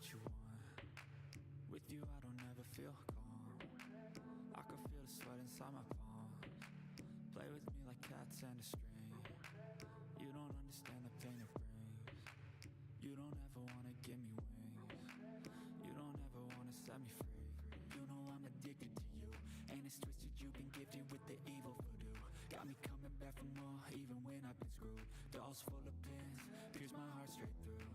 what you want. With you I don't ever feel calm. I can feel the sweat inside my palms. Play with me like cats and a string. You don't understand the pain it brings. You don't ever wanna give me wings. You don't ever wanna set me free. You know I'm addicted to you, and it's twisted, you've been gifted with the evil voodoo. Got me coming back for more, even when I've been screwed. Dolls full of pins, pierce my heart straight through.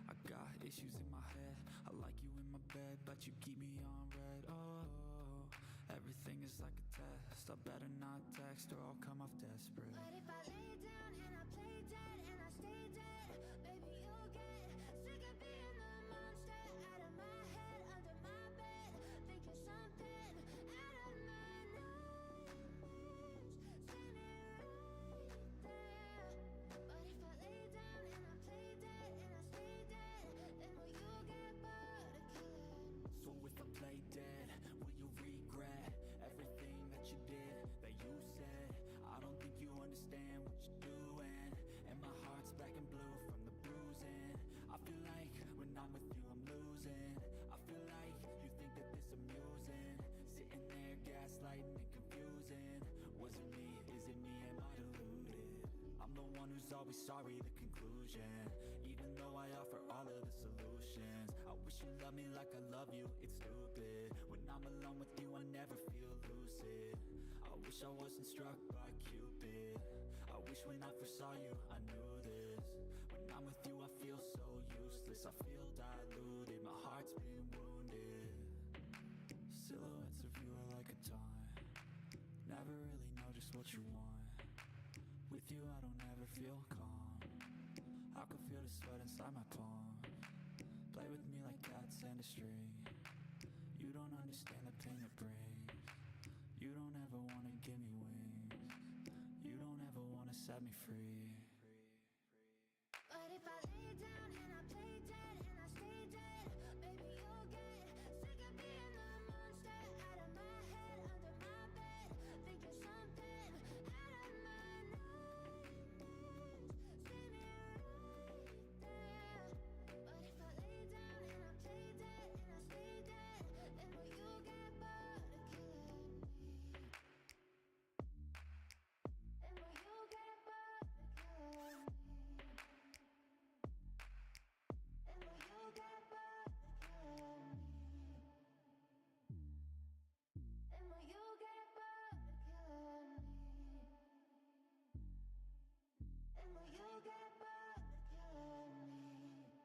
I got issues in my head, I like you in my bed, but you keep me on red. Oh, everything is like a test, I better not text or I'll come off desperate. But if I lay down and I play dead and I stay dead, baby you'll get sick of being the monster out of my head, under my bed, thinking something out of my nightmares, standing right there. But if I lay down and I play dead and I stay dead, then will you get bored of killing? So if I play dead, will you regret everything that you did, that you said? I don't think you understand what you're doing, and my heart's black and blue from the bruising. I feel like when I'm with you I'm losing. I feel like you think that this amusing, sitting there gaslighting and confusing. Was it me? Is it me? Am I deluded? I'm the one who's always sorry, the conclusion, even though I offer all of the solutions. I wish you loved me like I love you, it's stupid. When I'm alone with you I never feel lucid. I wish I wasn't struck by Cupid. I wish when I first saw you I knew this. When I'm with you I feel so useless, I feel diluted, my heart's been wounded. Silhouettes of you are like a taunt, never really know just what you want. With you I don't ever feel calm, I can feel the sweat inside my palms. Play with me like cats and a string. You don't understand the pain it brings. You don't ever wanna give me wings. You don't ever wanna set me free. But if I lay down and I play dead and I stay dead, baby you'll get sick of being the monster out of my head, under my bed, thinking something out of my nightmares, standing right there. But if I lay down and I play dead and I stay dead, then will you get bored of killing me? And will you get bored of killing me? And will you get bored of killing me? And will you get bored of killing me? And will you get bored of killing me?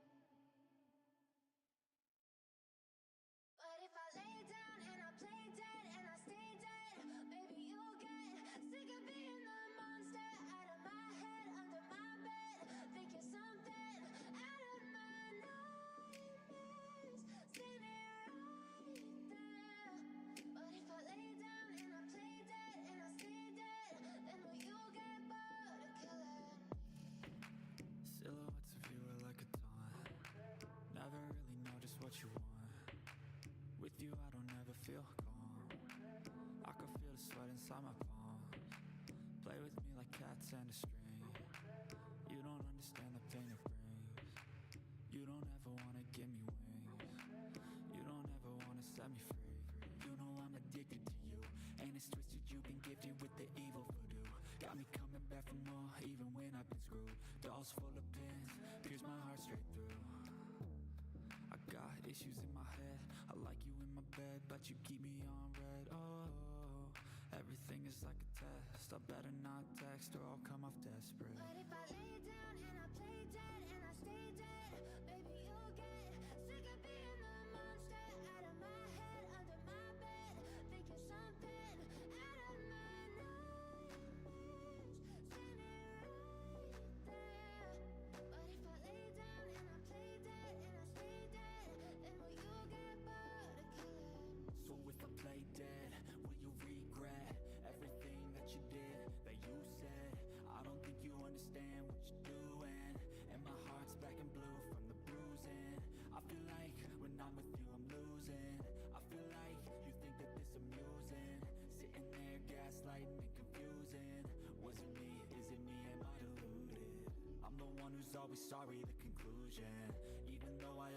But if I lay down and I play dead and I stay dead, baby you'll get sick of being the monster out of my head, under my bed, thinking something out of my nightmares, standing right there. But if I lay down and I play dead and I stay dead, then will you get bored of killing me? Silhouettes of you are like a taunt, never really know just what you want. With you I don't ever feel calm, I can feel the sweat inside my palms. Play with me like cats and a string. You don't understand the pain it brings. You don't ever wanna give me wings. You don't ever wanna set me free. You know I'm addicted to you, and it's twisted, you've been gifted with the evil voodoo. Got me coming back for more, even when I've been screwed. Dolls full of pins, pierce my heart straight through. I got issues in my head, I like you in my bed, but you keep me on red. Oh, everything is like a test, I better not text or I'll come off desperate. But if I lay down and I play dead and I stay dead, baby you'll get sick of being the monster out of my head, under my bed, thinking something out of my nightmares, standing right there. But if I lay down and I play dead and I stay dead, then will you get bored of killing me? So if I play dead, will you regret everything that you did, that you said? I don't think you understand what you're doing, and my heart's black and blue from the bruising. I feel like when I'm with you I'm losing. I feel like you think that this amusing, sitting there gaslighting and confusing. Was it me? Is it me? Am I deluded? I'm the one who's always sorry, the conclusion, even though I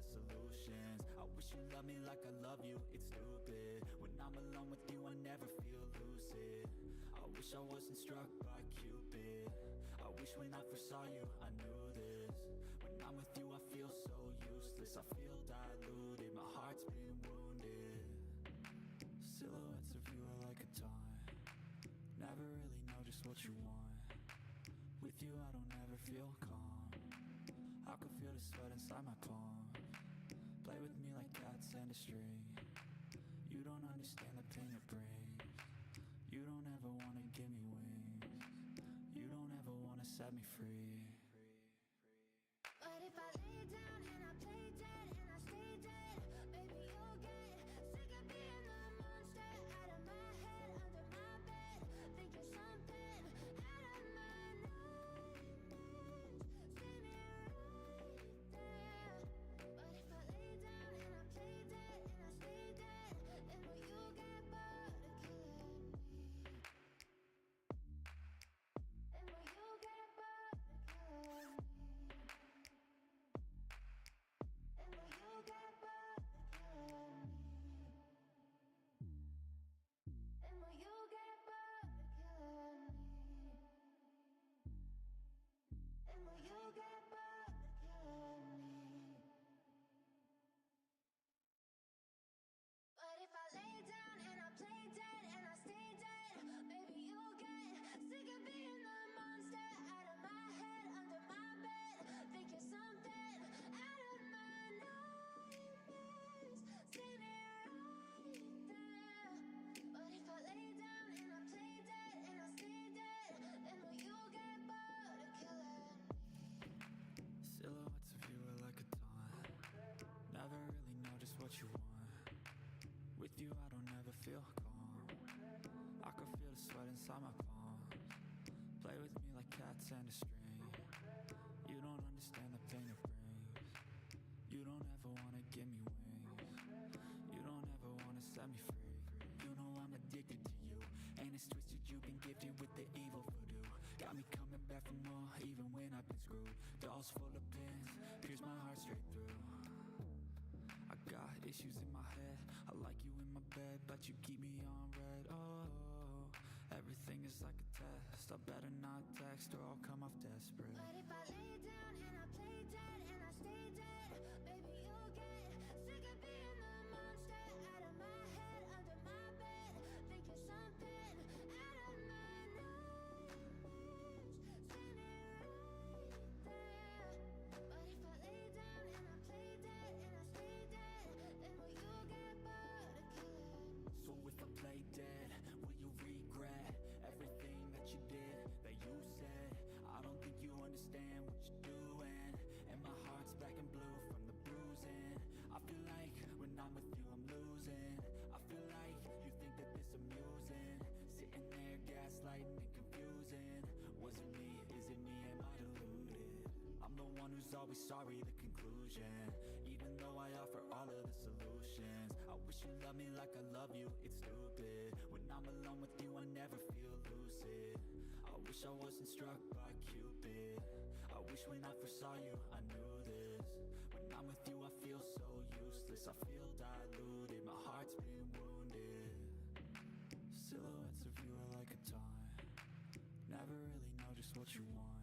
the solutions. I wish you loved me like I love you, it's stupid. When I'm alone with you, I never feel lucid. I wish I wasn't struck by Cupid. I wish when I first saw you, I knew this. When I'm with you, I feel so useless. I feel diluted, my heart's been wounded. Silhouettes of you are like a taunt. Never really know just what you want. With you, I don't ever feel calm. I can feel the sweat inside my palm. Play with me like cats and a string. You don't understand the pain it brings. You don't ever wanna give me wings. You don't ever wanna set me free. But if I lay down and I play dead and I stay dead, baby, you'll get sick of being the monster out of my head, under my bed. Think you're something out of my nightmares. See me right there. But if I lay down and I play dead and I stay dead, then will you get bored of killing me? And will you get bored of killing me? And will you get bored of killing me? And will you get bored of killing me? And will you get bored of killing me? But if I lay down and I play dead and I stay dead, baby, you'll get sick of being the monster out of my head, under my bed. Think you're something out of my nightmares. See me right there. But if I lay down and I play dead and I stay dead, then will you get bored of killing me? Silhouettes of you are like a taunt. Never really know just what you want. With you, I don't ever feel calm. I can feel the sweat inside my palms. Play with me like cats and a string. You don't understand the pain it brings. You don't ever wanna give me wings. You don't ever wanna set me free. You know I'm addicted to you, and it's twisted. You've been gifted with the evil voodoo. Got me coming back for more, even when I've been screwed. Dolls full of pins, pierce my heart straight through. I got issues in my head. I like you in my bed, but you keep me on red. Oh, everything is like a test. I better not text or I'll come off desperate. But if I lay down and I play dead and I stay dead, baby, you'll get sick of being the monster out of my head, under my bed. Think you're something out of my nightmares. See me right there. But if I lay down and I play dead and I stay dead, then will you get bored of killing me? So if I play dead, will you regret everything that you did, that you said? I don't think you understand what you're doing, and my heart's black and blue from the bruising. I feel like when I'm with you I'm losing. I feel like you think that this amusing, sitting there gaslighting and confusing. Was it me? Is it me? Am I deluded? I'm the one who's always sorry, the conclusion. Even though I offer all of the solutions, I wish you loved me like I love you, it's stupid. When I'm alone with you, I never feel lucid. I wish I wasn't struck by Cupid. I wish when I first saw you, I knew this. When I'm with you, I feel so useless. I feel diluted, my heart's been wounded. Silhouettes of you are like a taunt. Never really know just what you want.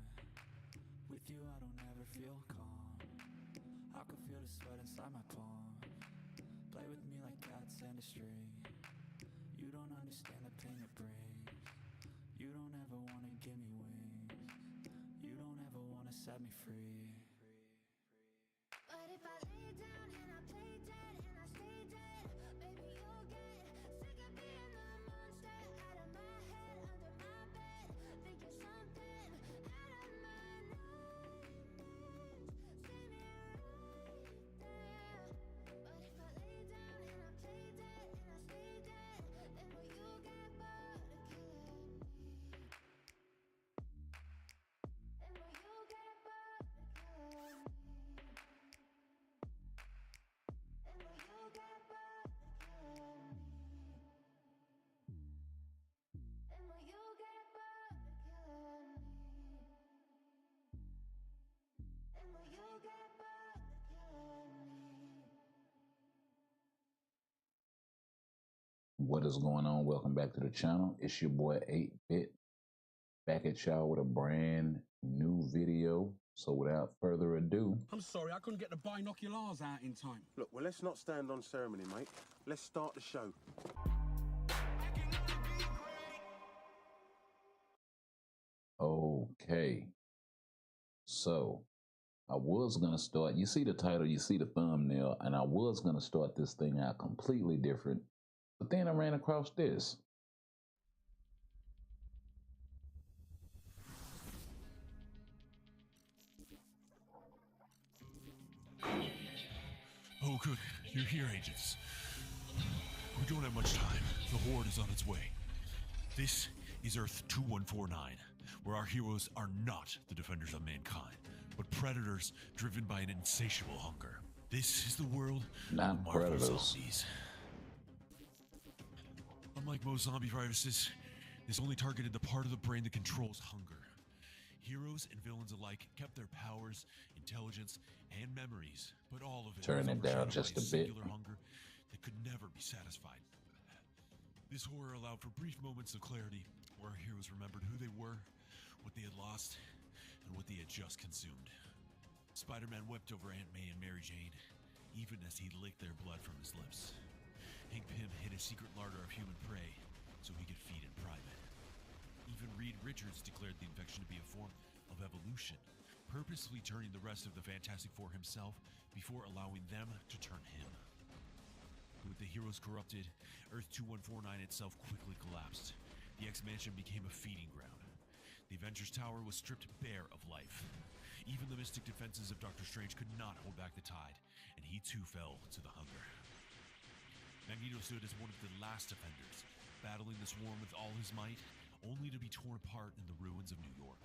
With you, I don't ever feel calm. I can feel the sweat inside my palm. Play with me like cats and a string. You don't understand the pain it brings. You don't ever wanna give me wings. You don't ever wanna set me free. But if I lay down and I play dead and I stay dead, baby, you'll get sick of being the monster out of my head, under my bed. Think you're something out of my nightmares. See me right there. But if I lay down and I play dead and I stay dead, then will you get bored of killing me? And will you get bored of killing me? What is going on? Welcome back to the channel. It's your boy 8-Bit back at y'all with a brand new video. So without further ado, I'm sorry, I couldn't get the binoculars out in time. Look, well, let's not stand on ceremony, mate. Let's start the show. okay. So I was gonna start, you see the title, you see the thumbnail, and I was gonna start this thing out completely different. But then I ran across this. Oh, good. You're here, agents. We don't have much time. The Horde is on its way. This is Earth 2149, where our heroes are not the defenders of mankind, but predators driven by an insatiable hunger. This is the world Not of Marvel predators. zombies. Unlike most zombie viruses, this only targeted the part of the brain that controls hunger. Heroes and villains alike kept their powers, intelligence, and memories, but all of it Turn was it down overshadowed just by a bit. singular hunger that could never be satisfied. This horror allowed for brief moments of clarity where our heroes remembered who they were, what they had lost, and what they had just consumed. Spider-Man wept over Aunt May and Mary Jane, even as he licked their blood from his lips. Hank Pym hid a secret larder of human prey so he could feed in private. Even Reed Richards declared the infection to be a form of evolution, purposely turning the rest of the Fantastic Four himself before allowing them to turn him. With the heroes corrupted, Earth 2149 itself quickly collapsed. The X-Mansion became a feeding ground. The Avengers Tower was stripped bare of life. Even the mystic defenses of Doctor Strange could not hold back the tide, and he too fell to the hunger. Magneto stood as one of the last defenders, battling the swarm with all his might, only to be torn apart in the ruins of New York.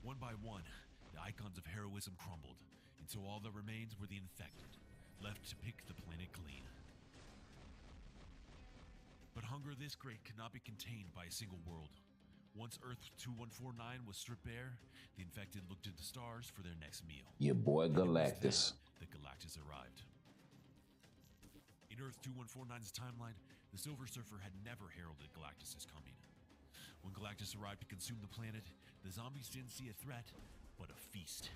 One by one, the icons of heroism crumbled, until all that remained were the infected, left to pick the planet clean. But hunger this great could not be contained by a single world. Once Earth 2149 was stripped bare, the infected looked to the stars for their next meal. Your boy And it was Galactus. then that Galactus arrived. In Earth 2149's timeline, the Silver Surfer had never heralded Galactus' coming. When Galactus arrived to consume the planet, the zombies didn't see a threat, but a feast.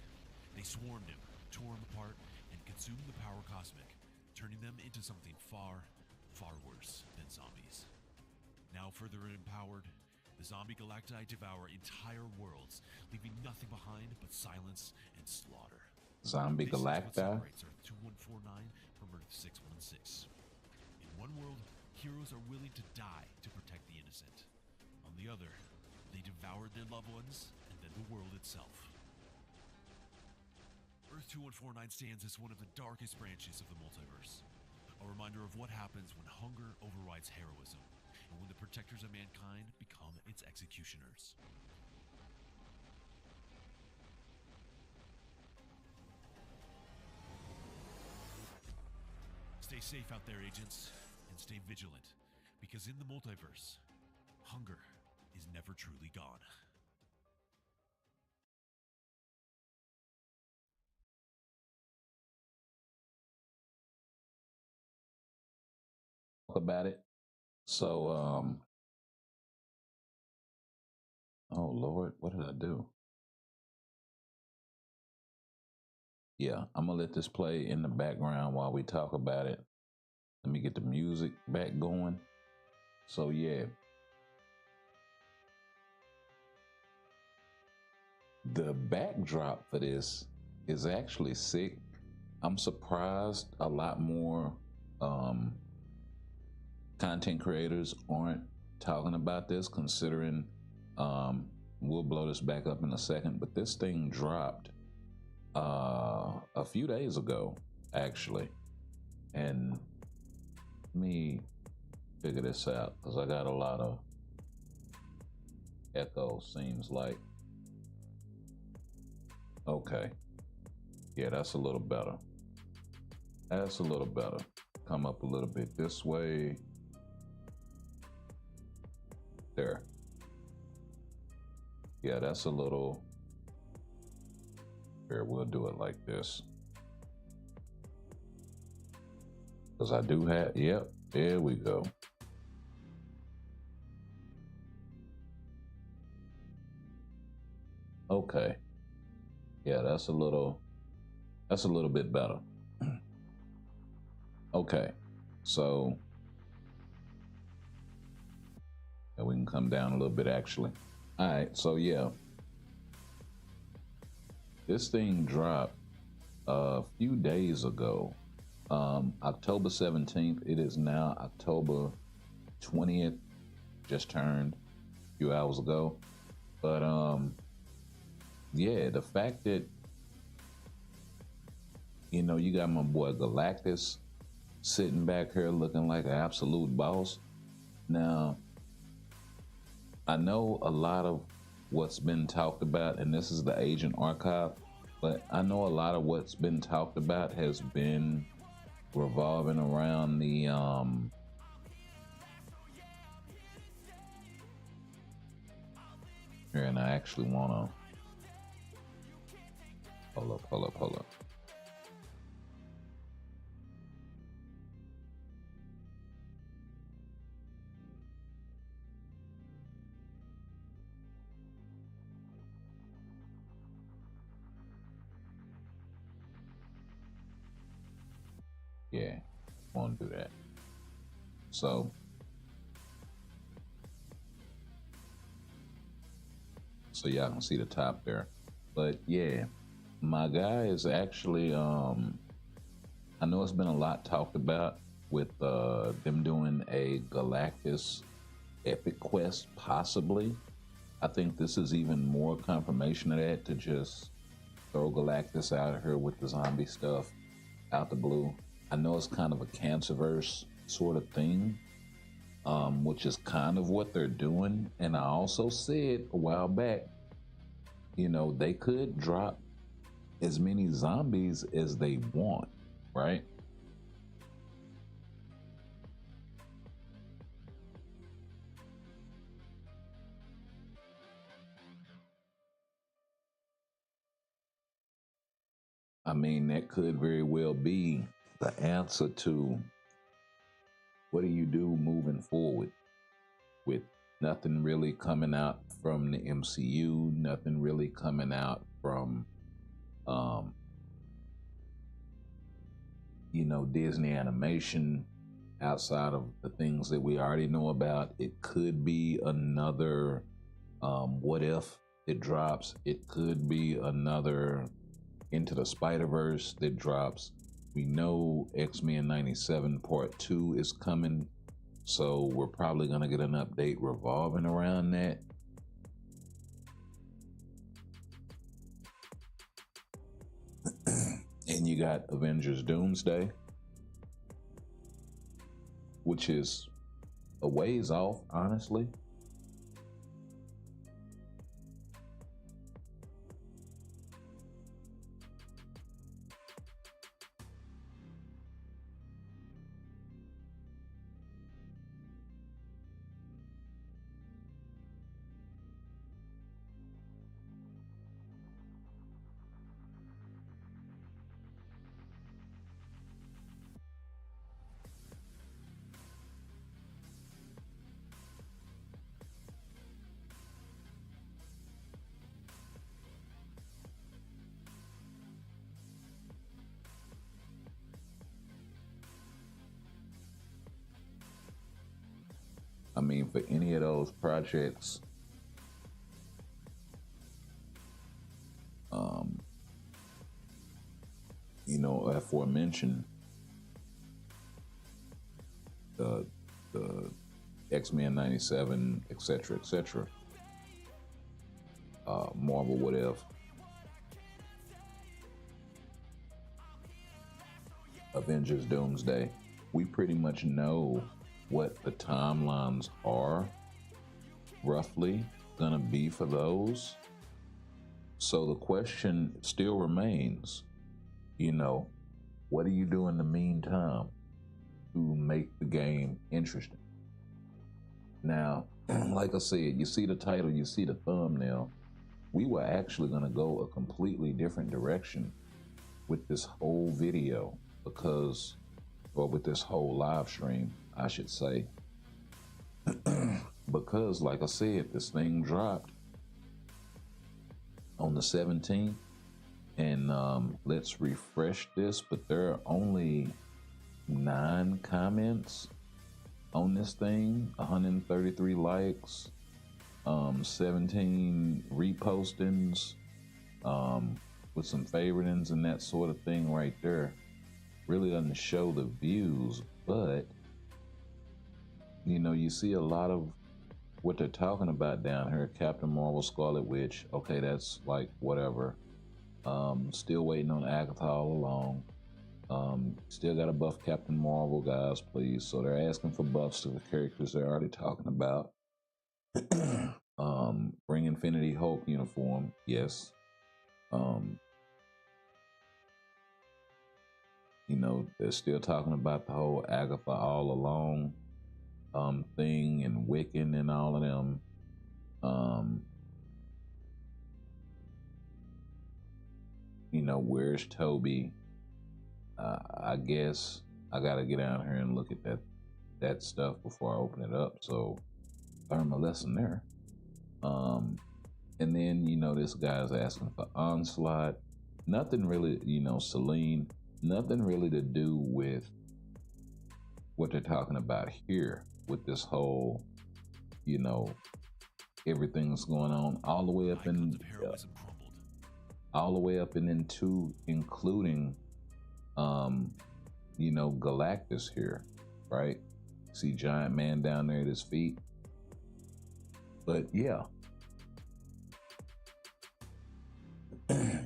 They swarmed him, tore him apart, and consumed the power cosmic, turning them into something far, far worse than zombies. Now further empowered, the zombie galacti devour entire worlds, leaving nothing behind but silence and slaughter. Zombie This is what Galacta. separates Earth 2149 from Earth 616. In one world, heroes are willing to die to protect the innocent. On the other, they devoured their loved ones and then the world itself. Earth 2149 stands as one of the darkest branches of the multiverse. A reminder of what happens when hunger overrides heroism, and when the protectors of mankind become its executioners. Stay safe out there, agents, and stay vigilant, because in the multiverse, hunger is never truly gone. Talk about it. So, oh Lord, what did I do? Yeah, I'm gonna let this play in the background while we talk about it. Let me get the music back going. So yeah, the backdrop for this is actually sick. I'm surprised a lot more content creators aren't talking about this, considering we'll blow this back up in a second, but this thing dropped a few days ago, actually. And let me figure this out, because I got a lot of echo, seems like. Okay. Yeah, that's a little better. That's a little better. Come up a little bit this way. There. Yeah, that's a little. Here, we'll do it like this. Because I do have, yep, there we go. Okay. Yeah, that's a little bit better. Okay. So yeah, we can come down a little bit actually. All right, so yeah. This thing dropped a few days ago. October 17th. It is now October 20th. Just turned a few hours ago. But yeah, the fact that you got my boy Galactus sitting back here looking like an absolute boss. Now, I know a lot of what's been talked about, and this is the Agent Archive, but I know a lot of what's been talked about has been revolving around the here, and I actually want to hold up. Yeah, won't do that. So y'all can see the top there. But yeah, my guy is actually I know it's been a lot talked about with them doing a Galactus epic quest, possibly. I think this is even more confirmation of that, to just throw Galactus out of here with the zombie stuff out the blue. I know it's kind of a Cancerverse sort of thing, which is kind of what they're doing. And I also said a while back, they could drop as many zombies as they want, right? I mean, that could very well be the answer to what do you do moving forward with nothing really coming out from the MCU, nothing really coming out from, Disney animation outside of the things that we already know about. It could be another What If that drops. It could be another Into the Spider-Verse that drops. We know X-Men 97 Part 2 is coming, so we're probably going to get an update revolving around that. And you got Avengers Doomsday, which is a ways off, honestly. I mean, for any of those projects, aforementioned, the X-Men 97, etc., Marvel What If, Avengers Doomsday, we pretty much know what the timelines are roughly gonna be for those. So the question still remains, what do you do in the meantime to make the game interesting? Now, like I said, you see the title, you see the thumbnail. We were actually gonna go a completely different direction with this whole video, because or with this whole live stream, I should say. Because, like I said, this thing dropped on the 17th, and let's refresh this, but there are only 9 comments on this thing, 133 likes, 17 repostings, with some favoritings and that sort of thing right there. Really doesn't show the views, but you know, you see a lot of what they're talking about down here. Captain Marvel, Scarlet Witch. Okay, that's like whatever. Still waiting on Agatha all along. Still got to buff Captain Marvel, guys, please. So they're asking for buffs to the characters they're already talking about. Bring Infinity Hulk uniform, yes. You know, they're still talking about the whole Agatha all along thing, and Wiccan and all of them. You know, where's Toby? I guess I gotta get down here and look at that stuff before I open it up, so learn my lesson there. And then, you know, this guy's asking for Onslaught. Nothing really, you know, Celine, nothing really to do with what they're talking about here with this whole, you know, everything's going on all the way up in all the way up and into including you know, Galactus here, right? See Giant Man down there at his feet. But yeah,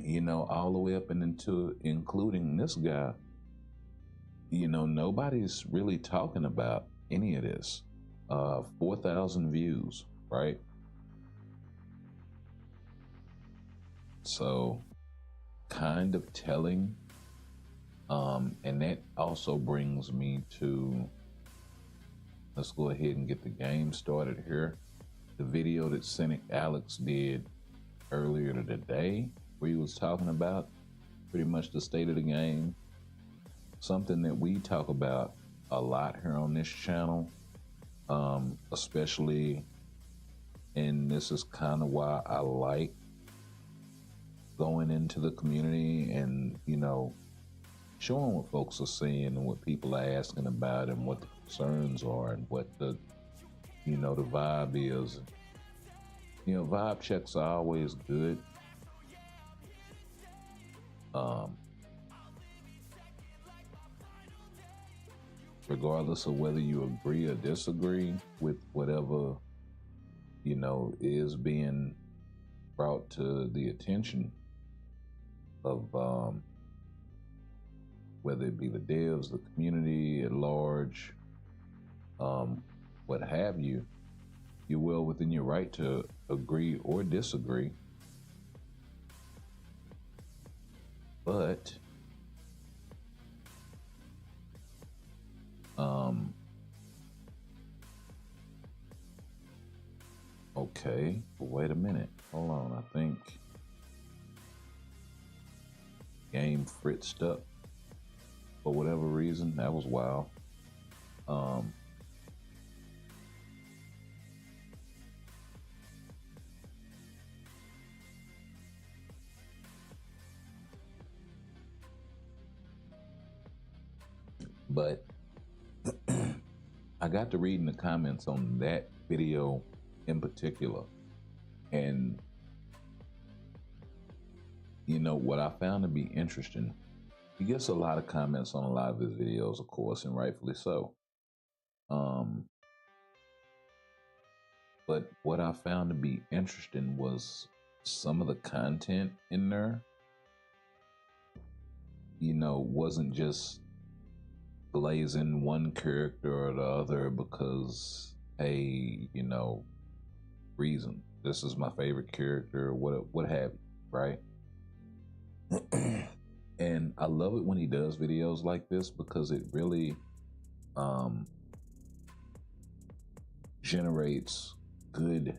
you know, all the way up and into including this guy. You know, nobody's really talking about any of this. 4,000 views, right? So kind of telling. And that also brings me to, let's go ahead and get the game started here. The video that Cynic Alex did earlier today, where he was talking about pretty much the state of the game. Something that we talk about a lot here on this channel, especially, and this is kind of why I like going into the community and, you know, showing what folks are seeing and what people are asking about and what the concerns are and what the, you know, the vibe is. You know, vibe checks are always good. Regardless of whether you agree or disagree with whatever, you know, is being brought to the attention of whether it be the devs, the community at large, what have you, you're well within your right to agree or disagree. But okay, wait a minute. Hold on, I think game fritzed up for whatever reason. That was wild. But I got to reading the comments on that video in particular, and you know what I found to be interesting. He gets a lot of comments on a lot of his videos, of course, and rightfully so. But what I found to be interesting was some of the content in there, you know, wasn't just blazing one character or the other because, hey, you know, reason. This is my favorite character, what have you, right? And I love it when he does videos like this because it really generates good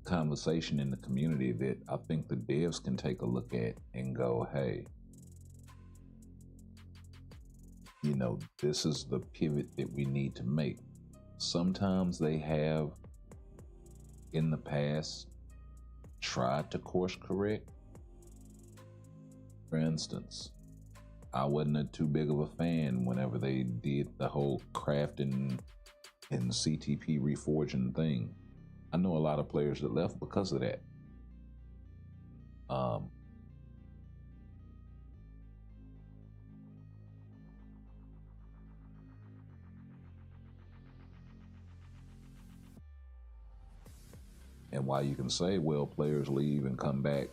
conversation in the community that I think the devs can take a look at and go, hey, this is the pivot that we need to make. Sometimes they have in the past tried to course correct. For instance, I wasn't too big of a fan whenever they did the whole crafting and CTP reforging thing. I know a lot of players that left because of that. And while you can say, well, players leave and come back,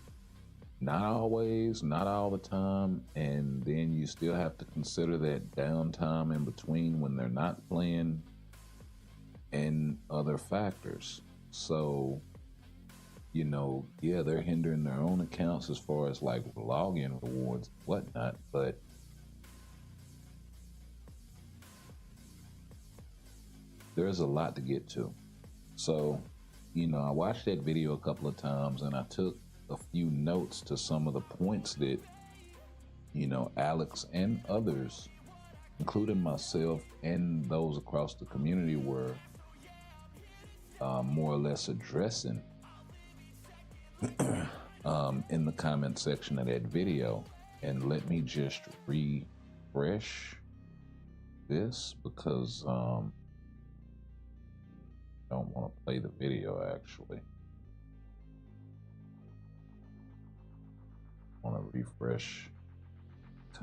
not always, not all the time, and then you still have to consider that downtime in between when they're not playing and other factors. So, yeah, they're hindering their own accounts as far as like login rewards and whatnot, but there's a lot to get to. So, I watched that video a couple of times and I took a few notes to some of the points that, Alex and others, including myself and those across the community, were more or less addressing in the comment section of that video. And let me just refresh this because I don't want to play the video actually. I want to refresh the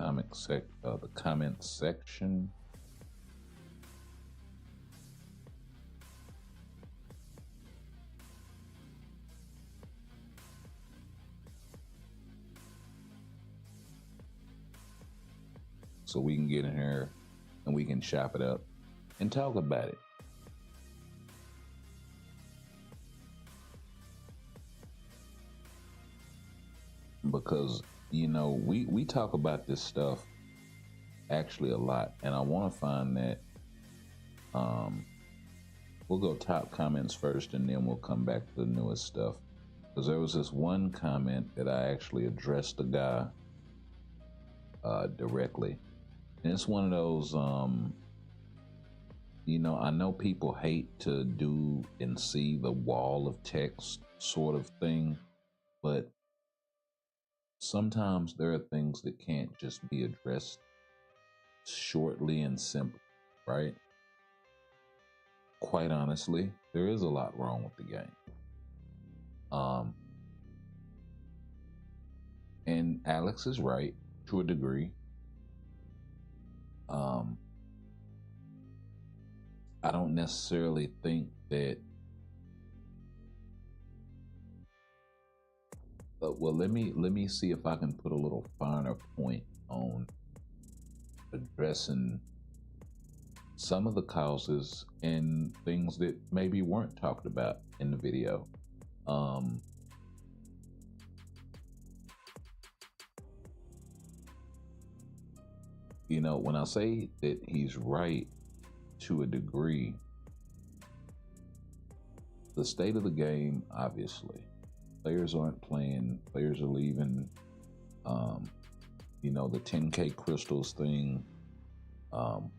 comment section. So we can get in here and we can chop it up and talk about it. Because, we talk about this stuff actually a lot, and I want to find that we'll go top comments first and then we'll come back to the newest stuff. Because there was this one comment that I actually addressed the guy directly. And it's one of those, I know people hate to do and see the wall of text sort of thing, but sometimes there are things that can't just be addressed shortly and simply, right? Quite honestly, there is a lot wrong with the game. And Alex is right to a degree. I don't necessarily think that. Well, let me see if I can put a little finer point on addressing some of the causes and things that maybe weren't talked about in the video. When I say that he's right to a degree, the state of the game, obviously, players aren't playing, players are leaving. The 10K crystals thing,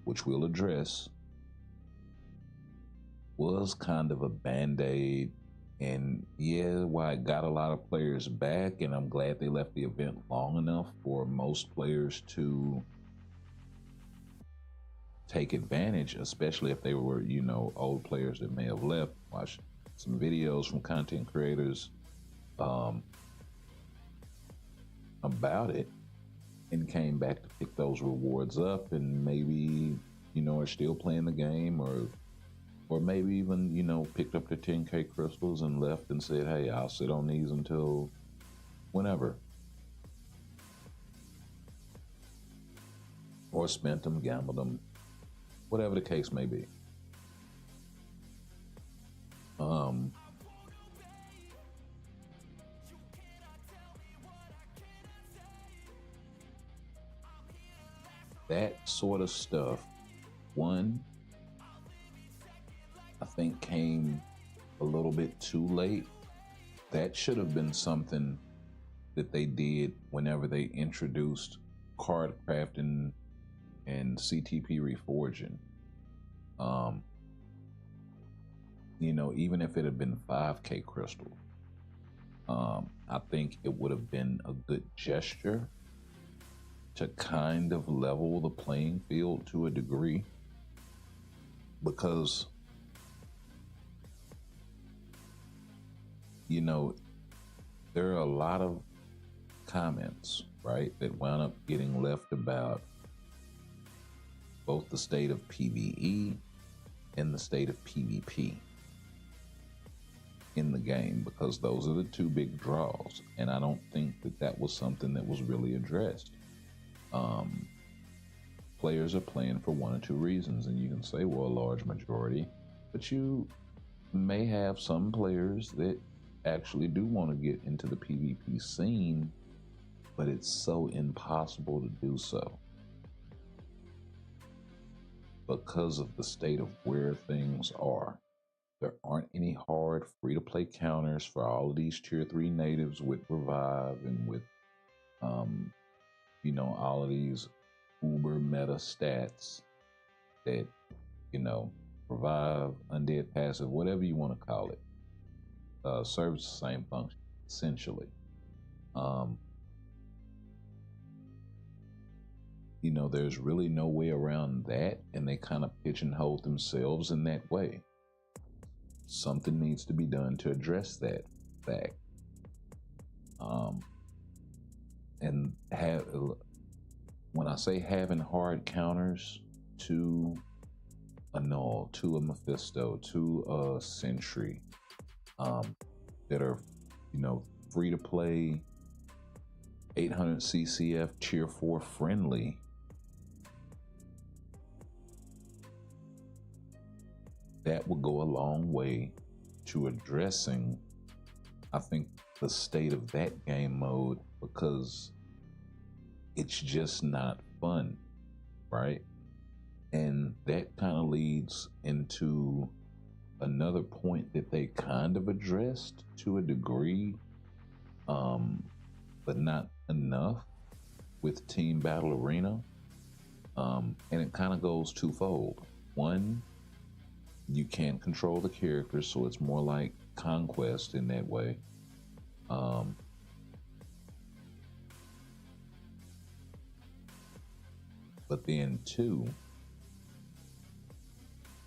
which we'll address, was kind of a band-aid. And yeah, why it got a lot of players back, and I'm glad they left the event long enough for most players to take advantage, especially if they were, old players that may have left. Watch some videos from content creators about it and came back to pick those rewards up, and maybe, are still playing the game, or maybe even, picked up their 10K crystals and left and said, hey, I'll sit on these until whenever. Or spent them, gambled them, whatever the case may be. That sort of stuff, one, I think came a little bit too late. That should have been something that they did whenever they introduced card crafting and CTP reforging. Even if it had been 5K crystal, I think it would have been a good gesture to kind of level the playing field to a degree, because there are a lot of comments, right, that wound up getting left about both the state of PvE and the state of PvP in the game, because those are the two big draws. And I don't think that was something that was really addressed. Players are playing for one or two reasons, and you can say, well, a large majority, but you may have some players that actually do want to get into the PvP scene, but it's so impossible to do so because of the state of where things are. There aren't any hard free-to-play counters for all of these tier 3 natives with Revive and with all of these uber meta stats that Revive, Undead Passive, whatever you want to call it, serves the same function essentially. There's really no way around that, and they kind of pigeonhole themselves in that way. Something needs to be done to address that fact. When I say having hard counters to a Null, to a Mephisto, to a Sentry, that are, free to play, 800 CCF tier 4 friendly, that will go a long way to addressing, I think, the state of that game mode, because it's just not fun, right? And that kind of leads into another point that they kind of addressed to a degree, but not enough, with Team Battle Arena. And it kind of goes twofold. One, you can't control the characters, so it's more like Conquest in that way. But then two,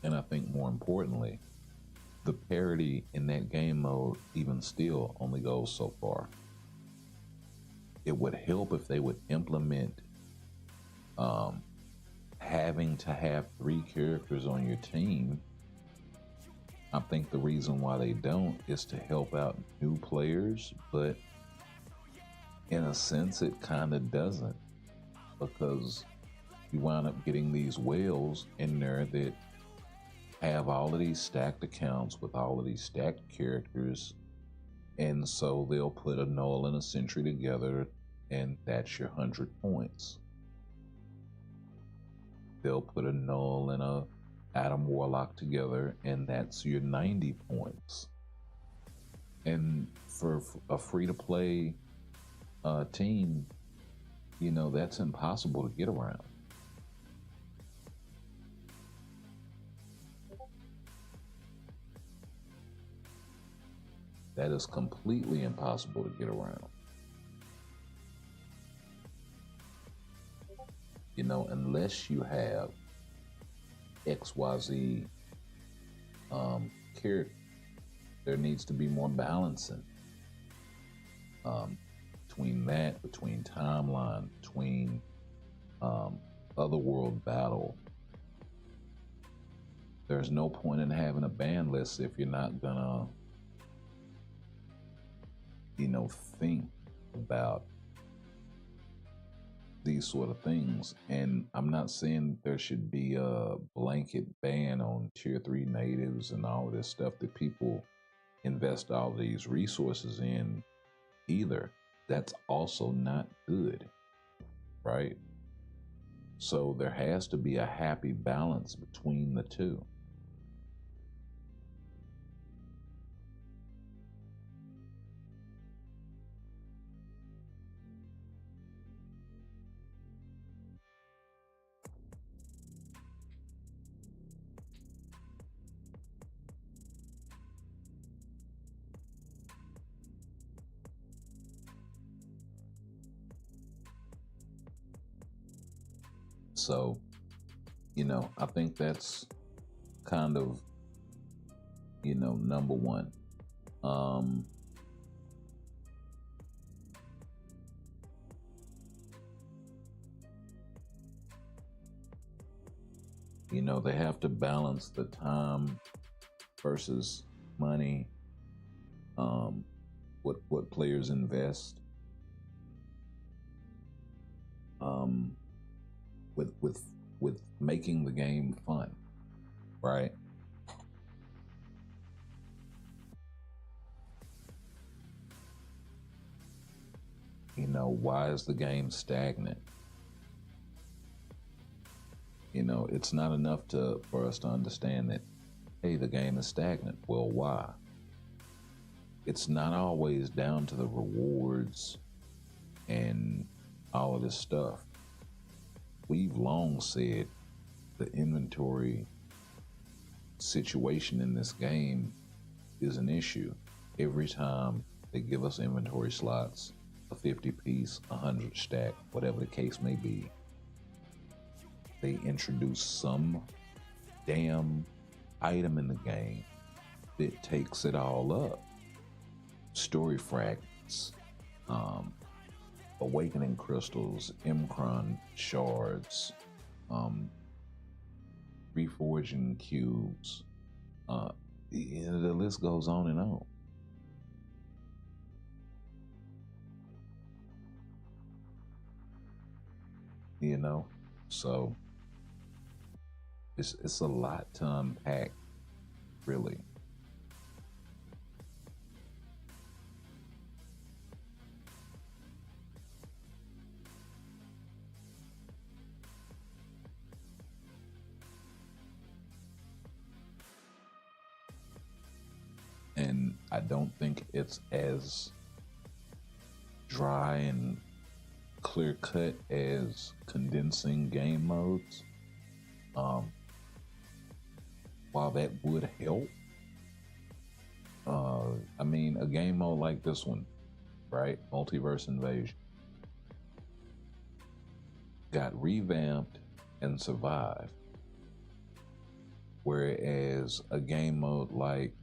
and I think more importantly, the parity in that game mode even still only goes so far. It would help if they would implement having to have 3 characters on your team. I think the reason why they don't is to help out new players, but in a sense it kind of doesn't, because you wind up getting these whales in there that have all of these stacked accounts with all of these stacked characters, and so they'll put a Null and a Sentry together, and that's your 100 points. They'll put a Null and a Adam Warlock together, and that's your 90 points. And for a free-to-play team, that's impossible to get around. That is completely impossible to get around. Unless you have XYZ character, there needs to be more balancing between timeline, between otherworld battle. There's no point in having a ban list if you're not gonna think about these sort of things. And I'm not saying there should be a blanket ban on tier 3 natives and all of this stuff that people invest all these resources in either. That's also not good, right? So there has to be a happy balance between the two. So, I think that's kind of, number one. They have to balance the time versus money, what players invest, with making the game fun, right? Why is the game stagnant? It's not enough for us to understand that, hey, the game is stagnant. Well, why? It's not always down to the rewards and all of this stuff. We've long said the inventory situation in this game is an issue. Every time they give us inventory slots, a 50 piece, 100 stack, whatever the case may be, they introduce some damn item in the game that takes it all up. Story fragments, awakening crystals, Imcron shards, reforging cubes. The list goes on and on. So it's a lot to unpack, really. And I don't think it's as dry and clear cut as condensing game modes. While that would help, a game mode like this one, right? Multiverse Invasion, got revamped and survived. Whereas a game mode like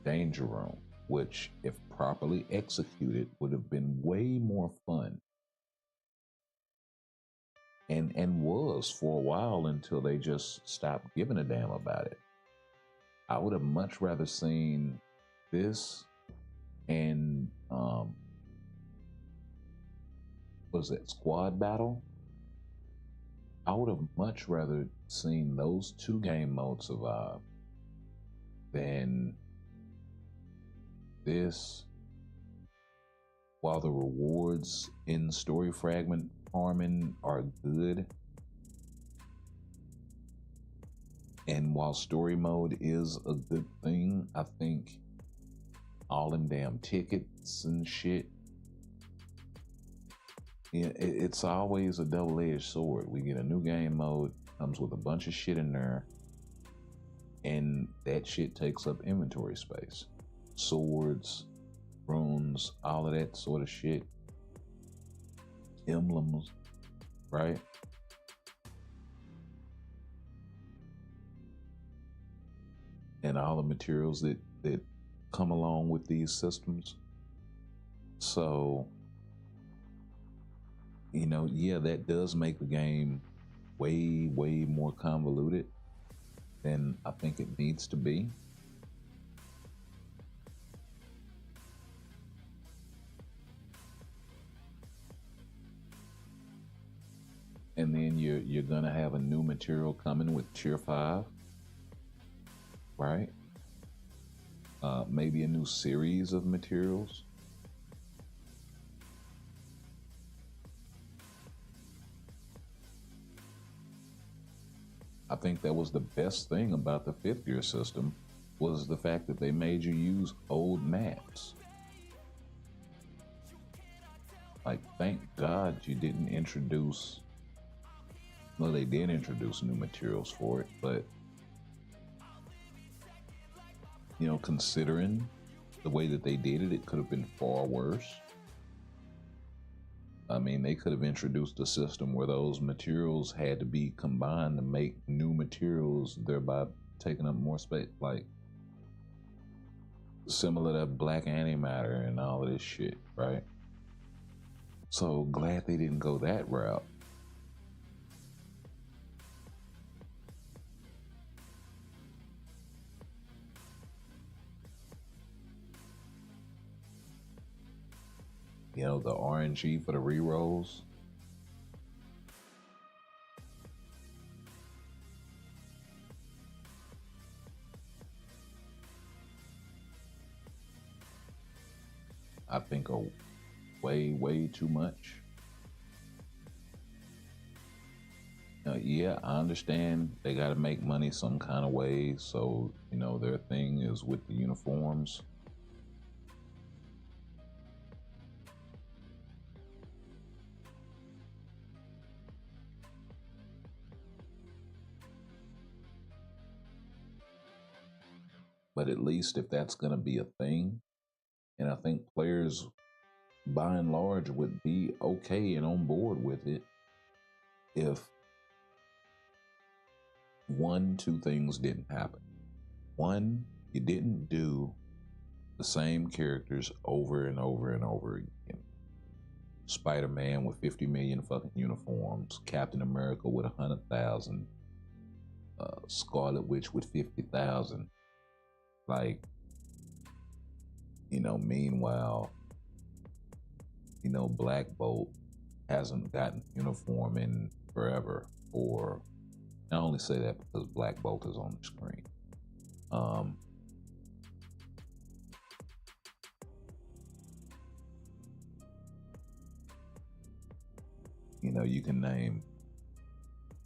Danger Room, which if properly executed would have been way more fun, and was for a while until they just stopped giving a damn about it. I would have much rather seen this and was it Squad Battle? I would have much rather seen those two game modes survive than this. While the rewards in story fragment farming are good, and while story mode is a good thing, I think all them damn tickets and shit, it's always a double-edged sword. We get a new game mode, comes with a bunch of shit in there, and that shit takes up inventory space. Swords, runes, all of that sort of shit. Emblems, right? And all the materials that come along with these systems. So, yeah, that does make the game way, way more convoluted than I think it needs to be. And then you're gonna have a new material coming with Tier 5, right? Maybe a new series of materials. I think that was the best thing about the 5th year system, was the fact that they made you use old maps. Like, thank God you didn't introduce, well, they did introduce new materials for it, but considering the way that they did it, it could have been far worse. I mean, they could have introduced a system where those materials had to be combined to make new materials, thereby taking up more space. Like, similar to black antimatter and all of this shit, right? So glad they didn't go that route. You know, the RNG for the rerolls. I think are way too much. Yeah, I understand they got to make money some kind of way, so you know their thing is with the uniforms. But at least if that's going to be a thing, and I think players by and large would be okay and on board with it if two things didn't happen. One, you didn't do the same characters over and over and over again. Spider-Man with 50 million fucking uniforms, Captain America with 100,000, Scarlet Witch with 50,000. Like, you know, meanwhile, you know, Black Bolt hasn't gotten uniform in forever. Or I only say that because Black Bolt is on the screen. You know, you can name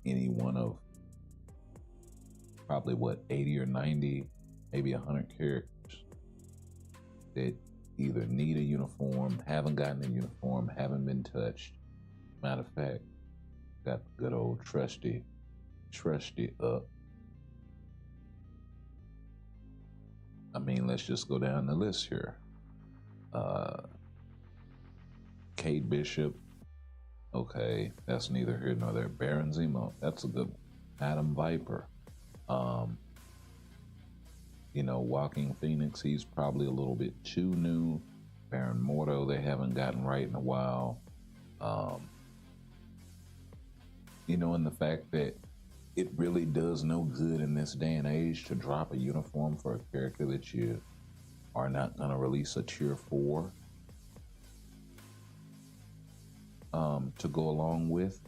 any one of probably 80 or 90, maybe 100 characters that either need a uniform, haven't gotten a uniform, haven't been touched. Matter of fact, got the good old trusty up. I mean, let's just go down the list here. Kate Bishop, okay, that's neither here nor there. Baron Zemo, that's a good one. Adam Viper, you know, Walking Phoenix, he's probably a little bit too new. Baron Mordo, they haven't gotten right in a while. You know, and the fact that it really does no good in this day and age to drop a uniform for a character that you are not going to release a tier 4 to go along with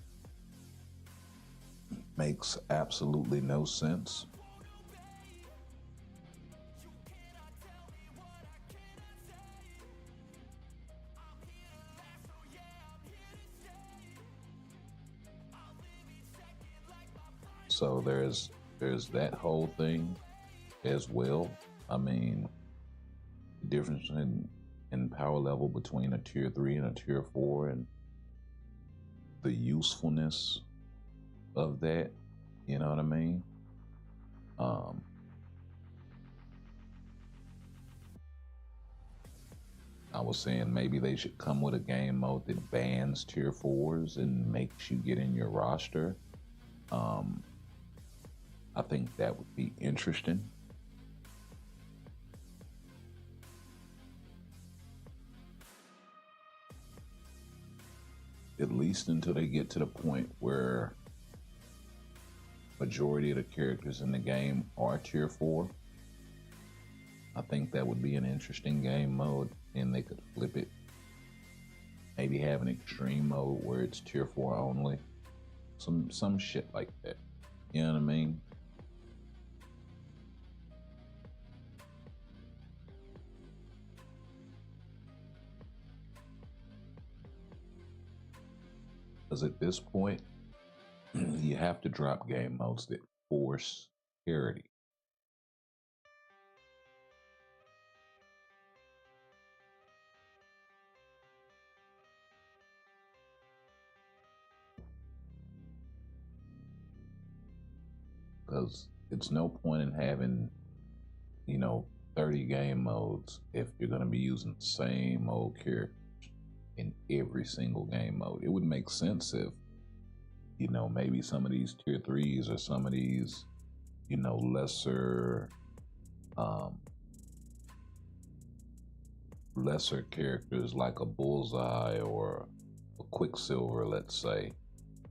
makes absolutely no sense. So there's that whole thing as well. I mean, the difference in power level between a tier 3 and a tier 4 and the usefulness of that, you know what I mean? I was saying maybe they should come with a game mode that bans tier 4s and makes you get in your roster. I think that would be interesting. At least until they get to the point where majority of the characters in the game are tier 4. I think that would be an interesting game mode, and they could flip it. Maybe have an extreme mode where it's tier 4 only. Some shit like that. You know what I mean? Because at this point, you have to drop game modes that force parity. Because it's no point in having, you know, 30 game modes if you're going to be using the same old characters. in every single game mode. It would make sense if, you know, maybe some of these tier threes or some of these, you know, lesser characters like a Bullseye or a Quicksilver, let's say,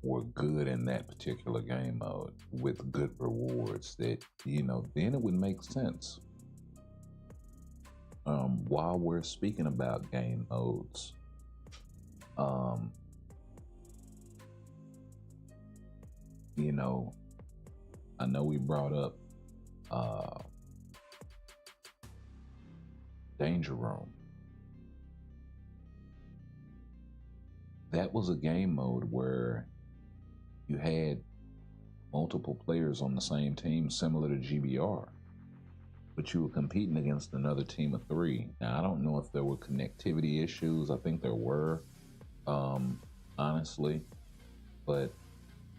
were good in that particular game mode with good rewards, that, you know, then it would make sense. While we're speaking about game modes, you know, I know we brought up Danger Room. That was a game mode where you had multiple players on the same team, similar to GBR, but you were competing against another team of 3. Now, I don't know if there were connectivity issues. I think there were, honestly, but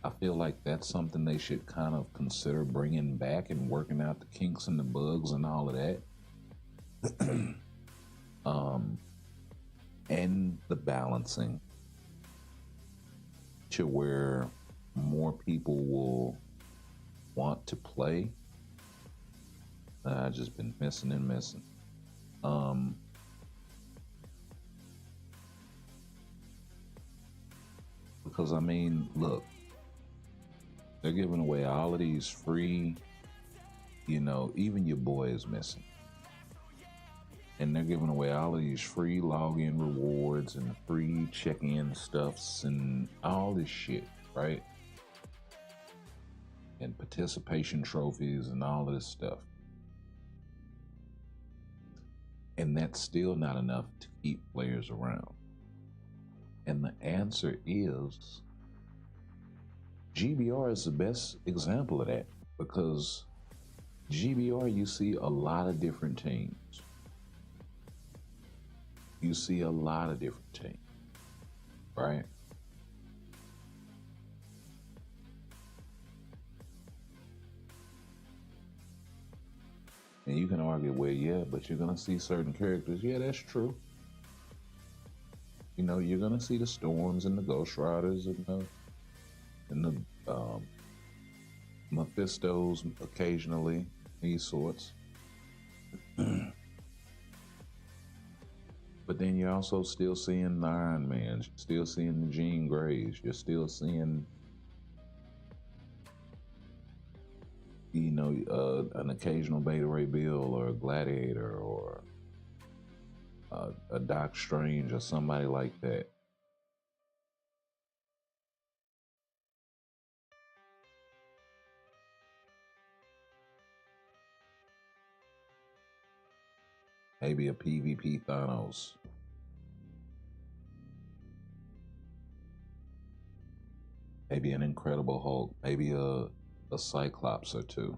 I feel like that's something they should kind of consider bringing back and working out the kinks and the bugs and all of that. And the balancing to where more people will want to play. I've just been missing and missing. Because I mean, look, they're giving away all of these free, you know, even your boy is missing. And they're giving away all of these free login rewards and free check-in stuffs and all this shit, right? And participation trophies and all of this stuff. And that's still not enough to keep players around. And the answer is GBR is the best example of that, because GBR, you see a lot of different teams. You see a lot of different teams, right? And you can argue, well, yeah, but you're gonna see certain characters. Yeah, that's true. You know, you're gonna see the Storms and the Ghost Riders and the Mephistos occasionally, these sorts. But then you're also still seeing the Iron Mans, you're still seeing the Jean Greys, you're still seeing, you know, an occasional Beta Ray Bill or a Gladiator or a Doc Strange or somebody like that. Maybe a PvP Thanos. Maybe an Incredible Hulk. Maybe a Cyclops or two.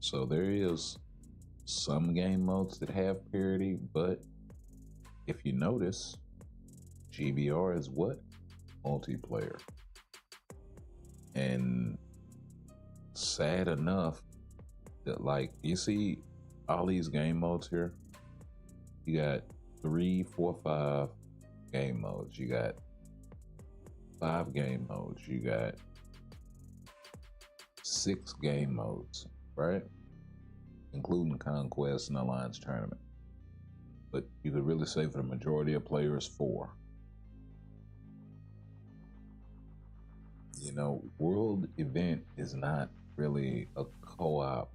So there is some game modes that have parity, but if you notice, GBR is what? Multiplayer. And sad enough that, like, you see all these game modes here, you got 3, 4, 5 game modes. You got 5 game modes. You got 6 game modes, right? Including Conquest and Alliance Tournament. But you could really say for the majority of players, 4. You know, World Event is not really a co-op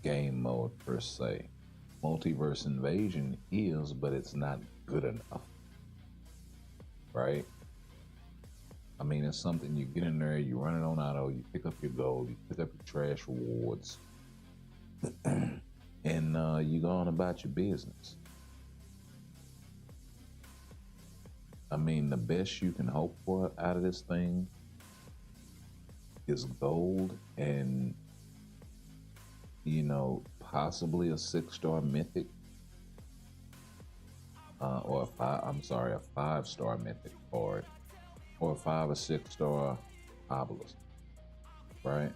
game mode per se. Multiverse Invasion is, but it's not good enough, right? I mean, it's something you get in there, you run it on auto, you pick up your gold, you pick up your trash rewards, and you go on about your business. I mean, the best you can hope for out of this thing is gold and, you know, possibly a 6-star mythic. or a five. I'm sorry, a 5-star mythic card, or a 5 or 6-star obelisk, right?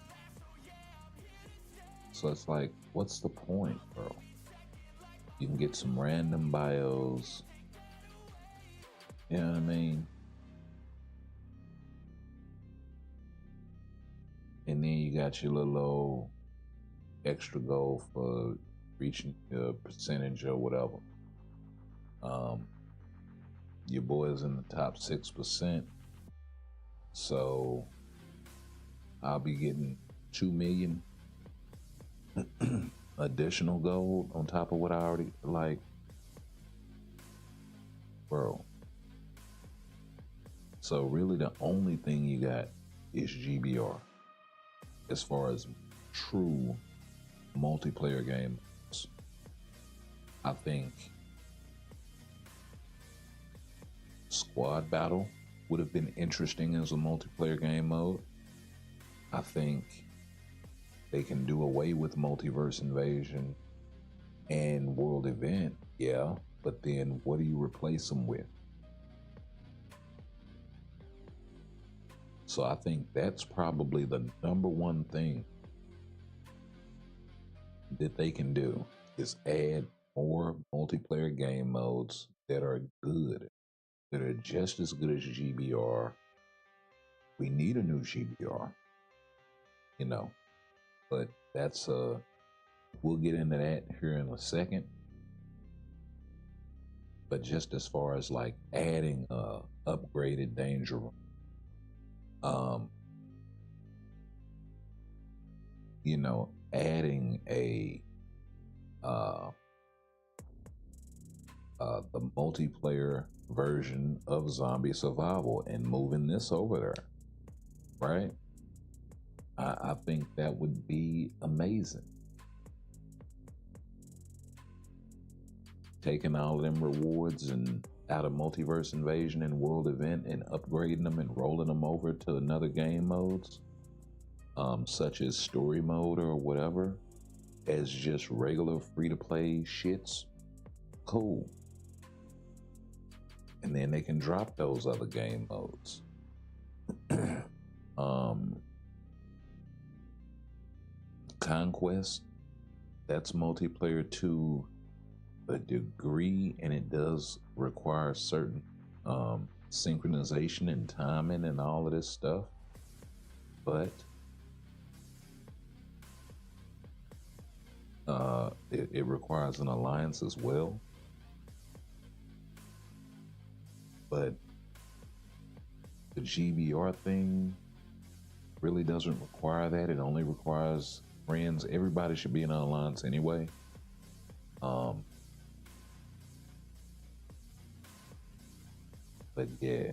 So it's like, what's the point, bro? You can get some random bios. You know what I mean? And then you got your little old extra goal for reaching your percentage or whatever. Your boy's in the top 6%. So I'll be getting 2 million additional gold on top of what I already like. Bro. So really the only thing you got is GBR as far as true multiplayer games. I think Squad Battle would have been interesting as a multiplayer game mode. I think they can do away with Multiverse Invasion and World Event, yeah, but then what do you replace them with? So I think that's probably the number one thing that they can do is add more multiplayer game modes that are good, that are just as good as GBR. We need a new GBR, you know, but that's we'll get into that here in a second. But just as far as like adding upgraded danger room, you know, adding a the multiplayer version of zombie survival and moving this over there, right? I think that would be amazing. Taking all of them rewards and out of Multiverse Invasion and World Event and upgrading them and rolling them over to another game modes, such as story mode or whatever, as just regular free-to-play shits, cool. And then they can drop those other game modes. Conquest, that's multiplayer to a degree, and it does require certain synchronization and timing and all of this stuff, but it requires an alliance as well. But the GBR thing really doesn't require that. It only requires friends. Everybody should be in an alliance anyway. But yeah.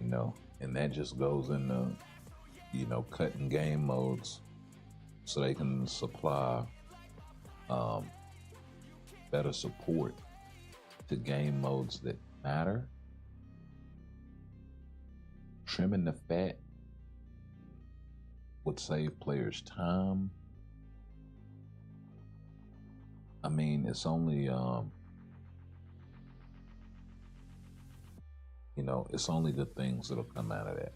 You know, and that just goes into, you know, cutting game modes so they can supply better support to game modes that matter. Trimming the fat would save players time. I mean, it's only you know, it's only good things that'll come out of that.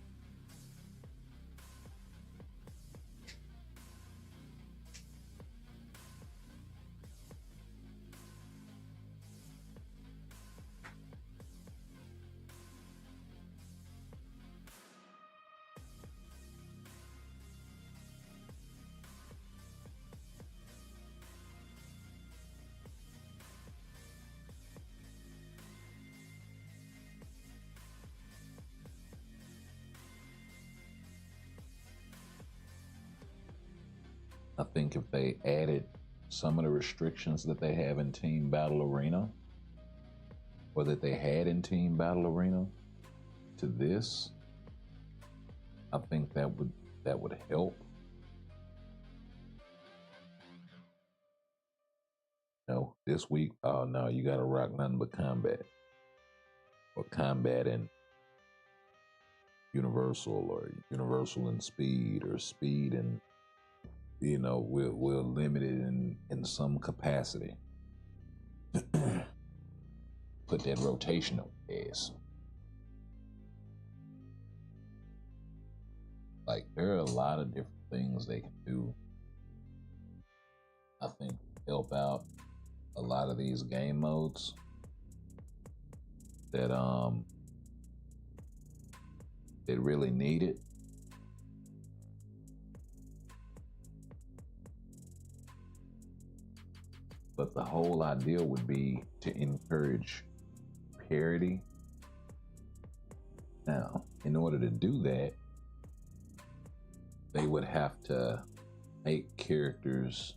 I think if they added some of the restrictions that they have in Team Battle Arena, or that they had in Team Battle Arena, to this, I think that would help. No, this week, oh no, you gotta rock nothing but combat. Or combat and universal, or universal in speed, or speed and we're limited in some capacity. Put that rotational gas. Like, there are a lot of different things they can do, I think, help out a lot of these game modes that really need it. But the whole idea would be to encourage parity. Now, in order to do that, they would have to make characters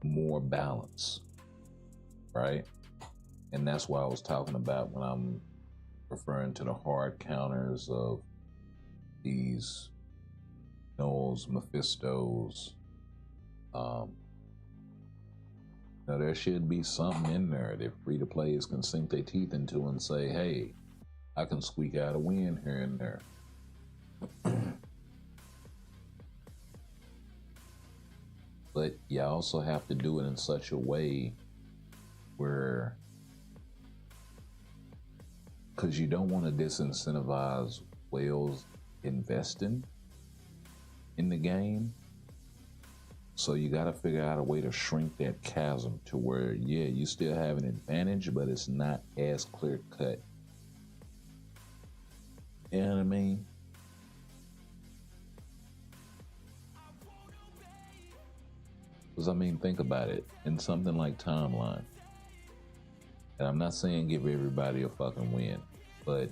more balanced, right? And that's why I was talking about when I'm referring to the hard counters of these Knowles, Mephistos. There should be something in there that free-to-players can sink their teeth into and say, hey, I can squeak out a win here and there. But you also have to do it in such a way where, because you don't want to disincentivize whales investing in the game. So you got to figure out a way to shrink that chasm to where, yeah, you still have an advantage, but it's not as clear cut. You know what I mean? Because, I mean, think about it. In something like Timeline, and I'm not saying give everybody a fucking win, but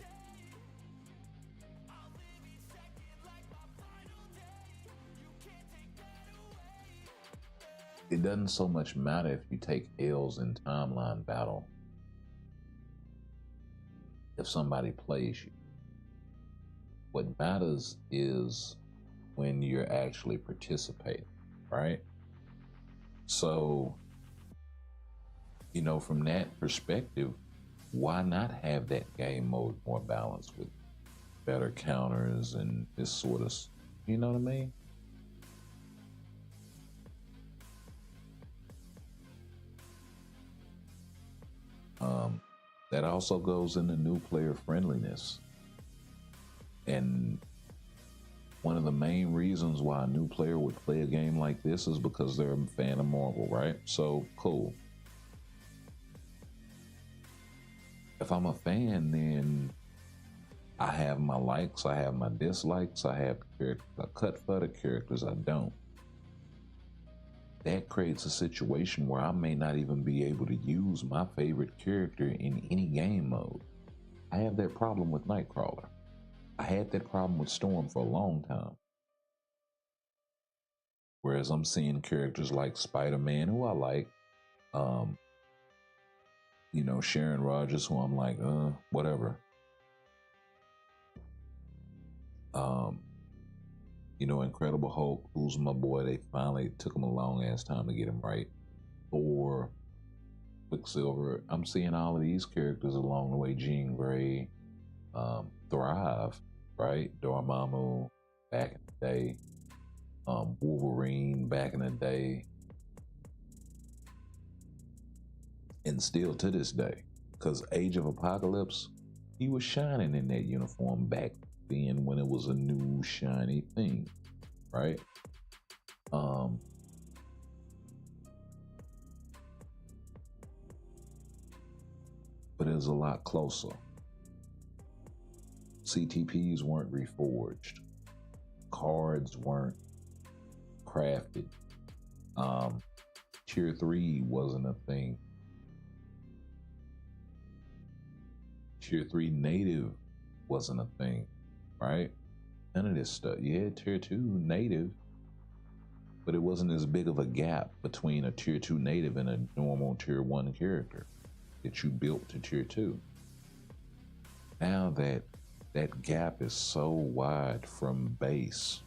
it doesn't so much matter if you take L's in Timeline battle if somebody plays you. What matters is when you're actually participating, right? So, from that perspective, why not have that game mode more balanced with better counters and this sort of, you know what I mean? That also goes into new player friendliness. And one of the main reasons why a new player would play a game like this is because they're a fan of Marvel, right? So, cool. If I'm a fan, then I have my likes, I have my dislikes, I have characters I cut for the characters I don't. That creates a situation where I may not even be able to use my favorite character in any game mode. I have that problem with Nightcrawler. I had that problem with Storm for a long time. Whereas I'm seeing characters like Spider-Man, who I like, Sharon Rogers, who I'm like, whatever. Incredible Hulk, who's my boy. They finally took him a long ass time to get him right. Thor, Quicksilver. I'm seeing all of these characters along the way. Jean Grey, thrive, right? Dormammu back in the day, Wolverine back in the day, and still to this day. Because Age of Apocalypse, he was shining in that uniform back then when it was a new shiny thing, right? But it was a lot closer. CTPs weren't reforged. Cards weren't crafted. Tier 3 wasn't a thing. Tier 3 native wasn't a thing, right? None of this stuff. You had Tier 2 native, but it wasn't as big of a gap between a Tier 2 native and a normal Tier 1 character that you built to Tier 2. Now that gap is so wide from base,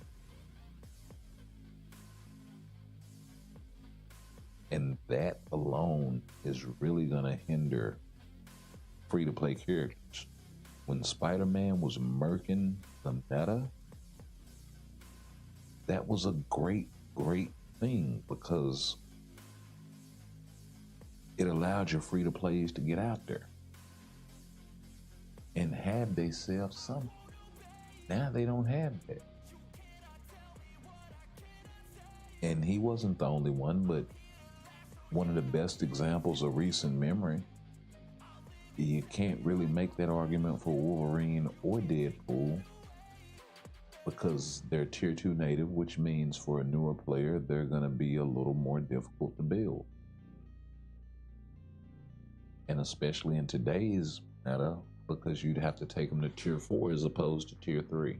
and that alone is really going to hinder free-to-play characters. When Spider-Man was murking the meta, that was a great, great thing because it allowed your free to plays to get out there and have themselves something. Now they don't have that. And he wasn't the only one, but one of the best examples of recent memory. You can't really make that argument for Wolverine or Deadpool because they're tier 2 native, which means for a newer player, they're going to be a little more difficult to build. And especially in today's meta, because you'd have to take them to tier 4 as opposed to tier 3.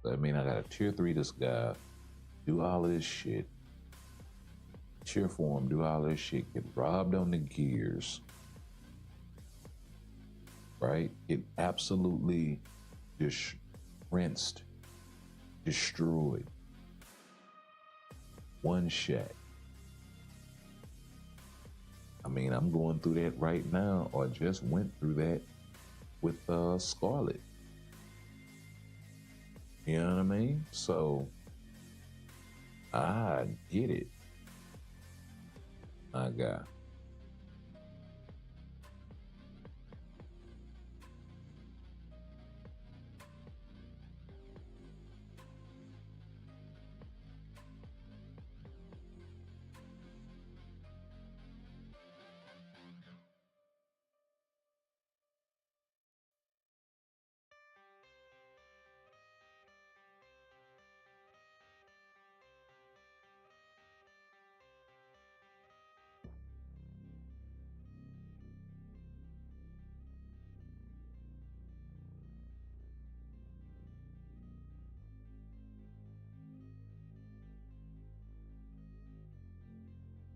So, I mean, I got a tier 3 this guy, do all of this shit, cheer for him, do all this shit, get robbed on the gears, right? Get absolutely just rinsed, destroyed, one shot. I mean, I'm going through that right now, or just went through that with Scarlet. You know what I mean? So I get it. My God.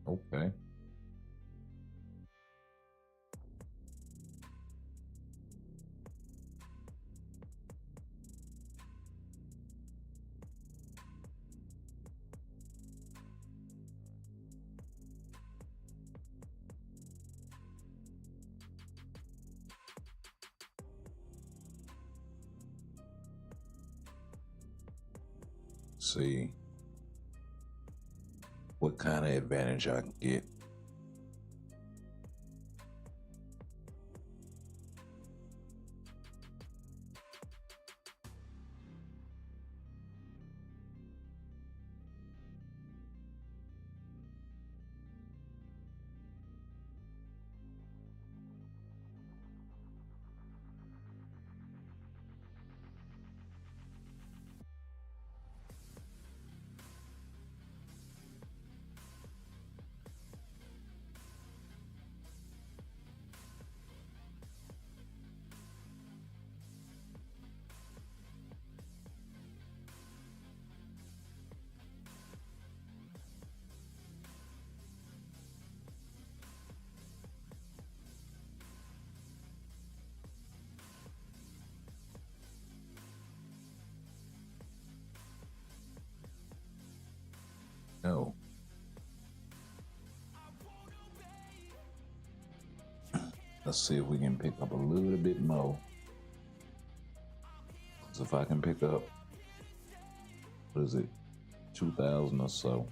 Okay. See what kind of advantage I can get. No. Let's see if we can pick up a little bit more. Because if I can pick up, what is it, 2,000 or so.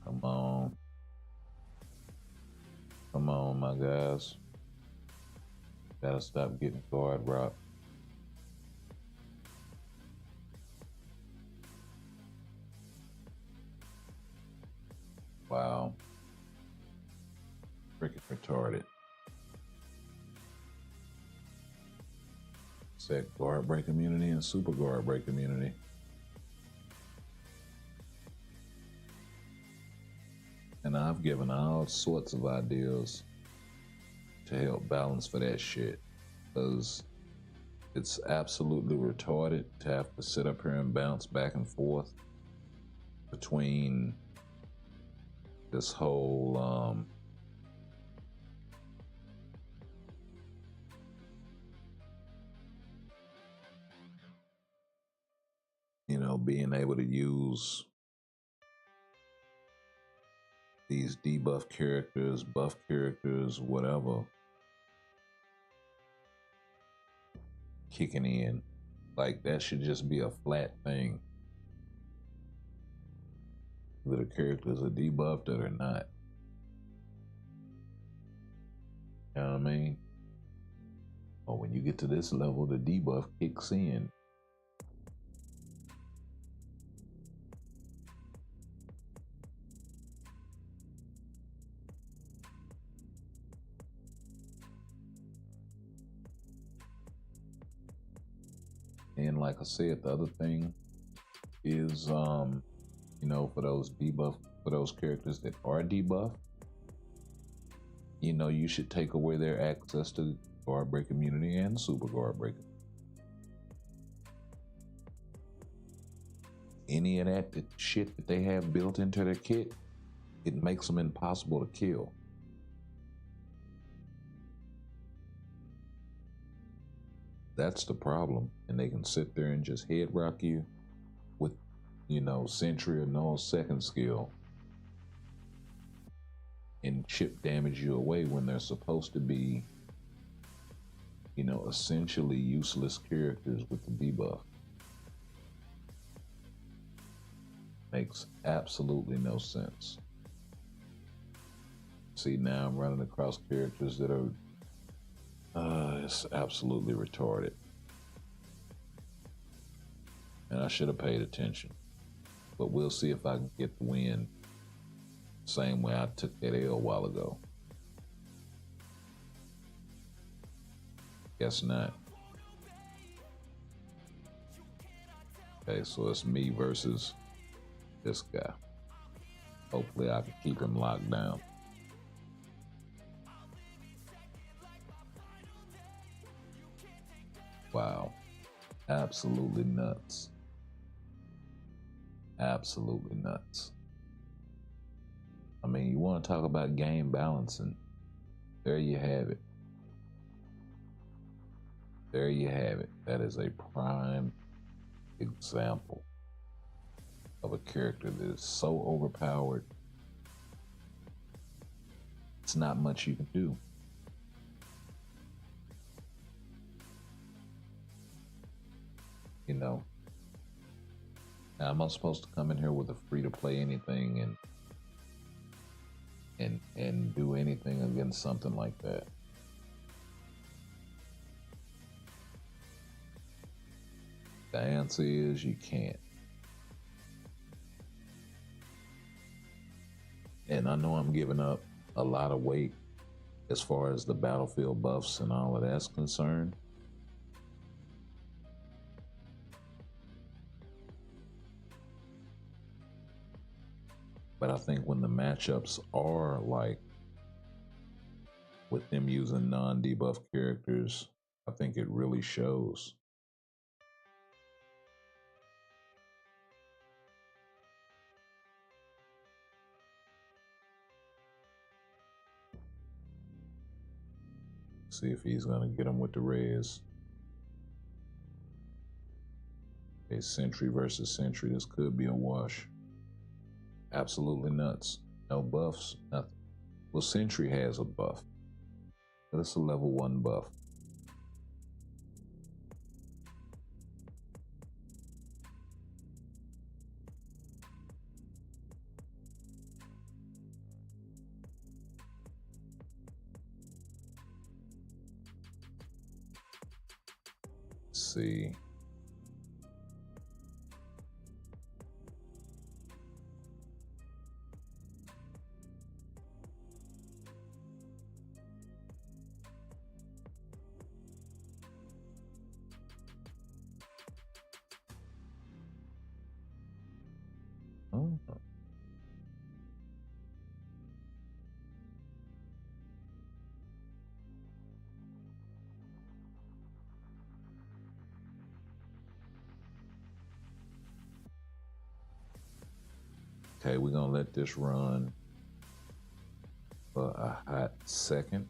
Come on. Come on, my guys. Gotta stop getting guard rocked. Wow. Freaking retarded. Set guard break immunity and super guard break immunity. And I've given all sorts of ideas to help balance for that shit. Because it's absolutely retarded to have to sit up here and bounce back and forth between this whole being able to use these debuff characters, buff characters, whatever, kicking in. Like, that should just be a flat thing. Whether the characters are debuffed or they're not. You know what I mean? But when you get to this level, the debuff kicks in. And like I said, the other thing is, for those for those characters that are debuffed, you should take away their access to guard break immunity and super guard break. Any of that shit that they have built into their kit, it makes them impossible to kill. That's the problem. And they can sit there and just head rock you with, sentry or no second skill and chip damage you away when they're supposed to be, essentially useless characters with the debuff. Makes absolutely no sense. See, now I'm running across characters that are it's absolutely retarded. And I should have paid attention. But we'll see if I can get the win same way I took that L a while ago. Guess not. Okay, so it's me versus this guy. Hopefully I can keep him locked down. Wow. Absolutely nuts. Absolutely nuts. I mean, you want to talk about game balancing. There you have it. There you have it. That is a prime example of a character that is so overpowered. It's not much you can do. Now, am I supposed to come in here with a free to play anything and do anything against something like that? The answer is you can't. And I know I'm giving up a lot of weight as far as the battlefield buffs and all of that's concerned. But I think when the matchups are like with them using non-debuff characters, I think it really shows. See if he's gonna get him with the res. A sentry versus sentry, this could be a wash. Absolutely nuts. No buffs, nothing. Well, sentry has a buff, but it's a level 1 buff. Let's see. Oh. Okay, we're gonna let this run for a hot second.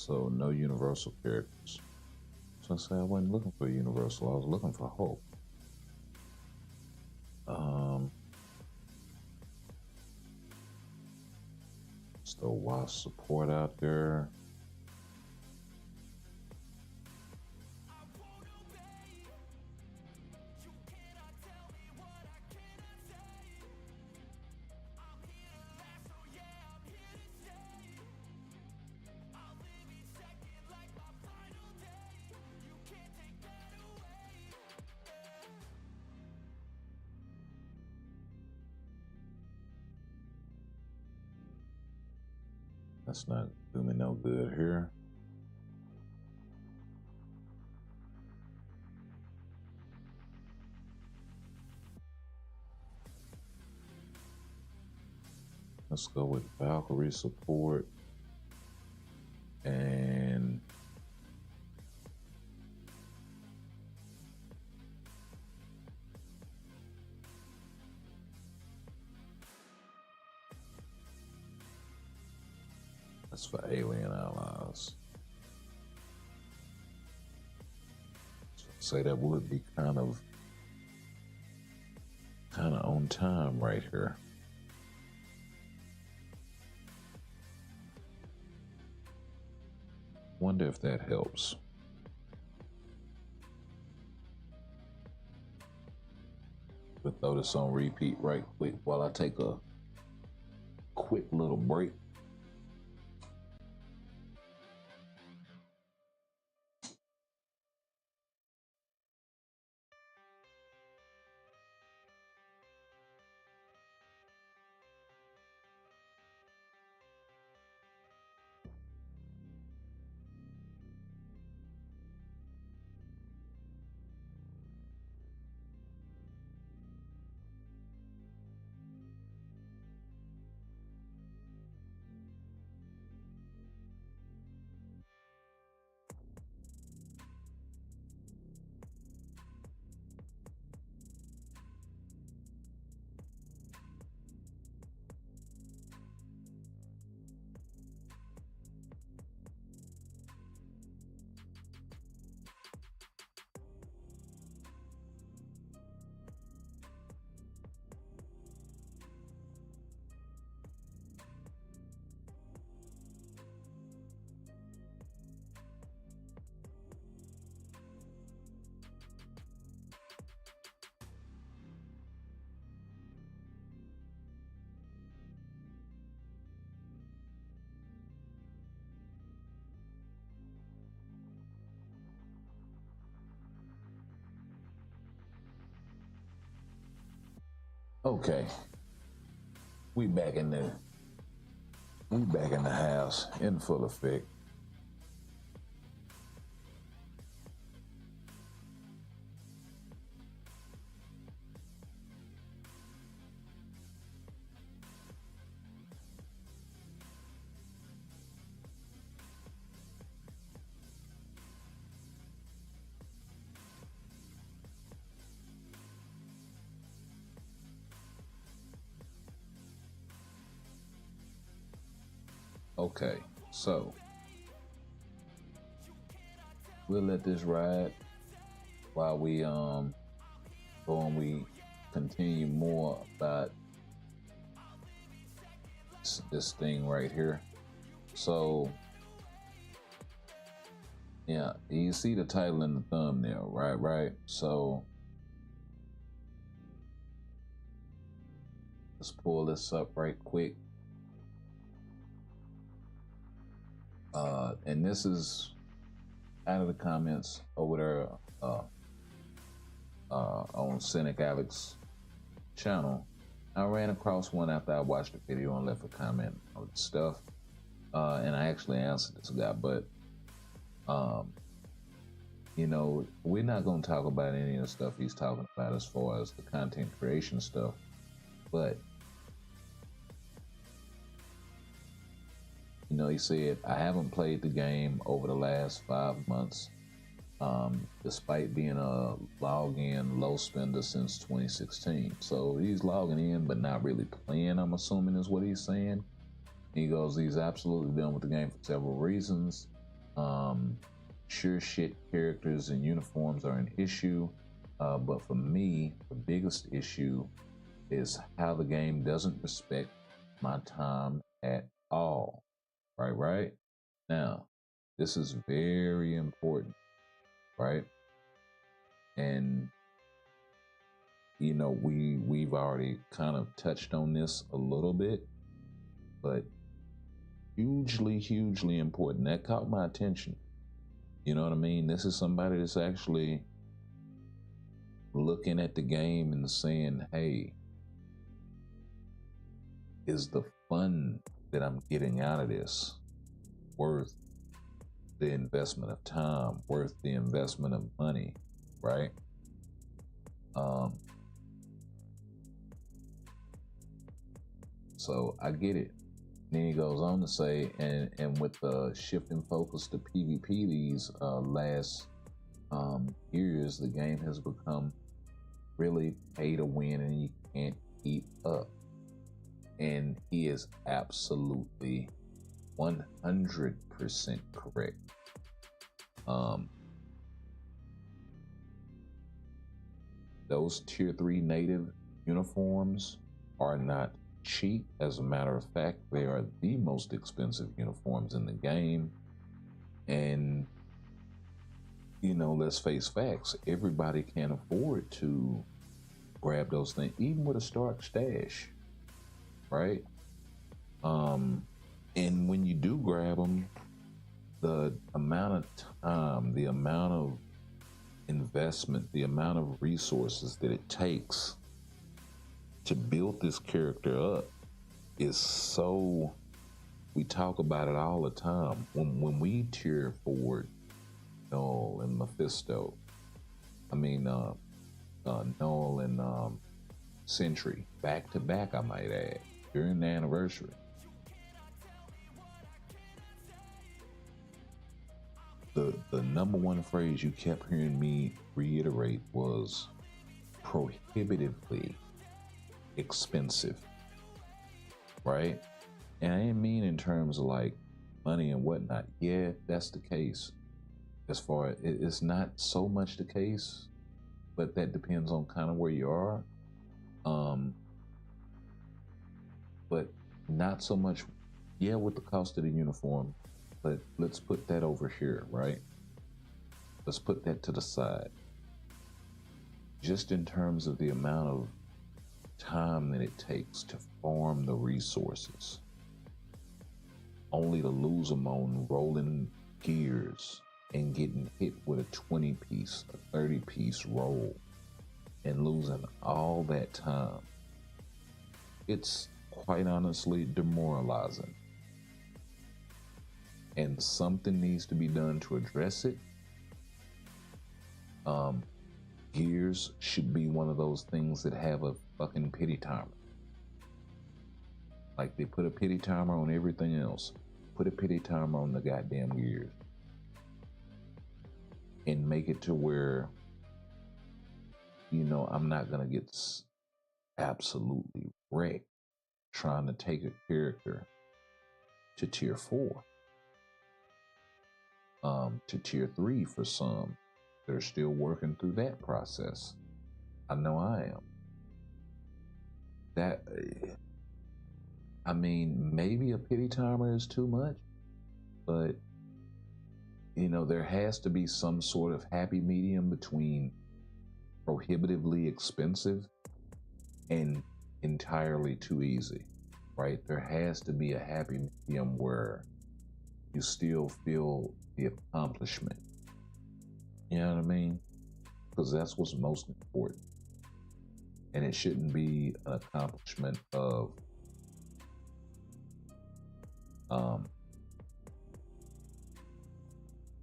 So no universal characters. So I said I wasn't looking for universal. I was looking for Hulk. Still Wasp support out there. That's not doing me no good here. Let's go with Valkyrie support and that's for alien allies. Say that would be kind of on time right here. Wonder if that helps. We'll throw this on repeat right quick while I take a quick little break. Okay, we back in the house in full effect. Okay, so we'll let this ride while we go and we continue more about this thing right here. So yeah, you see the title in the thumbnail, right? So let's pull this up right quick. And this is out of the comments over there on Cynic Alex channel. I ran across one after I watched the video and left a comment on stuff. And I actually answered this guy, but you know, we're not going to talk about any of the stuff he's talking about as far as the content creation stuff, but you know, he said, I haven't played the game over the last 5 months, despite being a log-in low spender since 2016. So he's logging in, but not really playing, I'm assuming is what he's saying. He goes, he's absolutely done with the game for several reasons. Um, sure, shit, characters and uniforms are an issue, but for me, the biggest issue is how the game doesn't respect my time at all. Right? Now, this is very important, right? And we've already kind of touched on this a little bit, but hugely important. That caught my attention. You know what I mean? This is somebody that's actually looking at the game and saying, hey, is the fun that I'm getting out of this worth the investment of time, worth the investment of money, right? So I get it. Then he goes on to say, and with the shift in focus to PvP these last years, the game has become really pay to win, and you can't keep up. And he is absolutely 100% correct. Those tier 3 native uniforms are not cheap. As a matter of fact, they are the most expensive uniforms in the game. And, let's face facts. Everybody can't afford to grab those things, even with a Stark stash, right? And when you do grab them, the amount of time, the amount of investment, the amount of resources that it takes to build this character up is so, we talk about it all the time. When we tier forward Noel and Mephisto, Noel and Sentry, back to back, I might add, during the anniversary. The number one phrase you kept hearing me reiterate was prohibitively expensive, right? And I didn't mean in terms of like money and whatnot. Yeah, that's the case. As far as it's not so much the case, but that depends on kind of where you are. But not so much, yeah, with the cost of the uniform, but let's put that over here, right? Let's put that to the side. Just in terms of the amount of time that it takes to farm the resources, only to lose them on rolling gears and getting hit with a 20-piece, a 30-piece roll, and losing all that time. It's quite honestly demoralizing. And something needs to be done to address it. Gears should be one of those things that have a fucking pity timer. Like they put a pity timer on everything else. Put a pity timer on the goddamn gears. And make it to where, I'm not going to get absolutely wrecked trying to take a character to tier 4. To tier 3 for some. They're still working through that process. I know I am. Maybe a pity timer is too much, but there has to be some sort of happy medium between prohibitively expensive and entirely too easy, right? There has to be a happy medium where you still feel the accomplishment. You know what I mean? Because that's what's most important. And it shouldn't be an accomplishment of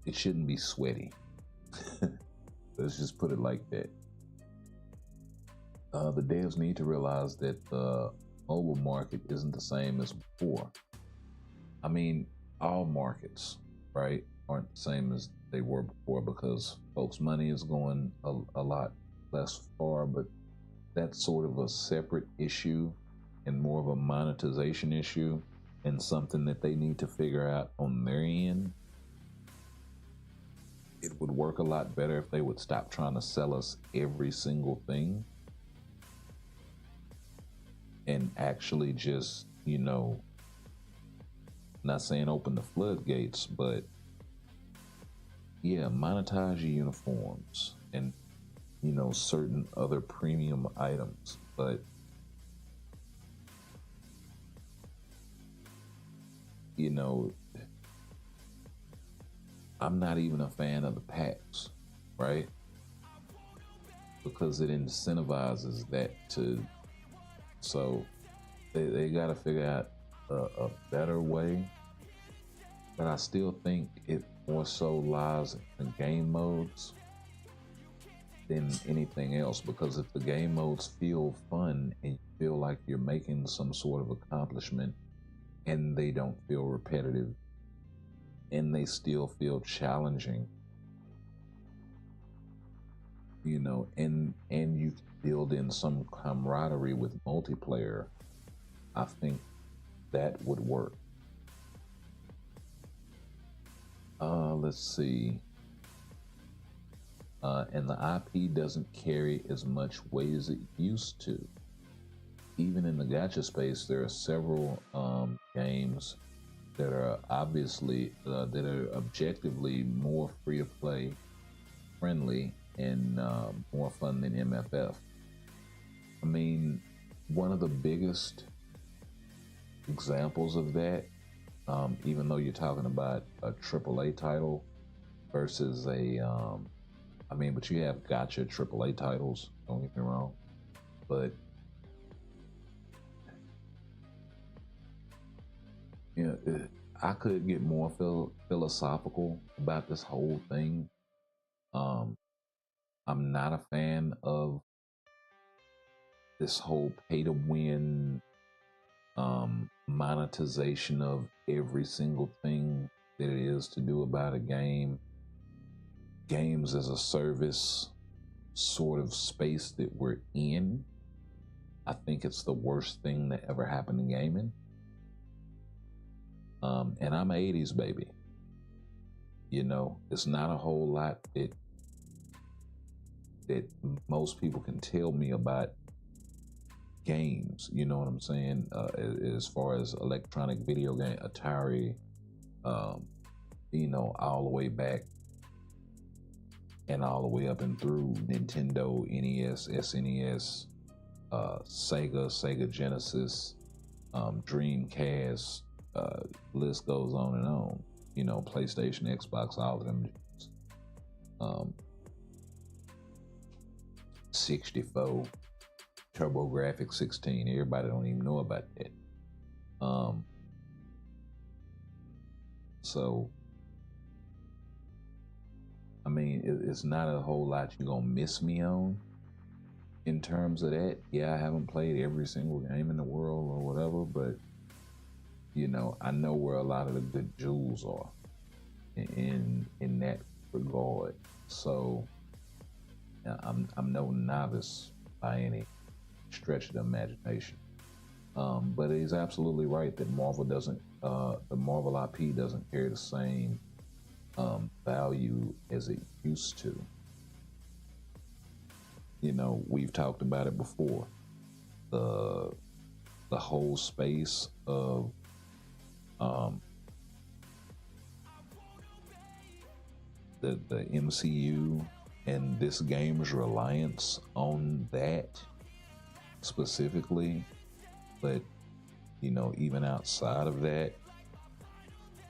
it shouldn't be sweaty. Let's just put it like that. The devs need to realize that the mobile market isn't the same as before. All markets, right, aren't the same as they were before because folks' money is going a lot less far, but that's sort of a separate issue and more of a monetization issue and something that they need to figure out on their end. it would work a lot better if they would stop trying to sell us every single thing and actually just, you know, not saying open the floodgates, but yeah, monetize your uniforms and, you know, certain other premium items. But you know, I'm not even a fan of the packs, right? Because it incentivizes that to, so they got to figure out a better way. But I still think it more so lies in game modes than anything else, because if the game modes feel fun and you feel like you're making some sort of accomplishment and they don't feel repetitive and they still feel challenging, you know, and you build in some camaraderie with multiplayer, I think that would work. Let's see. And the IP doesn't carry as much weight as it used to. Even in the gacha space, there are several games that are obviously, that are objectively more free to play friendly and more fun than MFF. I mean, one of the biggest examples of that, even though you're talking about a AAA title versus a, I mean, but you have gacha AAA titles, don't get me wrong, but you know, I could get more philosophical about this whole thing. I'm not a fan of this whole pay to win monetization of every single thing that it is to do about a game. Games as a service sort of space that we're in. I think it's the worst thing that ever happened in gaming. And I'm an 80s baby. You know, it's not a whole lot that most people can tell me about games, you know what I'm saying? As far as electronic video game, Atari, you know, all the way back and all the way up and through Nintendo, NES, SNES, Sega Genesis, Dreamcast, list goes on and on. You know, PlayStation, Xbox, all of them. 64, TurboGrafx 16. Everybody don't even know about that. So, I mean, it's not a whole lot you're gonna miss me on in terms of that. Yeah, I haven't played every single game in the world or whatever, but you know, I know where a lot of the good jewels are in that regard. So I'm no novice by any stretch of the imagination. But he's absolutely right that Marvel doesn't, the Marvel IP doesn't carry the same value as it used to. You know, we've talked about it before. The whole space of the MCU and this game's reliance on that specifically, but you know, even outside of that,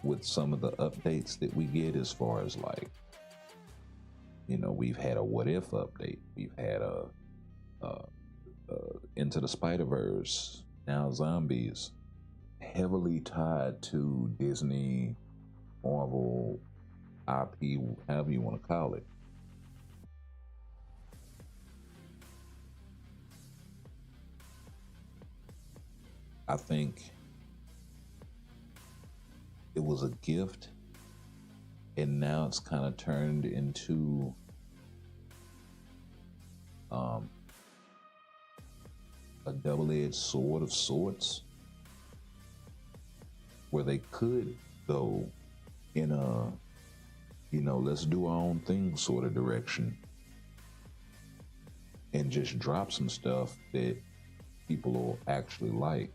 with some of the updates that we get, as far as like, you know, we've had a What If update, we've had a Into the Spider-Verse, now Zombies, heavily tied to Disney, Marvel, IP, however you want to call it. I think it was a gift, and now it's kind of turned into a double-edged sword of sorts, where they could go in a let's do our own thing sort of direction and just drop some stuff that people will actually like.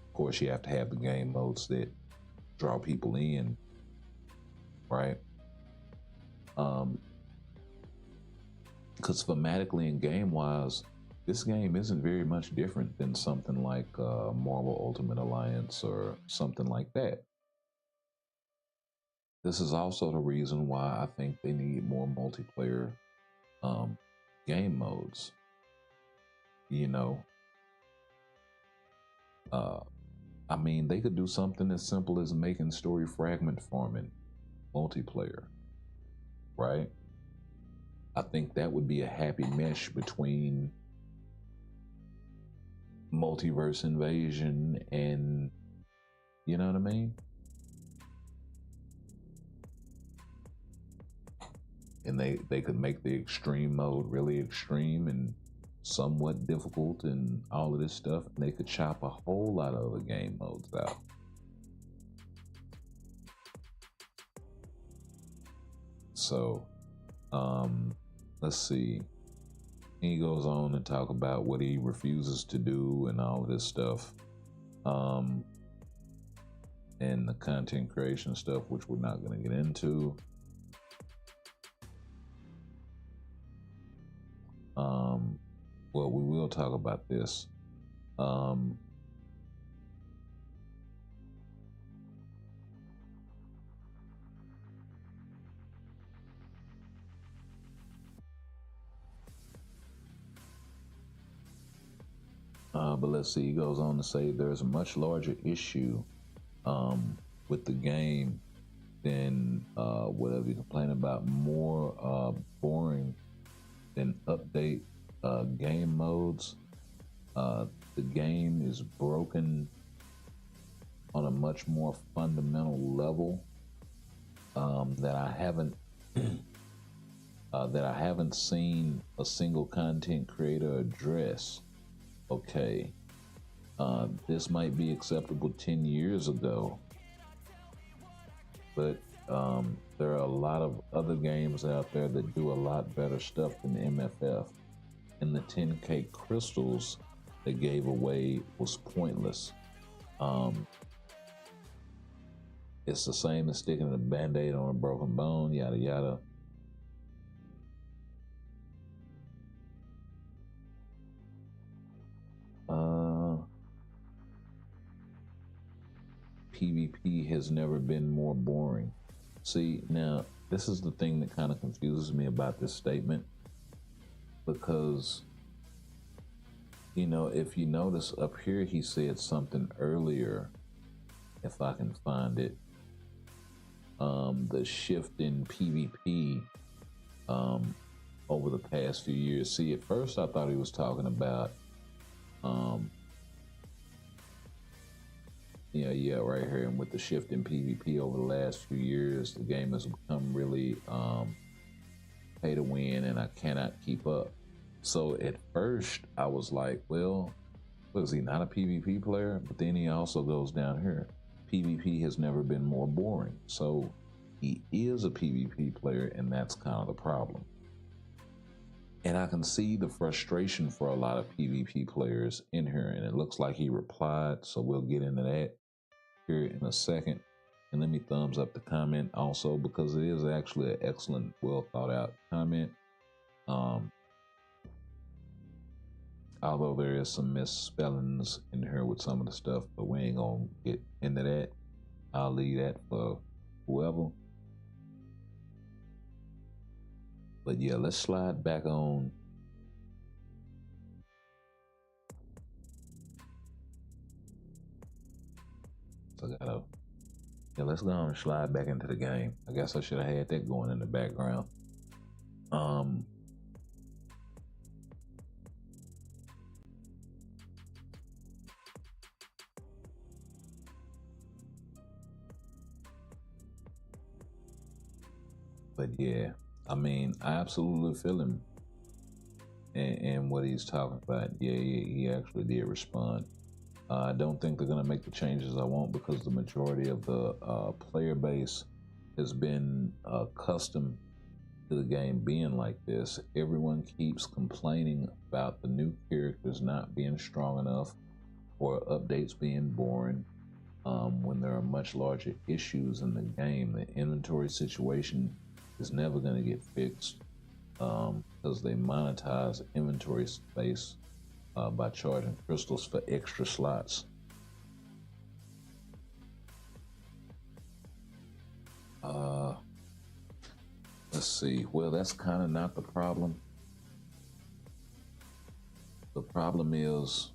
Of course, you have to have the game modes that draw people in, right? Because thematically and game-wise, this game isn't very much different than something like Marvel Ultimate Alliance or something like that. This is also the reason why I think they need more multiplayer game modes. I mean, they could do something as simple as making story fragment farming multiplayer, right? I think that would be a happy mesh between multiverse invasion and, you know what I mean? And they could make the extreme mode really extreme and somewhat difficult and all of this stuff. And they could chop a whole lot of other game modes out. So, let's see. He goes on to talk about what he refuses to do and all of this stuff. And the content creation stuff, which we're not going to get into. Well, we will talk about this. But let's see, he goes on to say there's a much larger issue with the game than whatever you complain about, more boring than update game modes. The game is broken on a much more fundamental level that I haven't seen a single content creator address. Okay, this might be acceptable 10 years ago, but there are a lot of other games out there that do a lot better stuff than MFF, and the 10K crystals they gave away was pointless. It's the same as sticking a band-aid on a broken bone, yada yada. PvP has never been more boring. See, now, this is the thing that kind of confuses me about this statement, because, if you notice up here, he said something earlier, if I can find it, the shift in PvP over the past few years. See, at first I thought he was talking about right here, and with the shift in PvP over the last few years, the game has become really pay to win, and I cannot keep up. So at first I was like, well, was he not a PvP player? But then he also goes down here, PvP has never been more boring. So he is a PvP player, and that's kind of the problem. And I can see the frustration for a lot of PvP players in here, and it looks like he replied, so we'll get into that here in a second. And let me thumbs up the comment also, because it is actually an excellent, well thought out comment. Although there is some misspellings in here with some of the stuff, but we ain't gonna get into that. I'll leave that for whoever. But yeah, let's slide back on. So let's go on and slide back into the game. I guess I should have had that going in the background. But yeah, I mean, I absolutely feel him and what he's talking about. Yeah, he actually did respond. I don't think they're going to make the changes I want, because the majority of the player base has been accustomed to the game being like this. Everyone keeps complaining about the new characters not being strong enough or updates being boring. When there are much larger issues in the game, the inventory situation is never going to get fixed because they monetize inventory space by charging crystals for extra slots. Let's see. Well, that's kind of not the problem. The problem is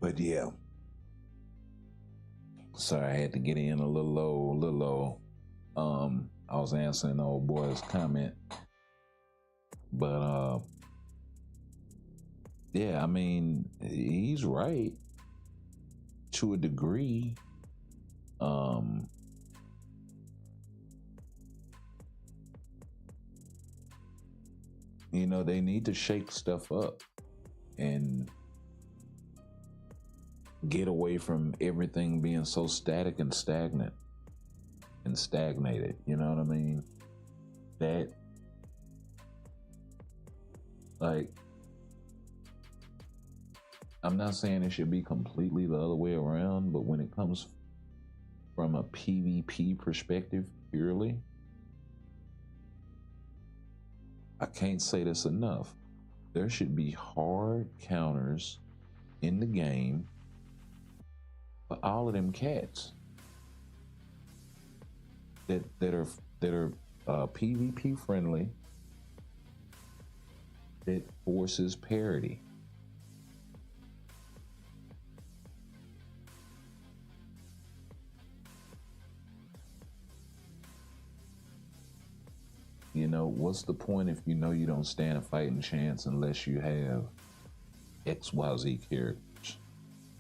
But yeah. Sorry, I had to get in a little low. I was answering the old boy's comment. But yeah, I mean, he's right to a degree. You know, they need to shake stuff up and get away from everything being so static and stagnant and stagnated. You know what I mean? That, like, I'm not saying it should be completely the other way around, but when it comes from a PvP perspective purely, I can't say this enough. There should be hard counters in the game for all of them cats that are PvP friendly, that forces parity. You know, what's the point if you know you don't stand a fighting chance unless you have XYZ characters?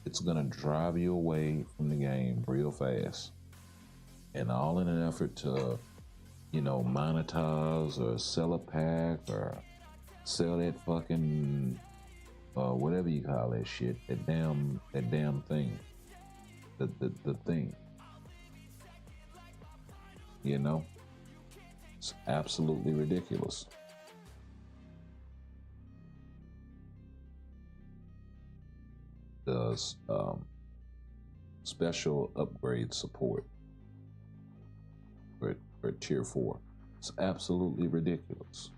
It's gonna drive you away from the game real fast. And all in an effort to, you know, monetize or sell a pack or sell that fucking whatever you call that shit, that damn thing. The thing. You know? It's absolutely ridiculous. Does special upgrade support for tier 4. It's absolutely ridiculous.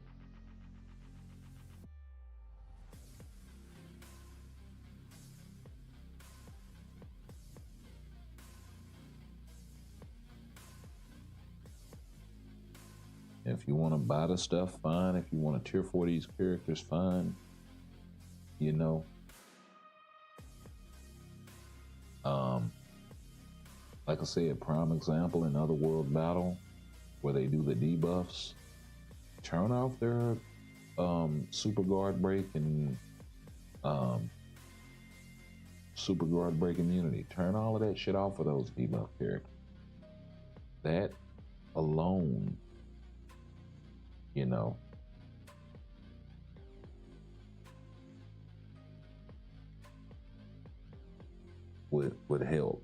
If you want to buy the stuff, fine. If you want to tier 4 these characters, fine. You know. Like I said, prime example in Otherworld Battle, where they do the debuffs, turn off their super guard break and super guard break immunity. Turn all of that shit off for those debuff characters. That alone, you know, would help.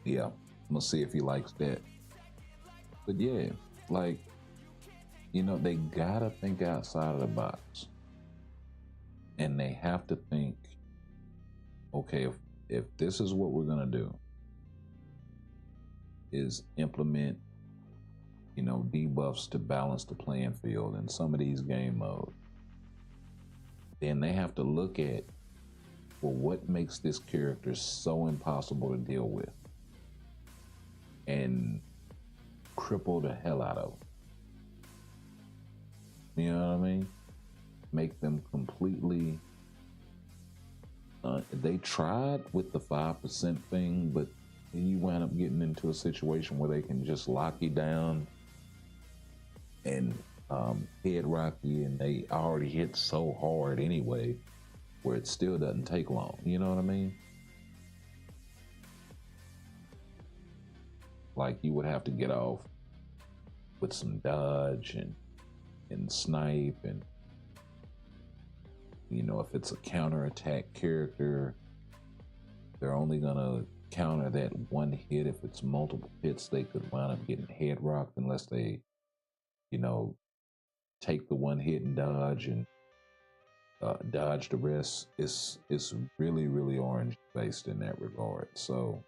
Yeah, I'm gonna see if he likes that. But yeah, like, they gotta think outside of the box. And they have to think, okay, if this is what we're gonna do, is implement, debuffs to balance the playing field in some of these game modes, then they have to look at, well, what makes this character so impossible to deal with and cripple the hell out of them. You know what I mean? Make them completely. They tried with the 5% thing, but you wind up getting into a situation where they can just lock you down and head rock you, and they already hit so hard anyway, where it still doesn't take long. You know what I mean? Like, you would have to get off with some dodge and snipe, and if it's a counterattack character, they're only gonna counter that one hit. If it's multiple hits, they could wind up getting head rocked unless they, take the one hit and dodge and dodge the rest. It's really, really orange based in that regard. So,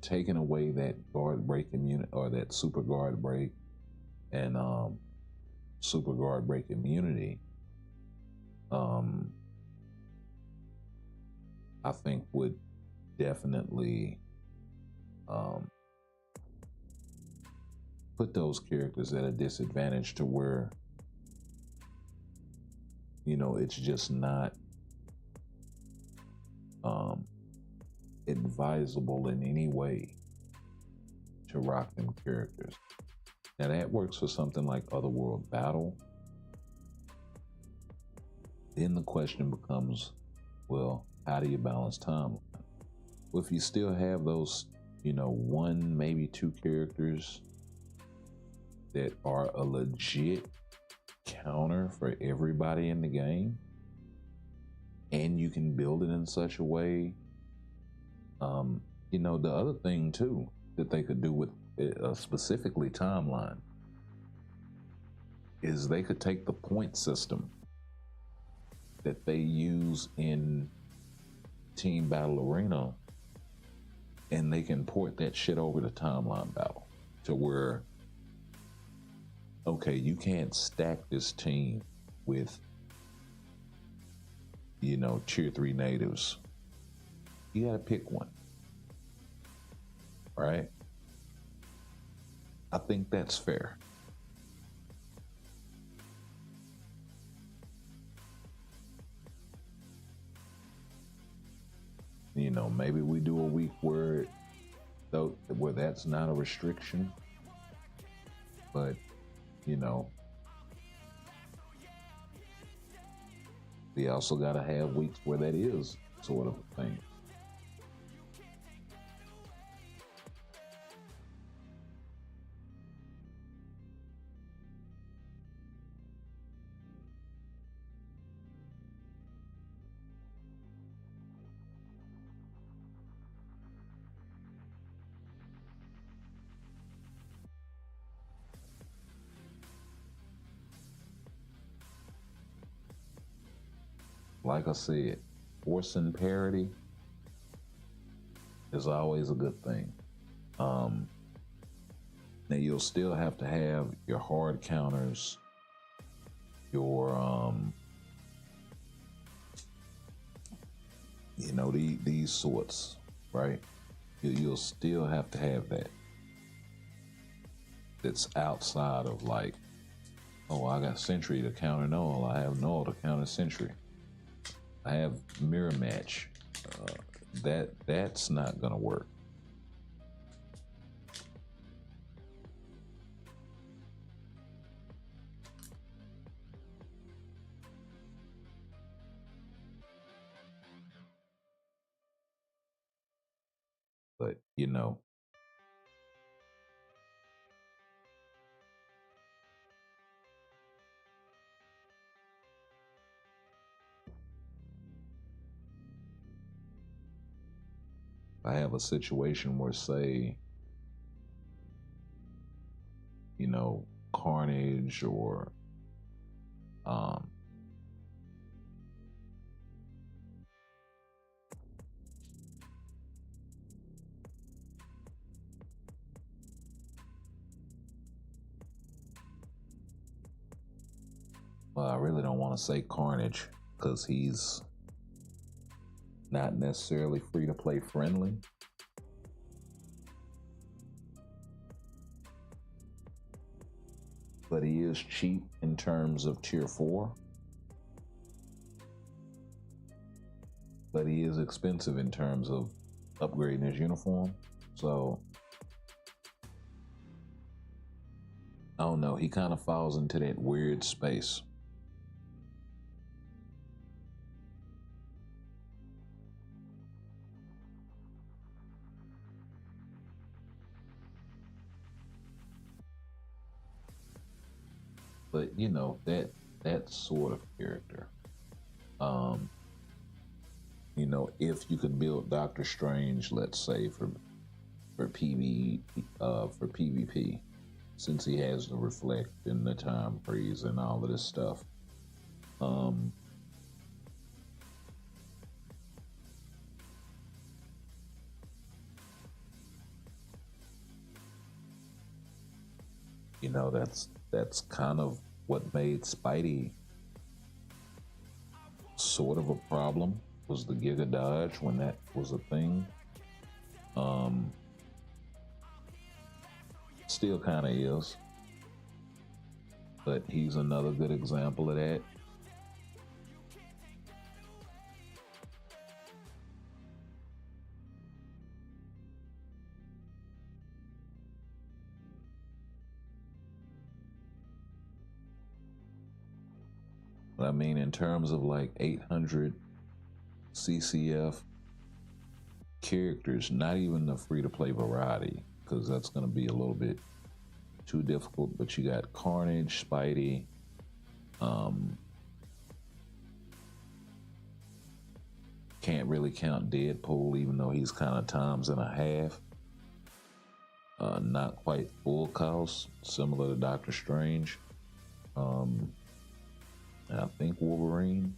taking away that guard break immunity, or that super guard break and super guard break immunity, I think would definitely put those characters at a disadvantage, to where it's just not advisable in any way to rock them characters. Now that works for something like Otherworld Battle. Then the question becomes, well, how do you balance timeline? Well, if you still have those, one, maybe two characters that are a legit counter for everybody in the game, and you can build it in such a way, the other thing too that they could do with specifically timeline is they could take the point system that they use in Team Battle Arena, and they can port that shit over to Timeline Battle, to where, okay, you can't stack this team with, tier 3 natives. You gotta pick one, right? I think that's fair. Maybe we do a week where that's not a restriction, but we also got to have weeks where that is sort of a thing. Like I said, forcing parity is always a good thing. Now you'll still have to have your hard counters, your these sorts, right? You'll still have to have that. That's outside of, like, oh, I got Sentry to counter Null, I have Null to counter Sentry, I have Mirror Match. That's not gonna work. But I have a situation where, say, Carnage or um, well, I really don't want to say Carnage because he's not necessarily free to play friendly. But he is cheap in terms of tier 4. But he is expensive in terms of upgrading his uniform. So, I don't know. He kind of falls into that weird space. But that sort of character. If you could build Doctor Strange, let's say for PvP, since he has the reflect and the time freeze and all of this stuff. That's kind of what made Spidey sort of a problem, was the Giga Dodge when that was a thing. Still kind of is, but he's another good example of that. But I mean, in terms of like 800 CCF characters, not even the free-to-play variety, because that's going to be a little bit too difficult. But you got Carnage, Spidey, can't really count Deadpool, even though he's kind of times and a half. Not quite full cost, similar to Doctor Strange. And I think Wolverine.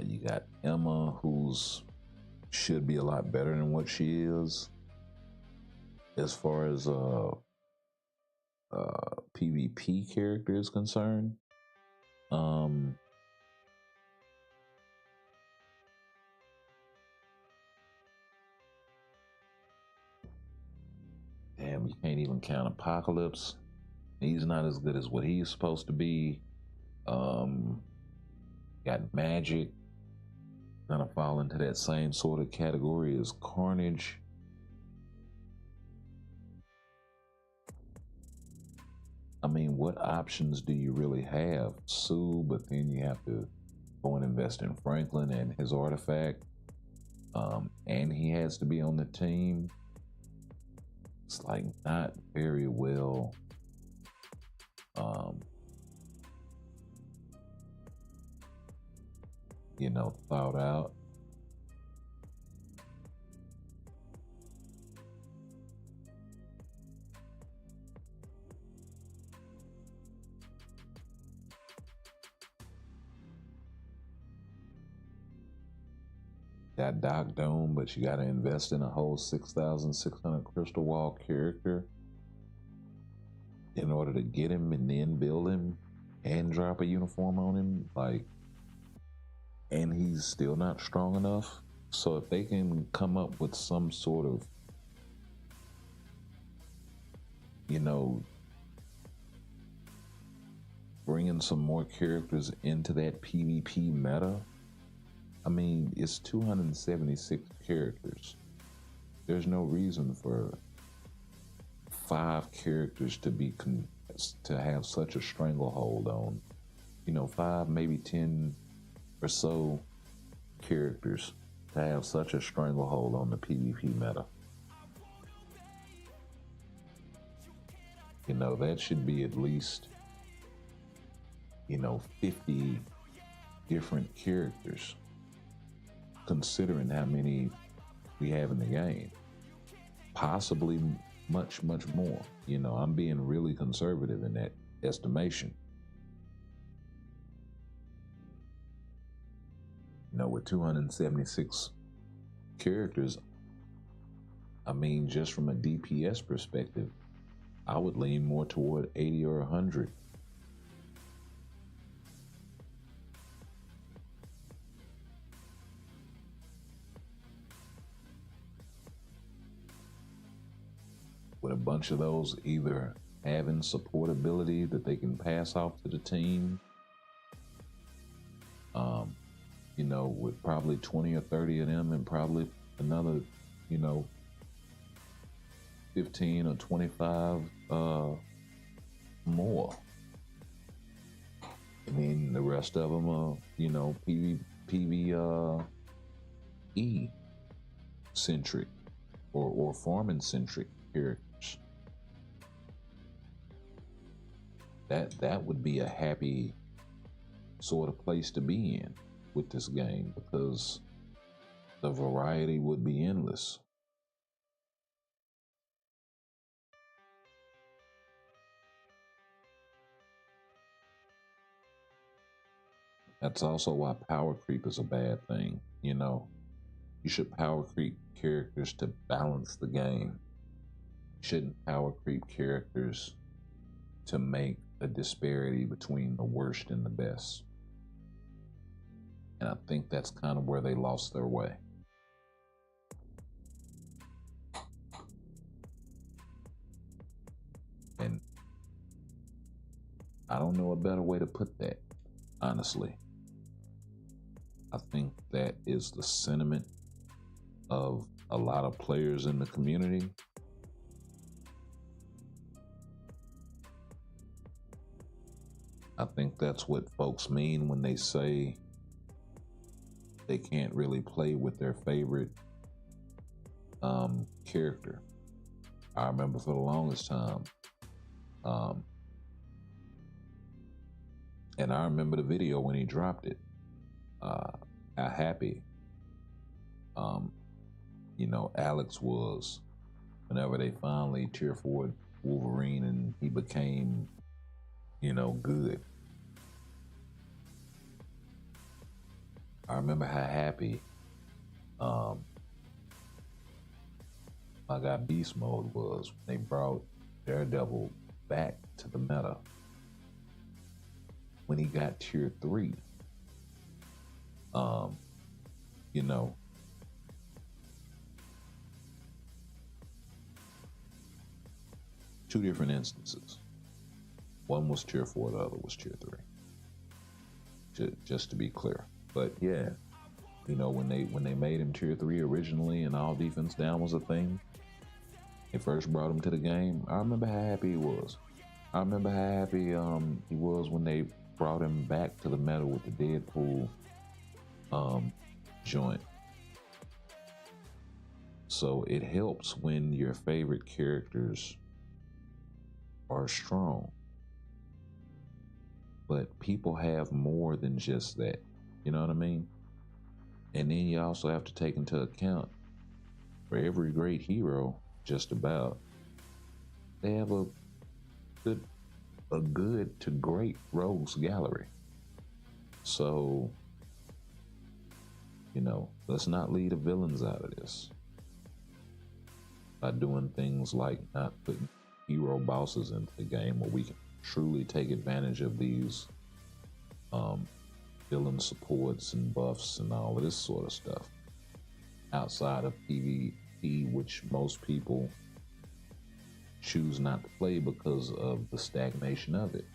You got Emma, who's should be a lot better than what she is as far as PvP character is concerned. Damn, you can't even count Apocalypse. He's not as good as what he's supposed to be. Got Magic, gonna fall into that same sort of category as Carnage. I mean, what options do you really have? Sue, but then you have to go and invest in Franklin and his artifact. And he has to be on the team. It's like not very well thought out. Got Doc Dome, but you got to invest in a whole 6,600 Crystal Wall character in order to get him and then build him and drop a uniform on him. And he's still not strong enough. So if they can come up with some sort of, bringing some more characters into that PvP meta. I mean, it's 276 characters. There's no reason for 5 characters to have such a stranglehold on, 5, maybe 10 or so characters to have such a stranglehold on the PvP meta. You know, that should be at least, 50 different characters, considering how many we have in the game. Possibly much, much more. I'm being really conservative in that estimation. With 276 characters, I mean, just from a DPS perspective, I would lean more toward 80 or 100. With a bunch of those either having support ability that they can pass off to the team, with probably 20 or 30 of them and probably another, 15 or 25 more. And then the rest of them are, PvE centric or farming centric characters. That would be a happy sort of place to be in with this game, because the variety would be endless. That's also why power creep is a bad thing. You should power creep characters to balance the game. You shouldn't power creep characters to make a disparity between the worst and the best. And I think that's kind of where they lost their way. And I don't know a better way to put that, honestly. I think that is the sentiment of a lot of players in the community. I think that's what folks mean when they say they can't really play with their favorite character. I remember for the longest time, and I remember the video when he dropped it, how happy Alex was whenever they finally tier 4 Wolverine and he became good. I remember how happy my guy Beast Mode was when they brought Daredevil back to the meta. When he got tier 3, two different instances. One was tier 4, the other was tier 3. Just to be clear. But yeah, when they made him tier 3 originally and all defense down was a thing, they first brought him to the game. I remember how happy he was. I remember how happy he was when they brought him back to the meta with the Deadpool joint. So it helps when your favorite characters are strong. But people have more than just that. You know what I mean? And then you also have to take into account, for every great hero, just about, they have a good to great rogues gallery. So, let's not leave the villains out of this by doing things like not putting hero bosses into the game where we can truly take advantage of these villain supports and buffs and all of this sort of stuff outside of PvP, which most people choose not to play because of the stagnation of it.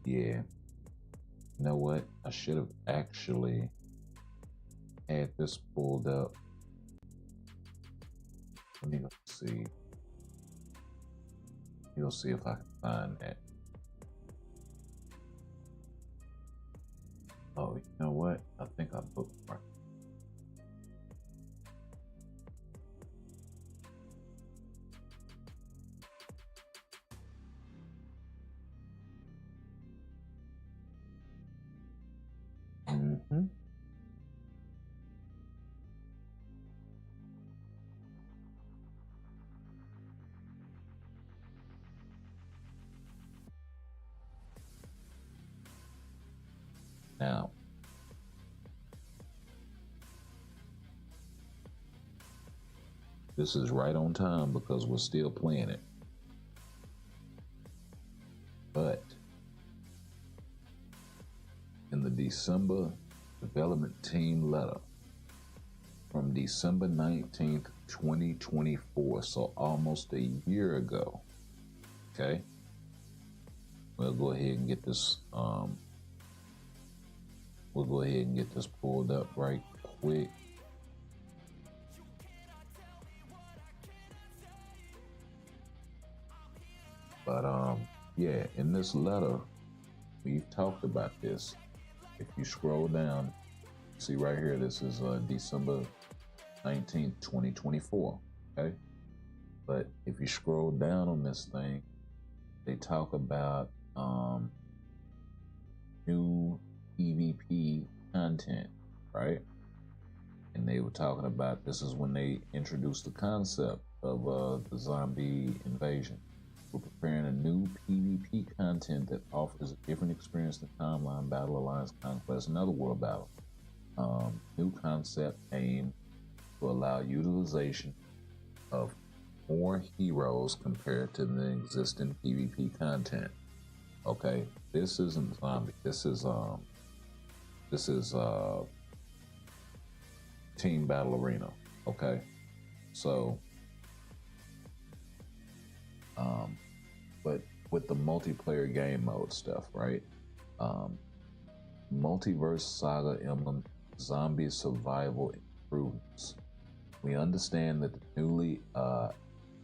Yeah. You know what? I should have actually had this pulled up. Let me go see. You'll see if I can find that. Oh, you know what? I think I bookmarked. Mm-hmm. Now, this is right on time because we're still playing it. But in the December development team letter from December 19th, 2024, so almost a year ago, okay? We'll go ahead and get this pulled up right quick. But yeah, in this letter, we've talked about this. If you scroll down, see right here, this is December 19th, 2024, okay? But if you scroll down on this thing, they talk about new PvP content, right? And they were talking about, this is when they introduced the concept of the zombie invasion. We're preparing a new PvP content that offers a different experience than Timeline, Battle, Alliance, Conquest, and other world battle. New concept aimed to allow utilization of more heroes compared to the existing PvP content. Okay, this isn't zombie. This is Team Battle Arena. Okay, so but with the multiplayer game mode stuff, right? Multiverse Saga Emblem Zombie Survival improvements. We understand that the newly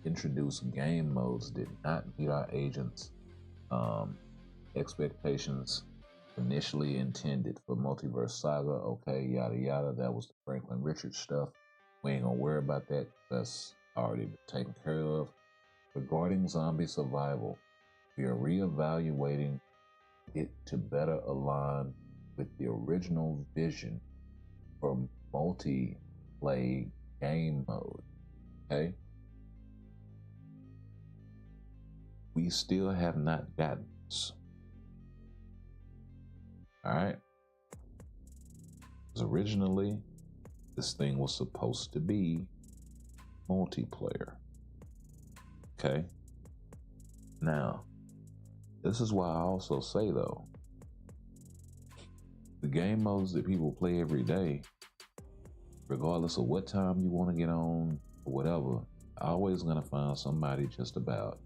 introduced game modes did not meet our agents' expectations initially intended for Multiverse Saga. Okay, yada yada. That was the Franklin Richards stuff. We ain't gonna worry about that. That's already been taken care of. Regarding zombie survival, we are reevaluating it to better align with the original vision for multi-play game mode. Okay? We still have not gotten this. Alright? Because originally, this thing was supposed to be multiplayer. Okay? Now, this is why I also say, though, the game modes that people play every day, regardless of what time you want to get on or whatever, always going to find somebody just about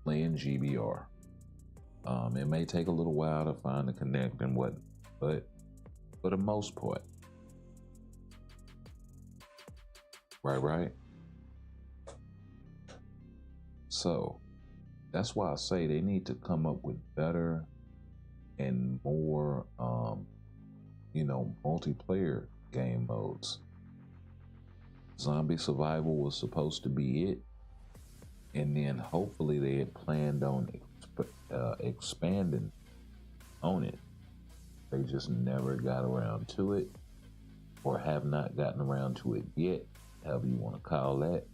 playing GBR. It may take a little while to find the connect and what, but for the most part, right? So that's why I say they need to come up with better and more, multiplayer game modes. Zombie survival was supposed to be it, and then hopefully they had planned on expanding on it. They just never got around to it, or have not gotten around to it yet, however you want to call that.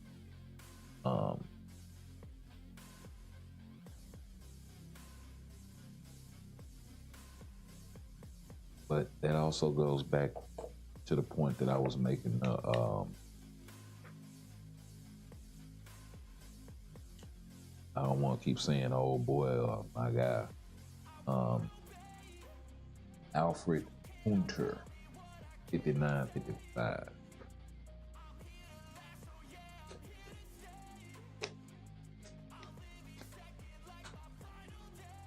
But that also goes back to the point that I was making. I don't want to keep saying, "Oh boy, my guy," Alfred Hunter, 5955.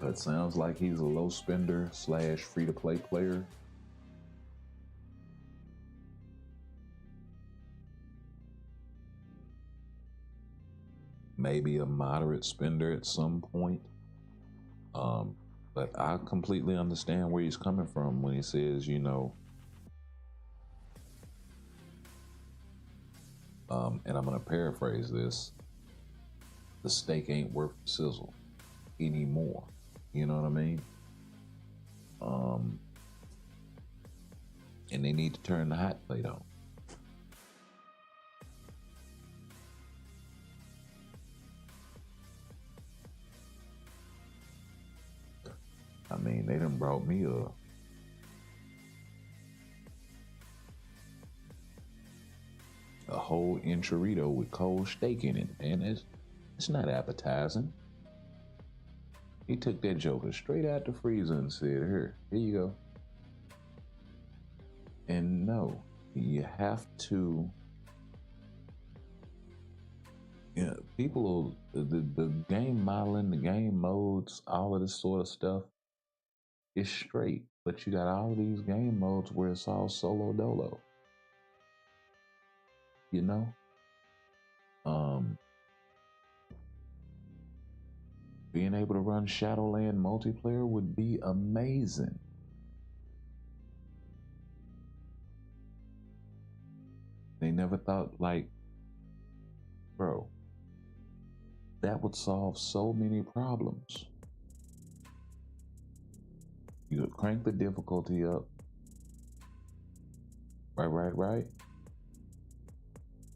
It sounds like he's a low spender / free to play player. Maybe a moderate spender at some point. But I completely understand where he's coming from when he says, you know, and I'm going to paraphrase this, the steak ain't worth the sizzle anymore. You know what I mean? And they need to turn the hot plate on. I mean, they done brought me a whole enchilada with cold steak in it, and it's not appetizing. He took that joker straight out the freezer and said, here you go. And no, you have to, you know, people, the game modeling, the game modes, all of this sort of stuff is straight. But you got all of these game modes where it's all solo dolo. You know? Being able to run Shadowland multiplayer would be amazing. They never thought, like, bro, that would solve so many problems. You could crank the difficulty up. Right.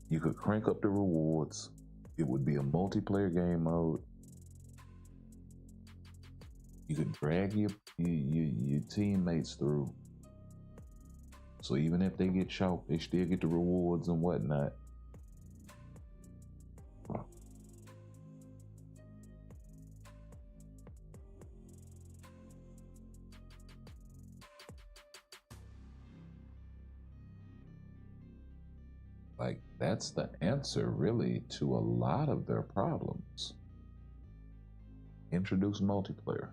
You could crank up the rewards. It would be a multiplayer game mode. You could drag your teammates through. So even if they get choked, they still get the rewards and whatnot. Like, that's the answer, really, to a lot of their problems. Introduce multiplayer.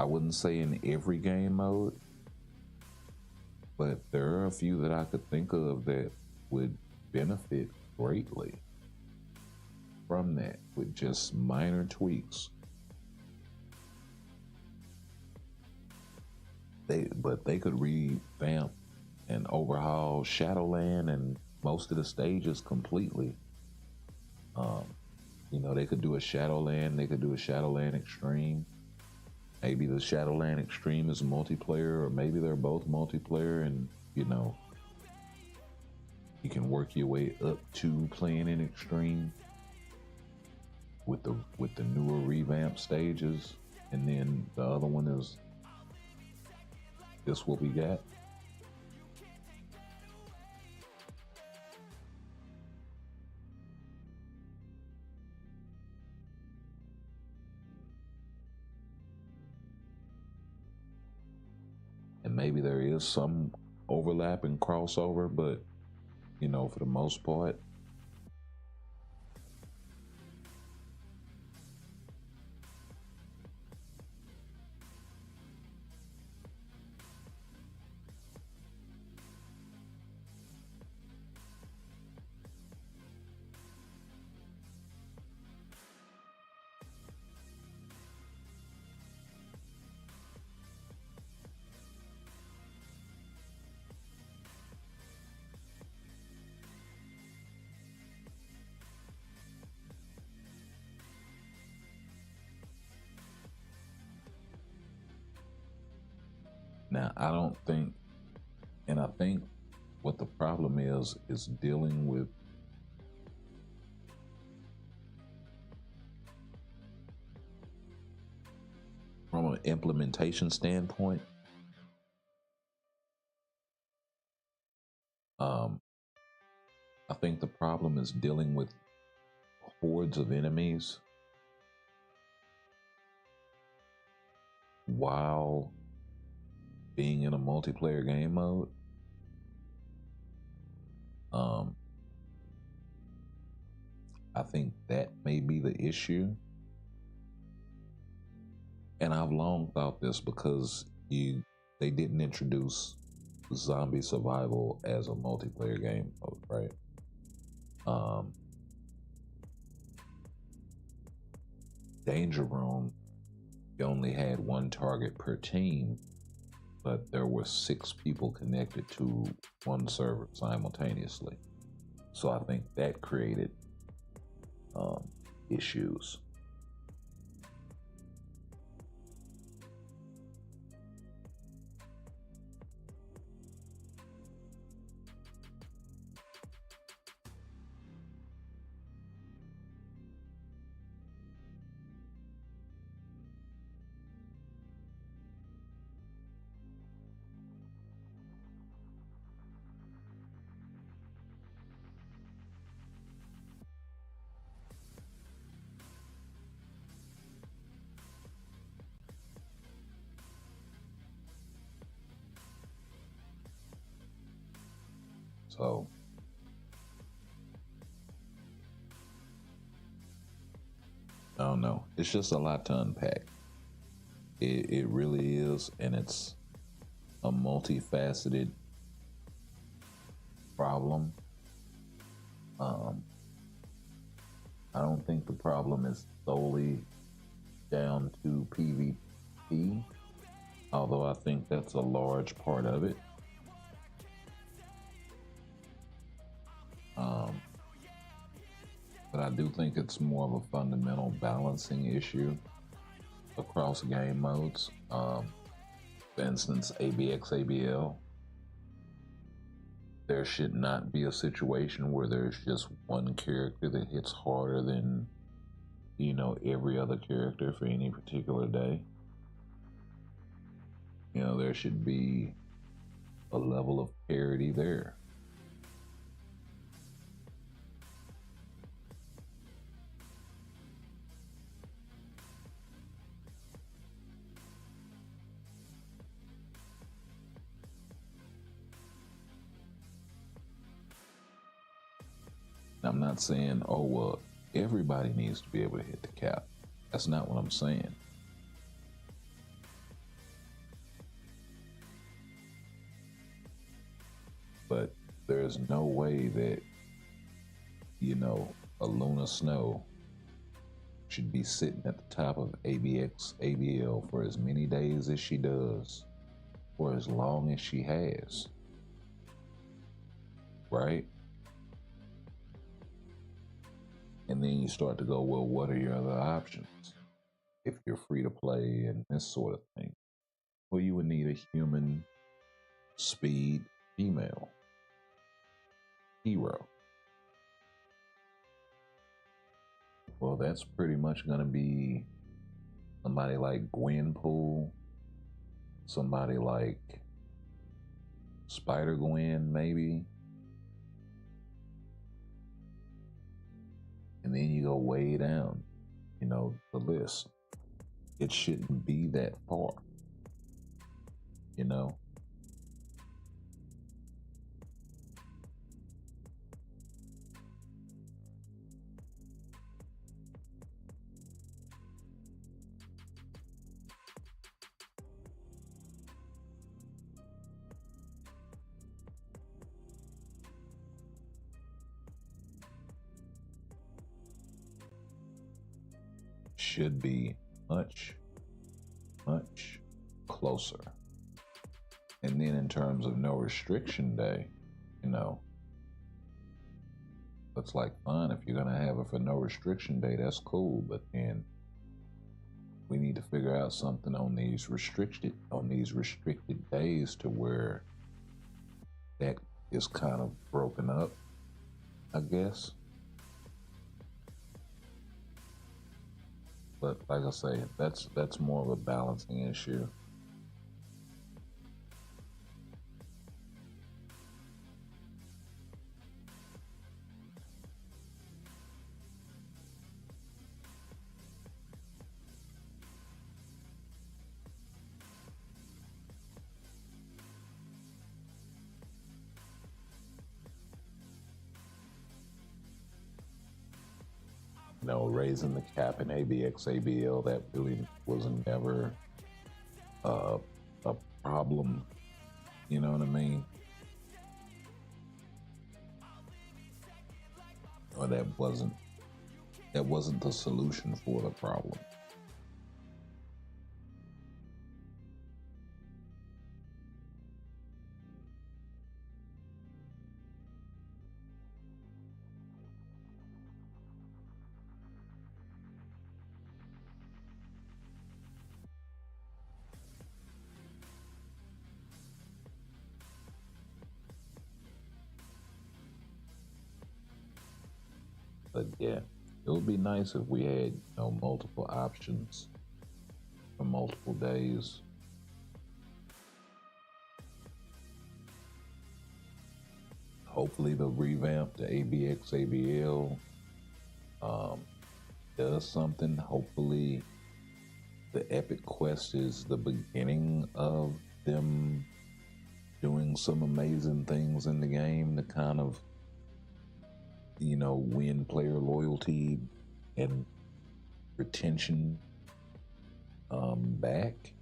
I wouldn't say in every game mode, but there are a few that I could think of that would benefit greatly from that with just minor tweaks. But they could revamp and overhaul Shadowland and most of the stages completely. You know, they could do a Shadowland, they could do a Shadowland Extreme. Maybe the Shadowland Extreme is multiplayer, or maybe they're both multiplayer, and you know, you can work your way up to playing in Extreme with the newer revamped stages, and then the other one is this what we got. And maybe there is some overlap and crossover, but you know, for the most part, now I don't think, and I think what the problem is dealing with from an implementation standpoint. I think the problem is dealing with hordes of enemies while being in a multiplayer game mode. I think that may be the issue. And I've long thought this because they didn't introduce zombie survival as a multiplayer game mode, right? Danger Room, you only had one target per team, but there were 6 people connected to one server simultaneously. So I think that created issues. So I don't know. It's just a lot to unpack. It really is, and it's a multifaceted problem. I don't think the problem is solely down to PvP, although I think that's a large part of it. But I do think it's more of a fundamental balancing issue across game modes. For instance, ABX, ABL, there should not be a situation where there's just one character that hits harder than, every other character for any particular day. There should be a level of parity there. I'm not saying, oh, well, everybody needs to be able to hit the cap. That's not what I'm saying. But there's no way that, a Luna Snow should be sitting at the top of ABX, ABL for as many days as she does, for as long as she has. Right? And then you start to go, well, what are your other options? If you're free to play and this sort of thing. Well, you would need a human speed female hero. Well, that's pretty much going to be somebody like Gwenpool, somebody like Spider-Gwen, maybe. And then you go way down, the list. It shouldn't be that far, Should be much, much closer. And then in terms of no restriction day, it's like, fine, if you're going to have it for no restriction day, that's cool. But then we need to figure out something on these restricted days to where that is kind of broken up, I guess. But like I say, that's more of a balancing issue. raising the cap in ABX, that really was never a problem. You know what I mean? Or that wasn't the solution for the problem. But yeah, it would be nice if we had, multiple options for multiple days. Hopefully they'll revamp the ABX does something. Hopefully the Epic Quest is the beginning of them doing some amazing things in the game to kind of, win player loyalty and retention back.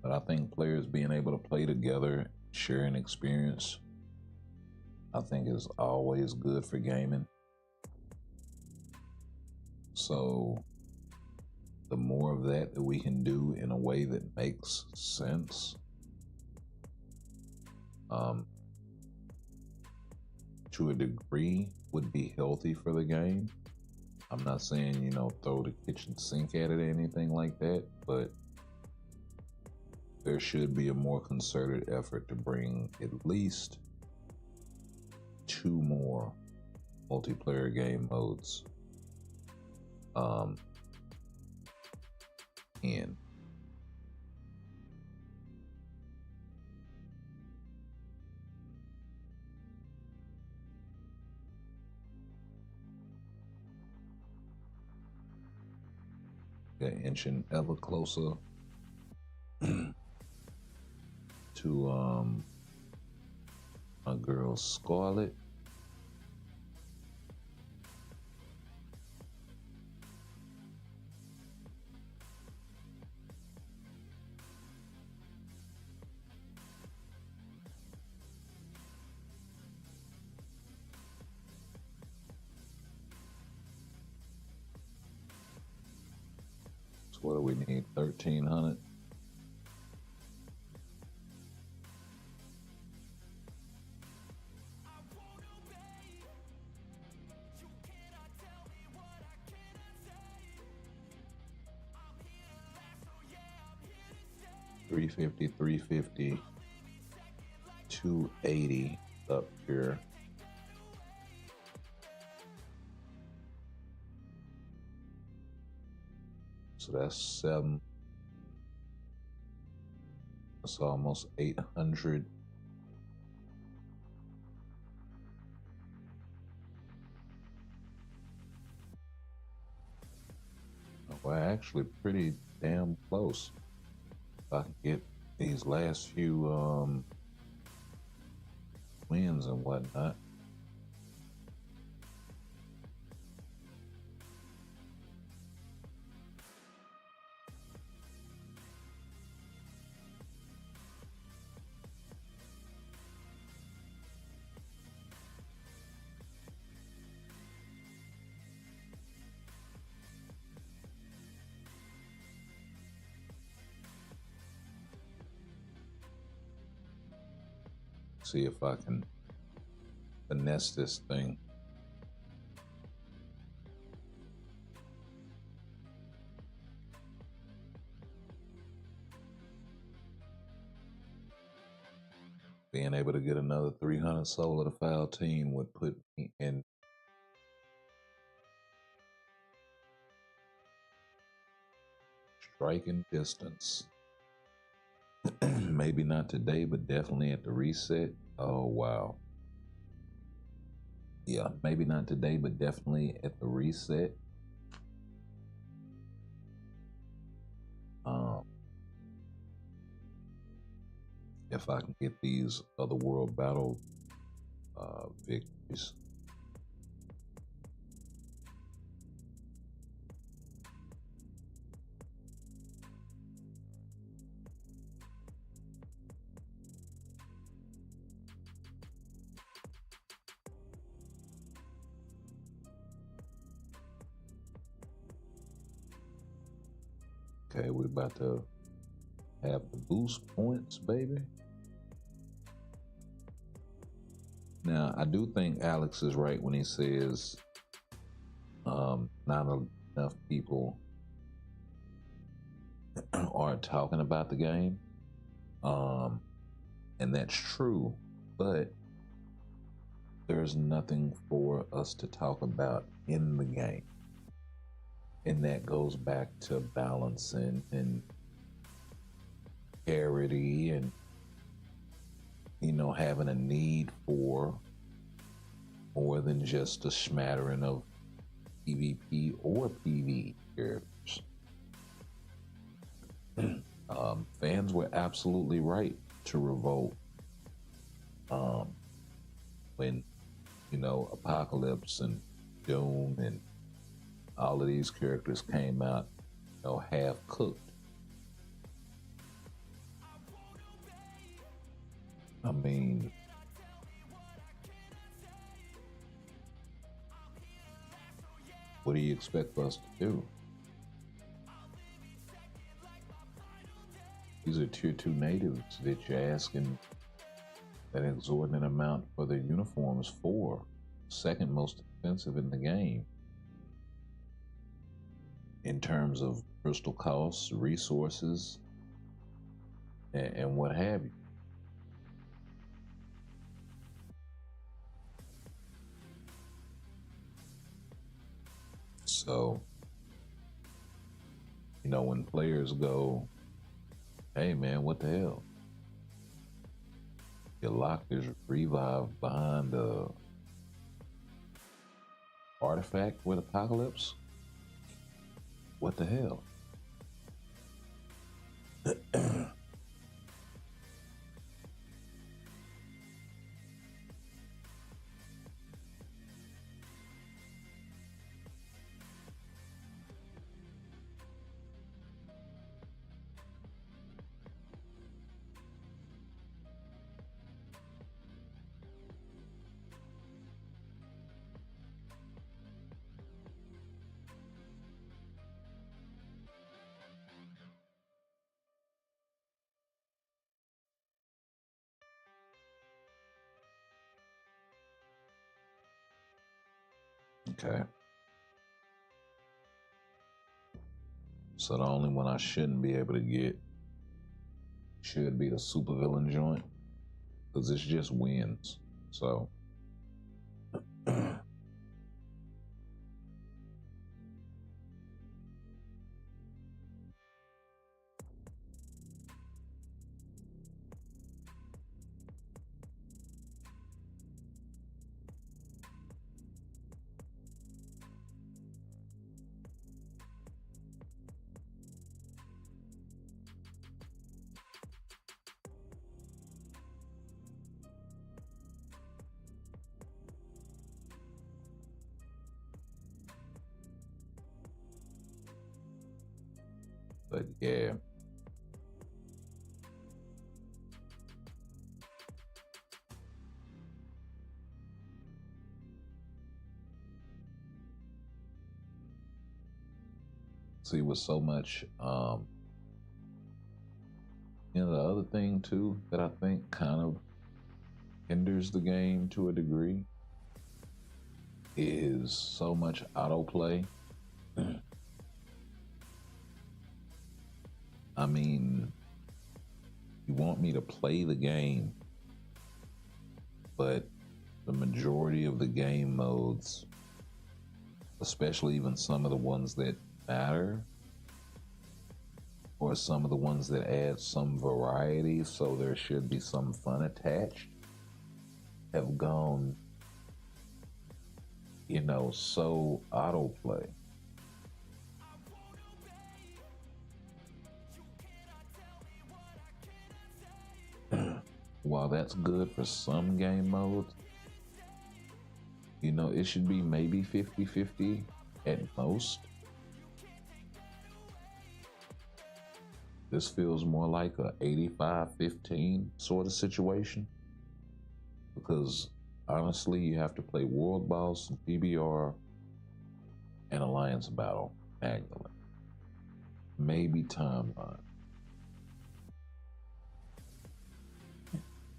But I think players being able to play together, sharing experience, I think is always good for gaming. So the more of that we can do in a way that makes sense, to a degree, would be healthy for the game. I'm not saying, throw the kitchen sink at it or anything like that, but there should be a more concerted effort to bring at least 2 more multiplayer game modes in. Get inching ever closer to my girl Scarlet. So what do we need? 1,300. $350, 280 up here. So that's 7. That's almost 800. We're actually pretty damn close. If I can get these last few wins and whatnot. See if I can finesse this thing. Being able to get another 300 soul of the foul team would put me in striking distance. Maybe not today, but definitely at the reset. Oh, wow. Yeah, maybe not today, but definitely at the reset. If I can get these other world battle victories. Okay, we're about to have the boost points, baby. Now, I do think Alex is right when he says not enough people are talking about the game. And that's true, but there's nothing for us to talk about in the game. And that goes back to balancing and parity and, you know, having a need for more than just a smattering of PvP or PvE characters. Fans were absolutely right to revolt when, you know, Apocalypse and Doom and all of these characters came out, you know, half cooked. I mean, what do you expect us to do? These are tier 2 natives that you're asking an exorbitant amount for their uniforms for. Second most expensive in the game in terms of crystal costs, resources, and what have you. So, you know, when players go, hey man, what the hell? You locked this revive behind the artifact with Apocalypse? What the hell? Okay. So the only one I shouldn't be able to get should be the supervillain joint, because it's just wins. So but yeah. See, with so much, you know, the other thing too that I think kind of hinders the game to a degree is so much autoplay. I mean, you want me to play the game, but the majority of the game modes, especially even some of the ones that matter, or some of the ones that add some variety, so there should be some fun attached, have gone, so autoplay. While that's good for some game modes, it should be maybe 50-50 at most. This feels more like a 85-15 sort of situation, because honestly, you have to play World Boss, PBR, and Alliance Battle manually. Maybe Timeline.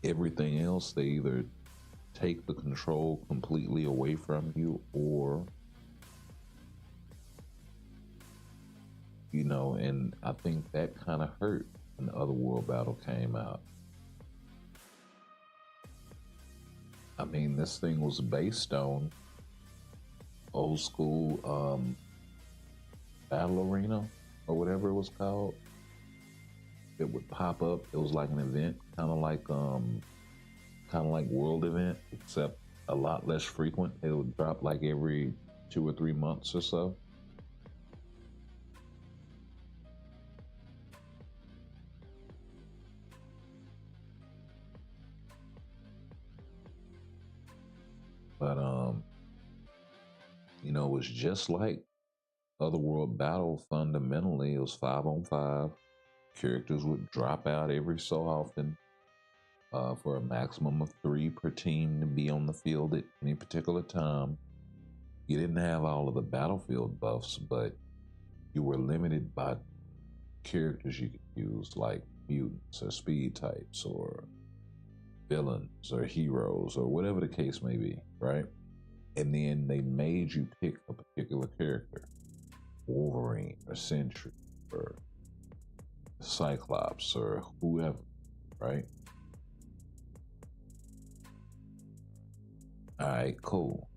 Everything else, they either take the control completely away from you, or and I think that kind of hurt when the Otherworld Battle came out. I mean, this thing was based on old school Battle Arena or whatever it was called. It would pop up. It was like an event, kind of like World Event, except a lot less frequent. It would drop like every 2 or 3 months or so. But it was just like Otherworld Battle. Fundamentally, it was 5-on-5. Characters would drop out every so often, for a maximum of 3 per team to be on the field at any particular time. You didn't have all of the battlefield buffs, but you were limited by characters you could use, like mutants or speed types or villains or heroes or whatever the case may be, right? And then they made you pick a particular character, Wolverine or Sentry or Cyclops or whoever, right? All right, cool.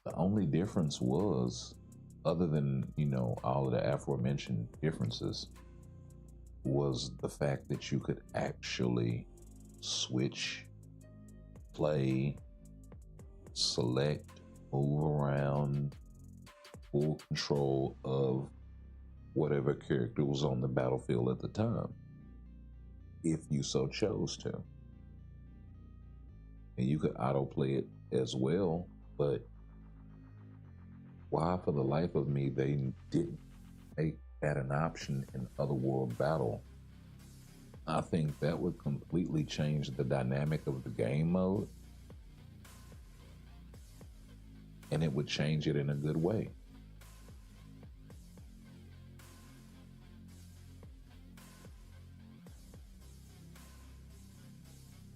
The only difference was, other than, all of the aforementioned differences, was the fact that you could actually switch, play, select, move around, full control of whatever character was on the battlefield at the time, if you so chose to. And you could autoplay it as well, but why, for the life of me, they didn't make that an option in Otherworld Battle? I think that would completely change the dynamic of the game mode, and it would change it in a good way.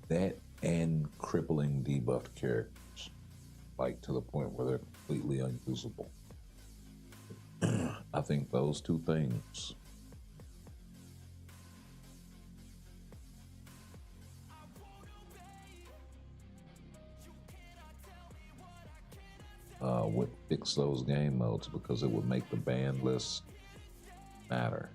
That and crippling debuffed characters, like to the point where they're completely unusable. I think those two things would fix those game modes, because it would make the ban list matter.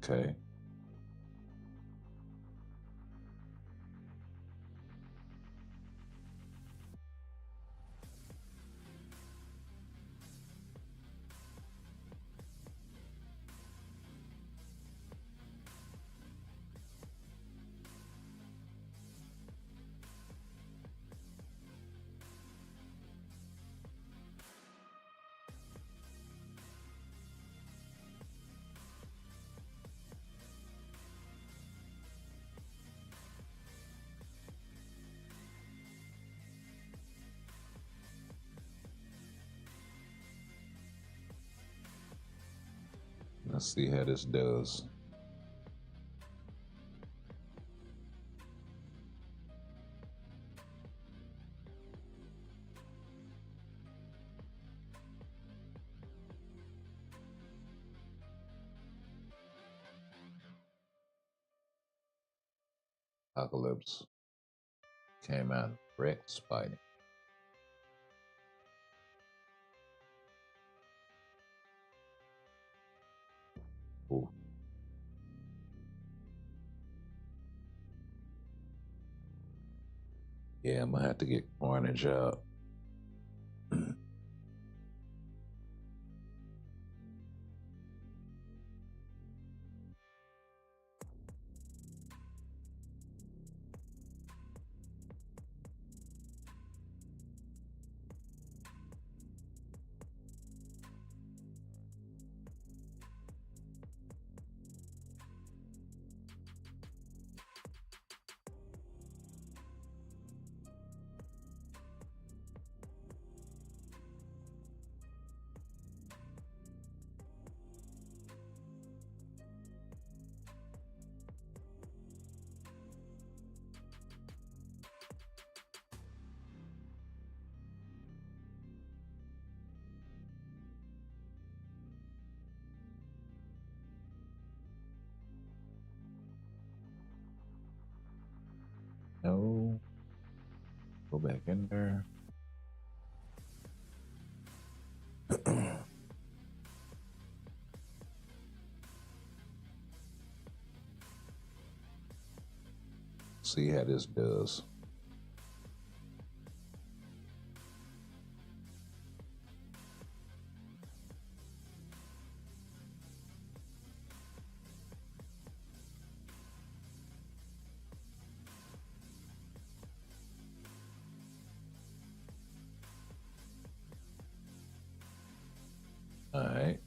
Okay. Let's see how this does. Apocalypse came out and wrecked Spidey. Ooh. Yeah, I'm gonna have to get Carnage out. No. Go back in there. See how this does. All right.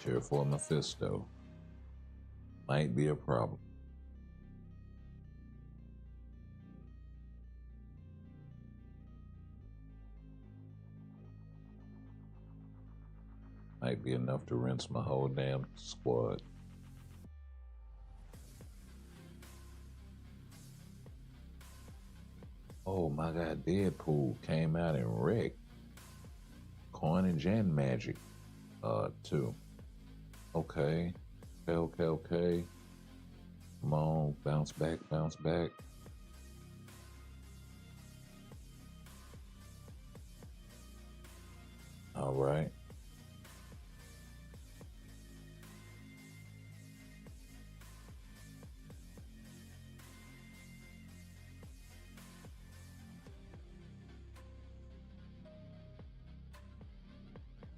Tier 4 Mephisto might be a problem. Might be enough to rinse my whole damn squad. Oh my god, Deadpool came out and wrecked Carnage and Magic too. Okay. Okay. Come on, bounce back. All right.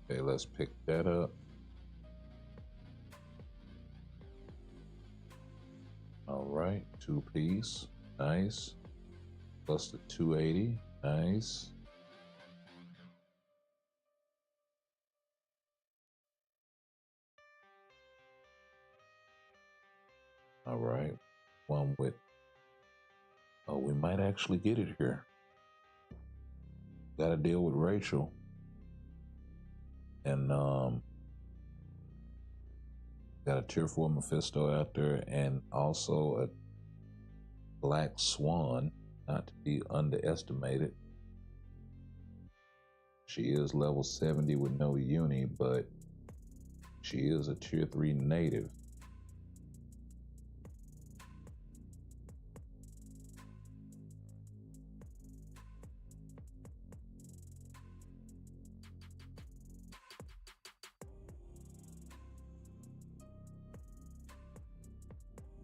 Okay, let's pick that up. All right, 2-piece, nice. Plus the 280, nice. All right, one with, oh, we might actually get it here. Got to deal with Rachel. And got a tier 4 Mephisto out there, and also a Black Swan, not to be underestimated. She is level 70 with no uni, but she is a tier 3 native.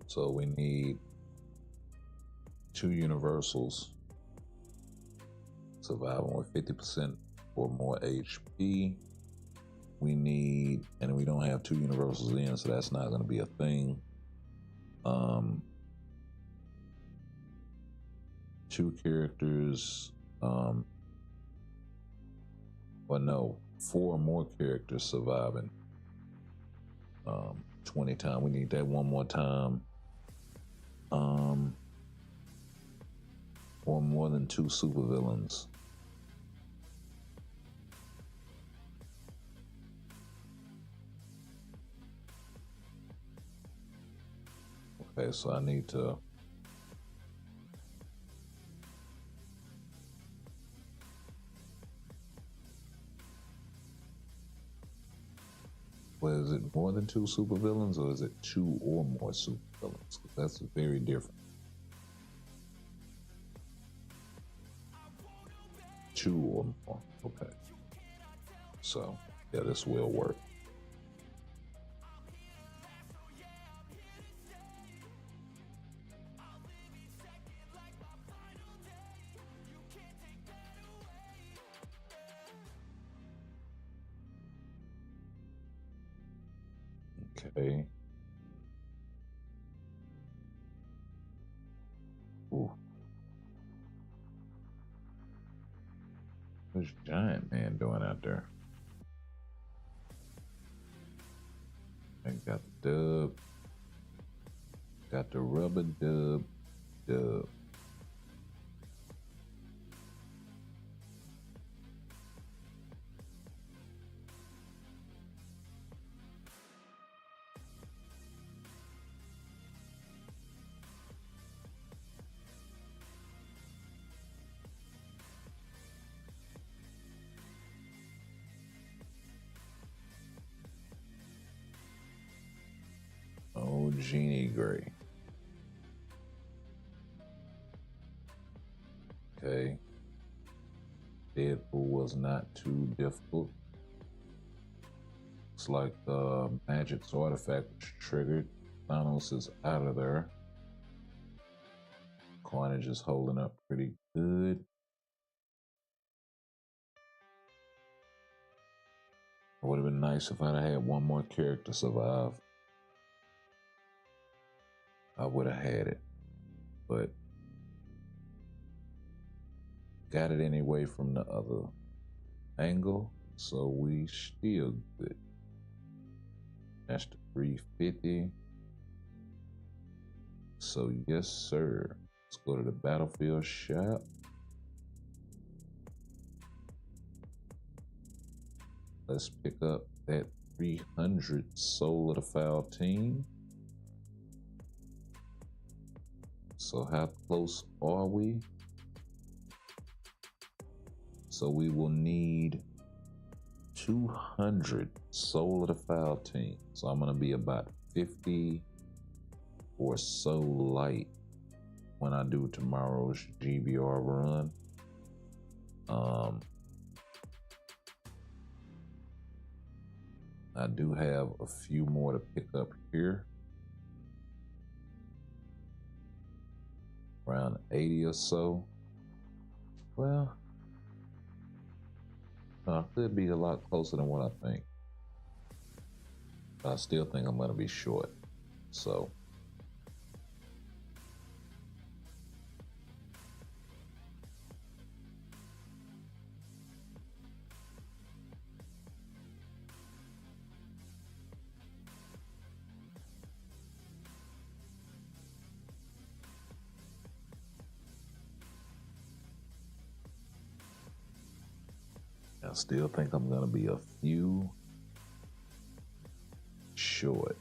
So we need 2 universals, surviving with 50% or more HP. We need, and we don't have 2 universals in, so that's not going to be a thing. 2 characters, well, no, 4 more characters surviving 20 times. We need that one more time. Or more than 2 supervillains. Okay, so I need to. Well, is it more than two supervillains, or is it two or more supervillains? That's very different. Two or more. Okay. So, yeah, this will work. Okay. Ooh. What's Giant Man doing out there? I got the dub. Got the rubber dub. Dub. Oh, Genie Gray. Okay. Deadpool was not too difficult. Looks like the Magic's artifact was triggered. Thanos is out of there. Carnage is holding up pretty good. It would have been nice if I'd had one more character survive. I would have had it. But got it anyway from the other angle. So we still good. That's the 350. So yes, sir. Let's go to the battlefield shop. Let's pick up that 300 Soul of the Foul team. So how close are we? So we will need 200 Soul of the Foul team. So I'm gonna be about 50 or so light when I do tomorrow's GBR run. I do have a few more to pick up here. Around 80 or so. Well, could be a lot closer than what I think. I still think I'm gonna be short. So I still think I'm gonna be a few short.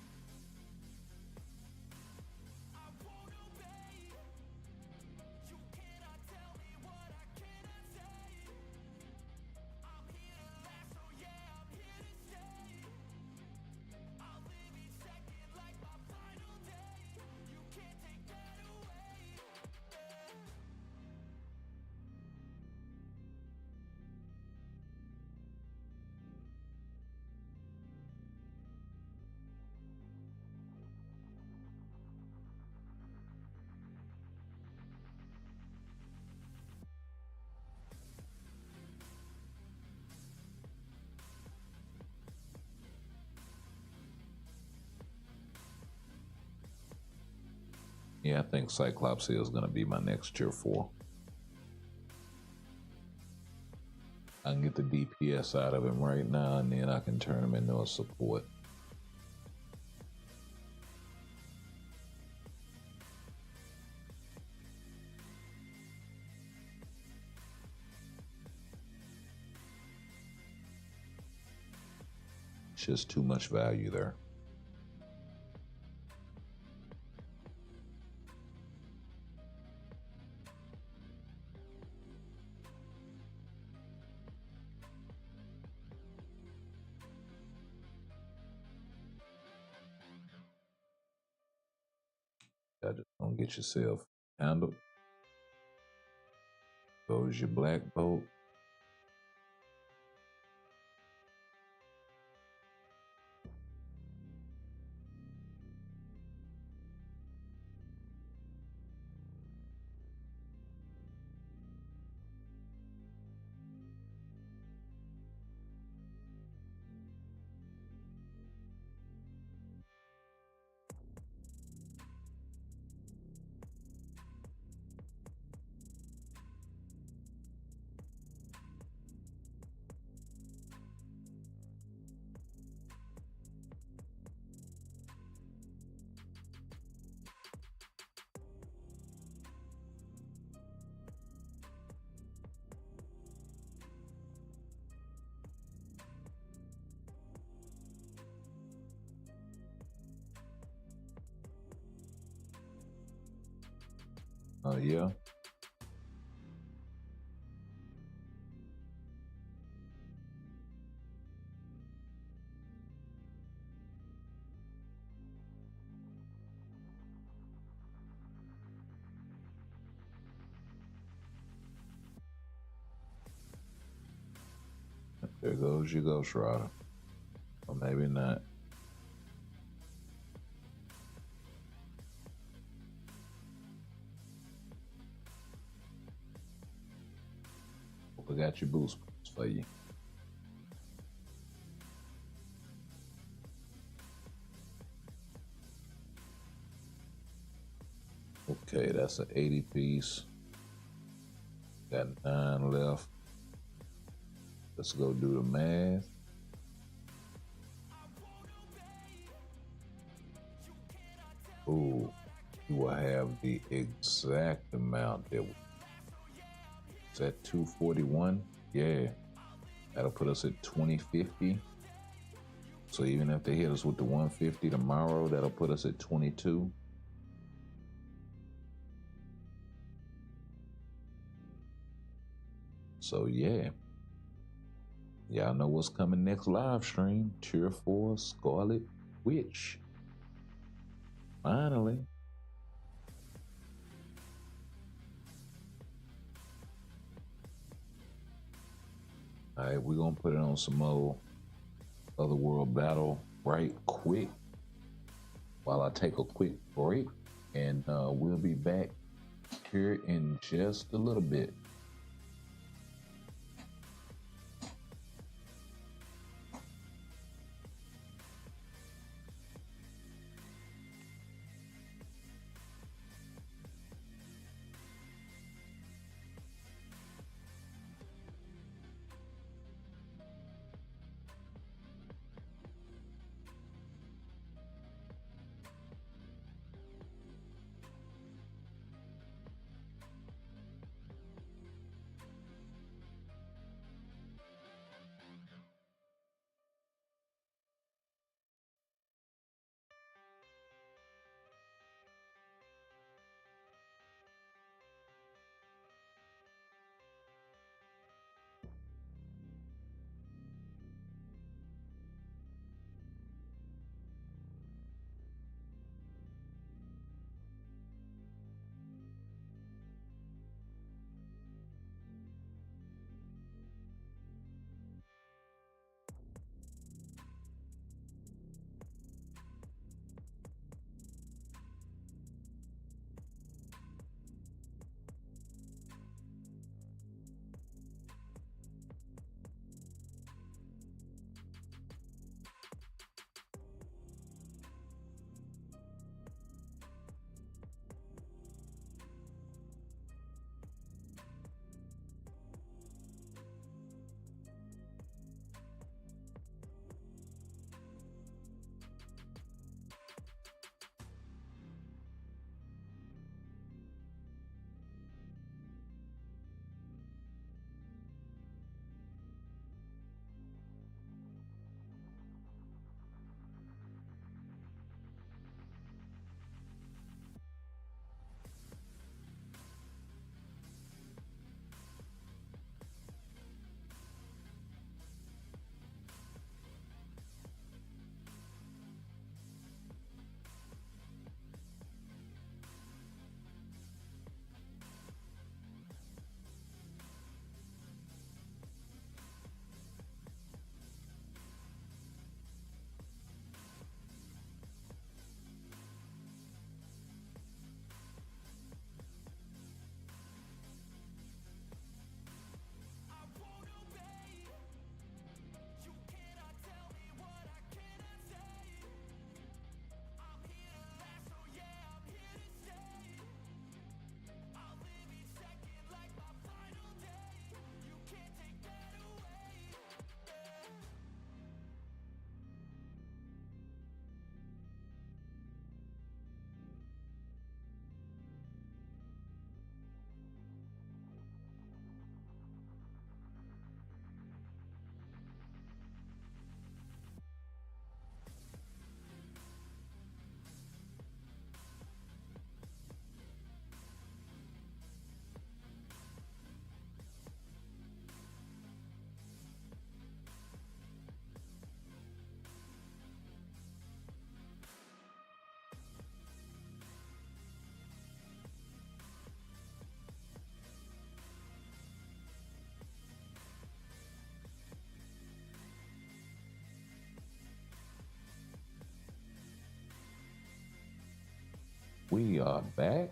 Yeah, I think Cyclops is going to be my next tier 4. I can get the DPS out of him right now, and then I can turn him into a support. It's just too much value there. Get yourself handled. Goes your black bolt. Oh, yeah. There goes your Ghost Rider. Or maybe not. We got your boost for you. Okay, that's an 80 piece. Got 9 left. Let's go do the math. Ooh, you will have the exact amount that was at 241. Yeah, that'll put us at 2050. So even if they hit us with the 150 tomorrow, that'll put us at 22. So yeah, y'all know what's coming next live stream. Tier 4 Scarlet Witch. Finally. All right, we're gonna put it on some more Otherworld battle right quick while I take a quick break, and we'll be back here in just a little bit. We are back.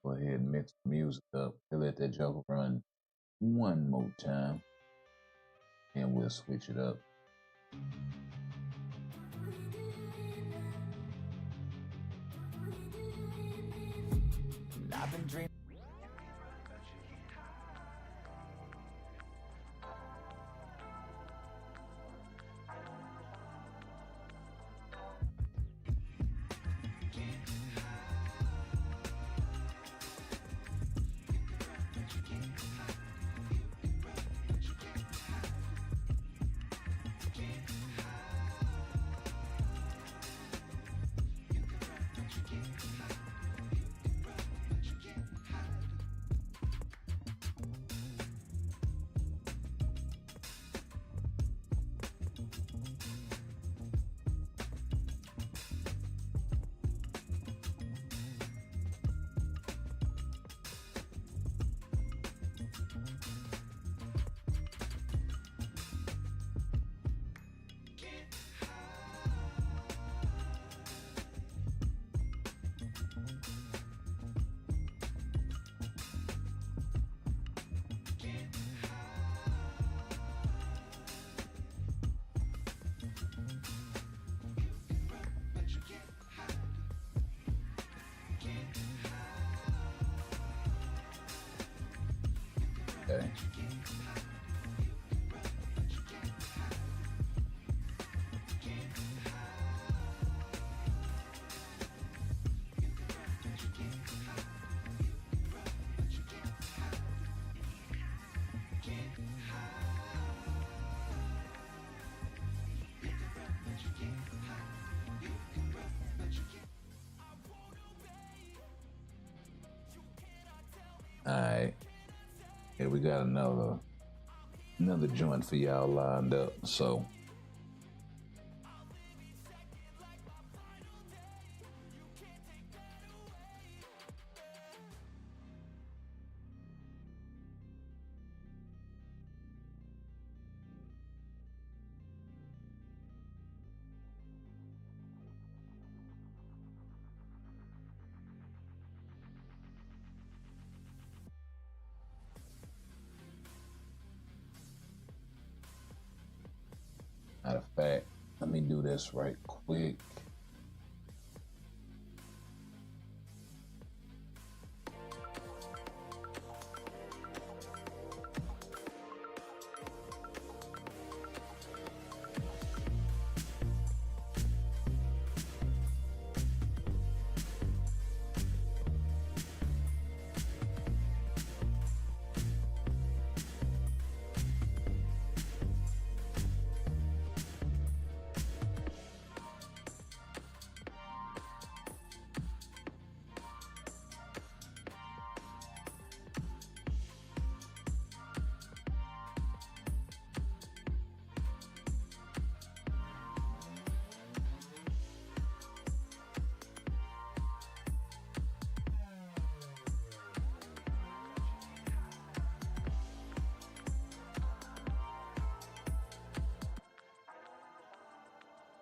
Go ahead and mix the music up. We'll let that joke run one more time, and we'll switch it up. I've been dreaming. Okay. All right. Here we got another joint for y'all lined up. So matter of fact, let me do this right quick.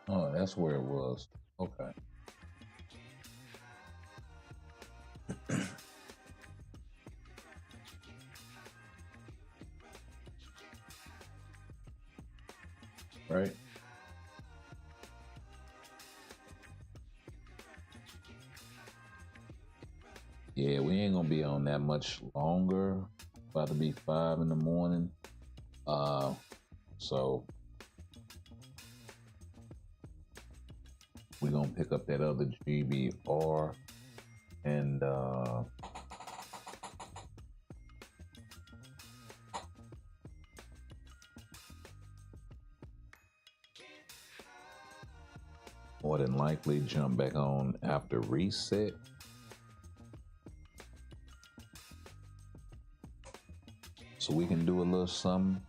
Oh, that's where it was. Okay. Right? Yeah, we ain't gonna be on that much longer. About to be 5 in the morning. So we're gonna pick up that other GBR and more than likely jump back on after reset. So we can do a little something.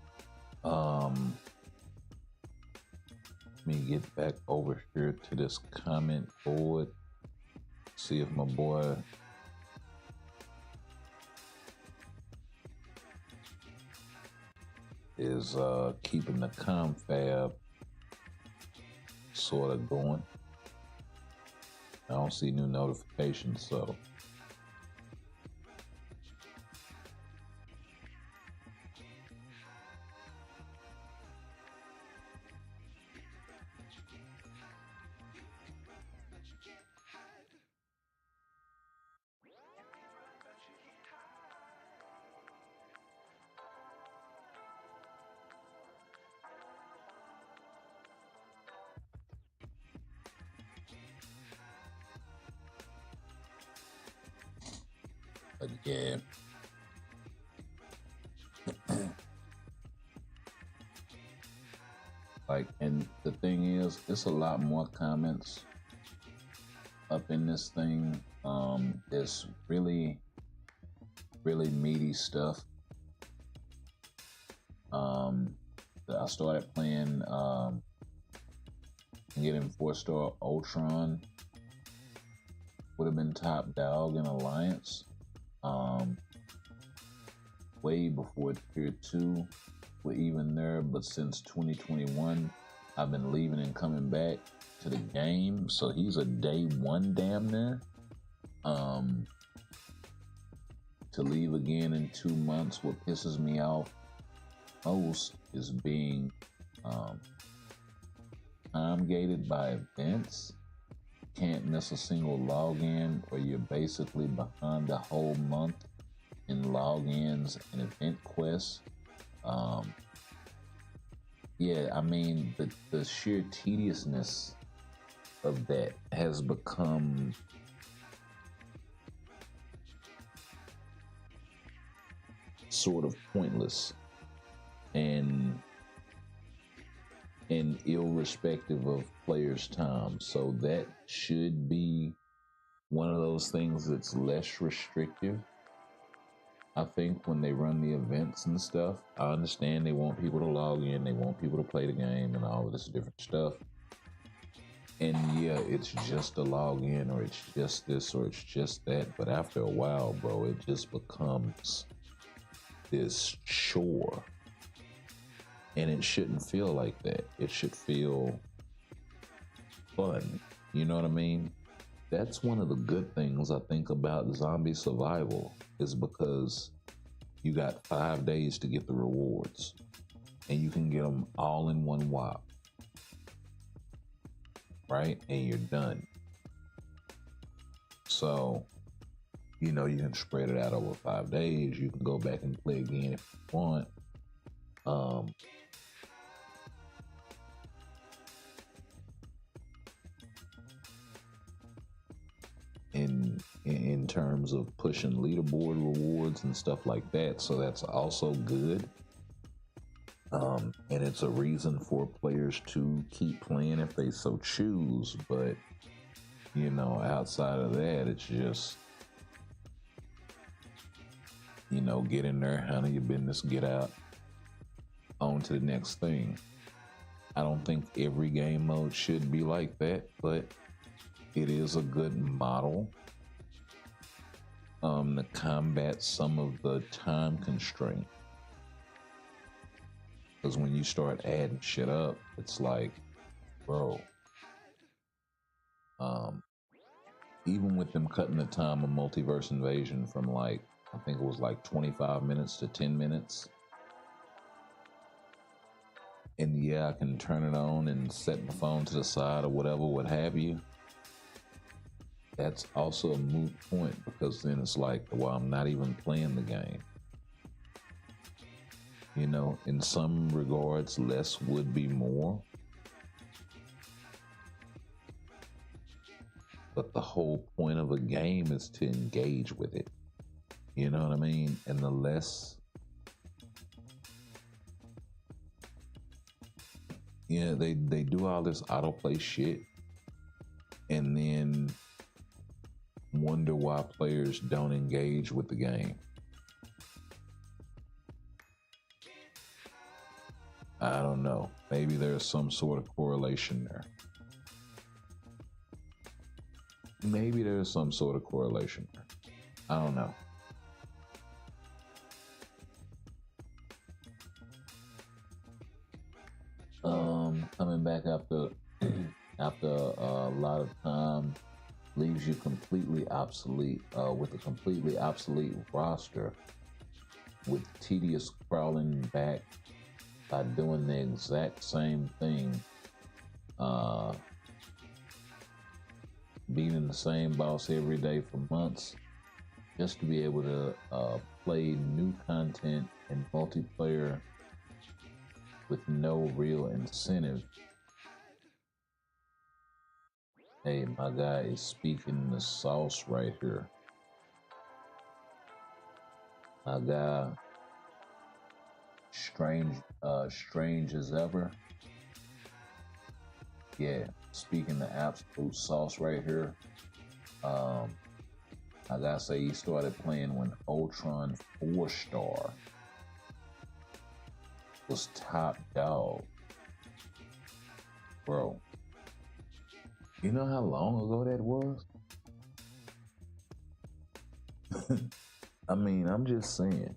me get back over here to this comment board. See if my boy is keeping the confab sort of going. I don't see new notifications, so again. Like, and the thing is, it's a lot more comments up in this thing. It's really, really meaty stuff. I started playing, getting 4-star Ultron. Would have been top dog in Alliance. Way before Tier 2 were even there, but since 2021, I've been leaving and coming back to the game. So he's a day one damn near. To leave again in 2 months, what pisses me off most is being time gated by events. Can't miss a single login, or you're basically behind the whole month in logins and event quests. Yeah, I mean, the sheer tediousness of that has become sort of pointless and irrespective of players' time. So that should be one of those things that's less restrictive. I think when they run the events and stuff, I understand they want people to log in, they want people to play the game and all of this different stuff. And yeah, it's just a login, or it's just this, or it's just that. But after a while, bro, it just becomes this chore. And it shouldn't feel like that. It should feel fun. You know what I mean? That's one of the good things I think about zombie survival, is because you got 5 days to get the rewards, and you can get them all in one whop, right? And you're done. So, you know, you can spread it out over 5 days. You can go back and play again if you want. In terms of pushing leaderboard rewards and stuff like that, so that's also good. And it's a reason for players to keep playing if they so choose. But you know, outside of that, it's just, you know, get in there, handle your business, get out, on to the next thing. I don't think every game mode should be like that, but it is a good model to combat some of the time constraint. Because when you start adding shit up, it's like, bro, even with them cutting the time of Multiverse Invasion from like, I think it was like 25 minutes to 10 minutes. And yeah, I can turn it on and set my phone to the side or whatever, what have you. That's also a moot point, because then it's like, well, I'm not even playing the game. You know, in some regards, less would be more. But the whole point of a game is to engage with it. You know what I mean? And the less, yeah, they do all this autoplay shit and then wonder why players don't engage with the game. I don't know. Maybe there's some sort of correlation there. Maybe there's some sort of correlation there. I don't know. Coming back after after a lot of time leaves you completely obsolete with a completely obsolete roster, with tedious crawling back by doing the exact same thing, beating the same boss every day for months, just to be able to play new content and multiplayer with no real incentive. Hey, my guy is speaking the sauce right here. My guy, strange as ever. Yeah, speaking the absolute sauce right here. I gotta say, he started playing when Ultron 4-star was top dog. Bro, you know how long ago that was? I mean, I'm just saying.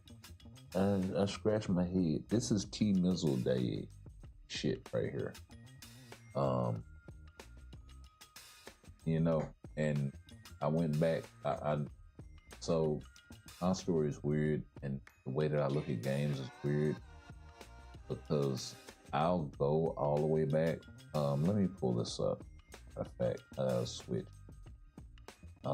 I scratch my head. This is T Mizzle Day shit right here. And I went back. So my story is weird, and the way that I look at games is weird because I'll go all the way back. Let me pull this up. In fact, I gotta switch. As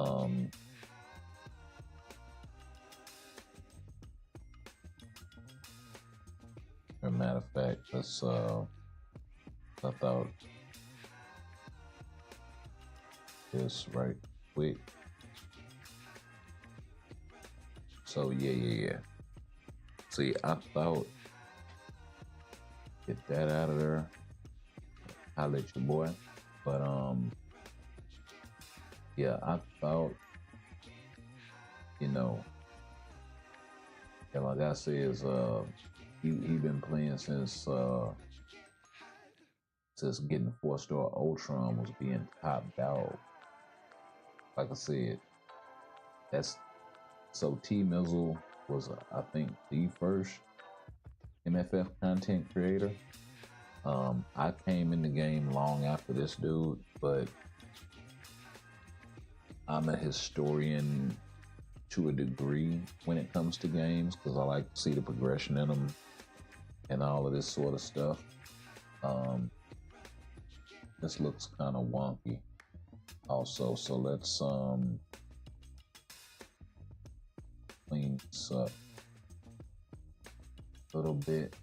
a matter of fact, let's I thought this right quick. So yeah. See, I thought get that out of there. I'll let your boy. But yeah, I thought, yeah, like I said, he been playing since getting 4-star Ultron was being top dog. Like I said, so T Mizzle was I think the first MFF content creator. I came in the game long after this dude, but I'm a historian to a degree when it comes to games because I like to see the progression in them and all of this sort of stuff. This looks kind of wonky also, so let's clean this up a little bit.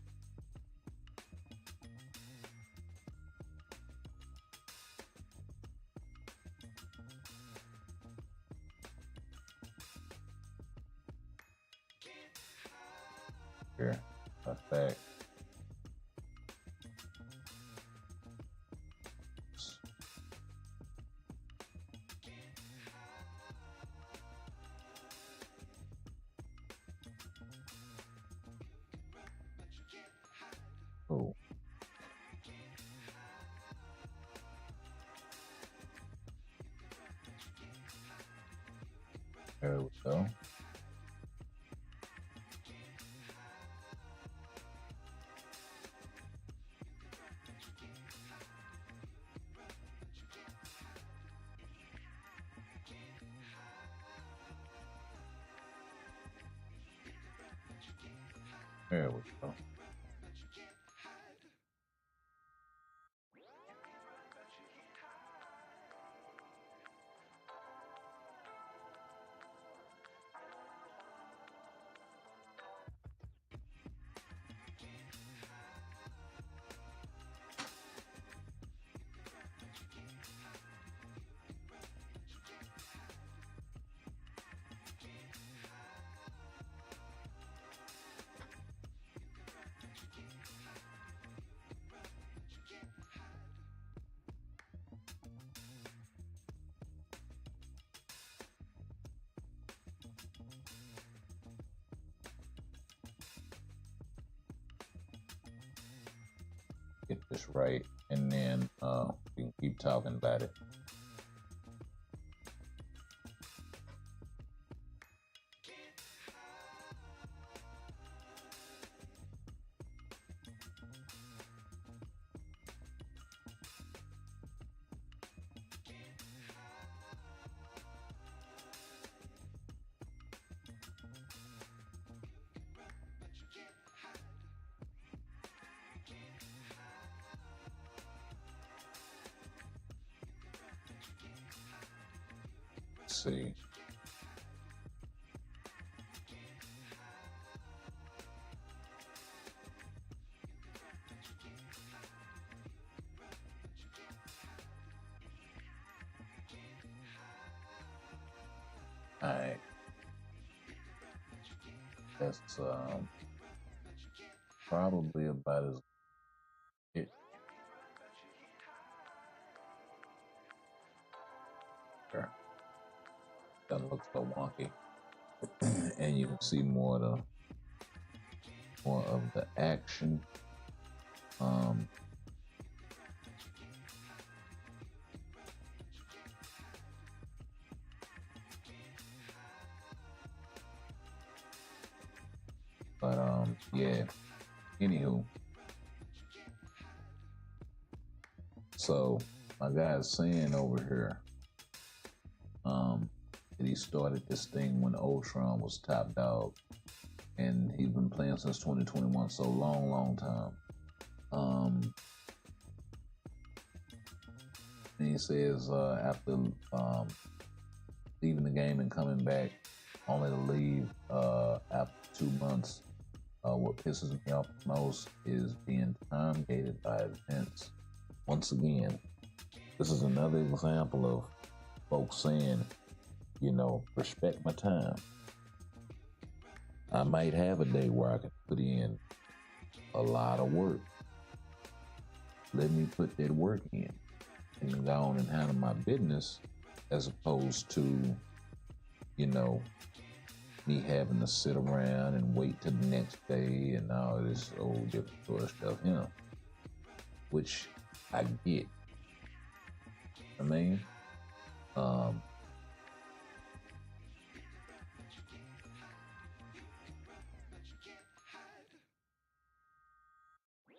Here, effect. Oh. There we go. There we go. this right, and then we can keep talking about it. Let's see. All right. That's probably about as it. Sure. Doesn't look so wonky, and you can see more of the action. But yeah. Anywho, so my guy's saying over here, that he started this thing when Ultron was top dog, and he's been playing since 2021, so long time. And he says after leaving the game and coming back, only to leave after 2 months. What pisses me off most is being time gated by events. Once again, this is another example of folks saying, respect my time. I might have a day where I can put in a lot of work. Let me put that work in and go on and handle my business, as opposed to, me having to sit around and wait till the next day and all this old different sort of stuff, which I get. I mean,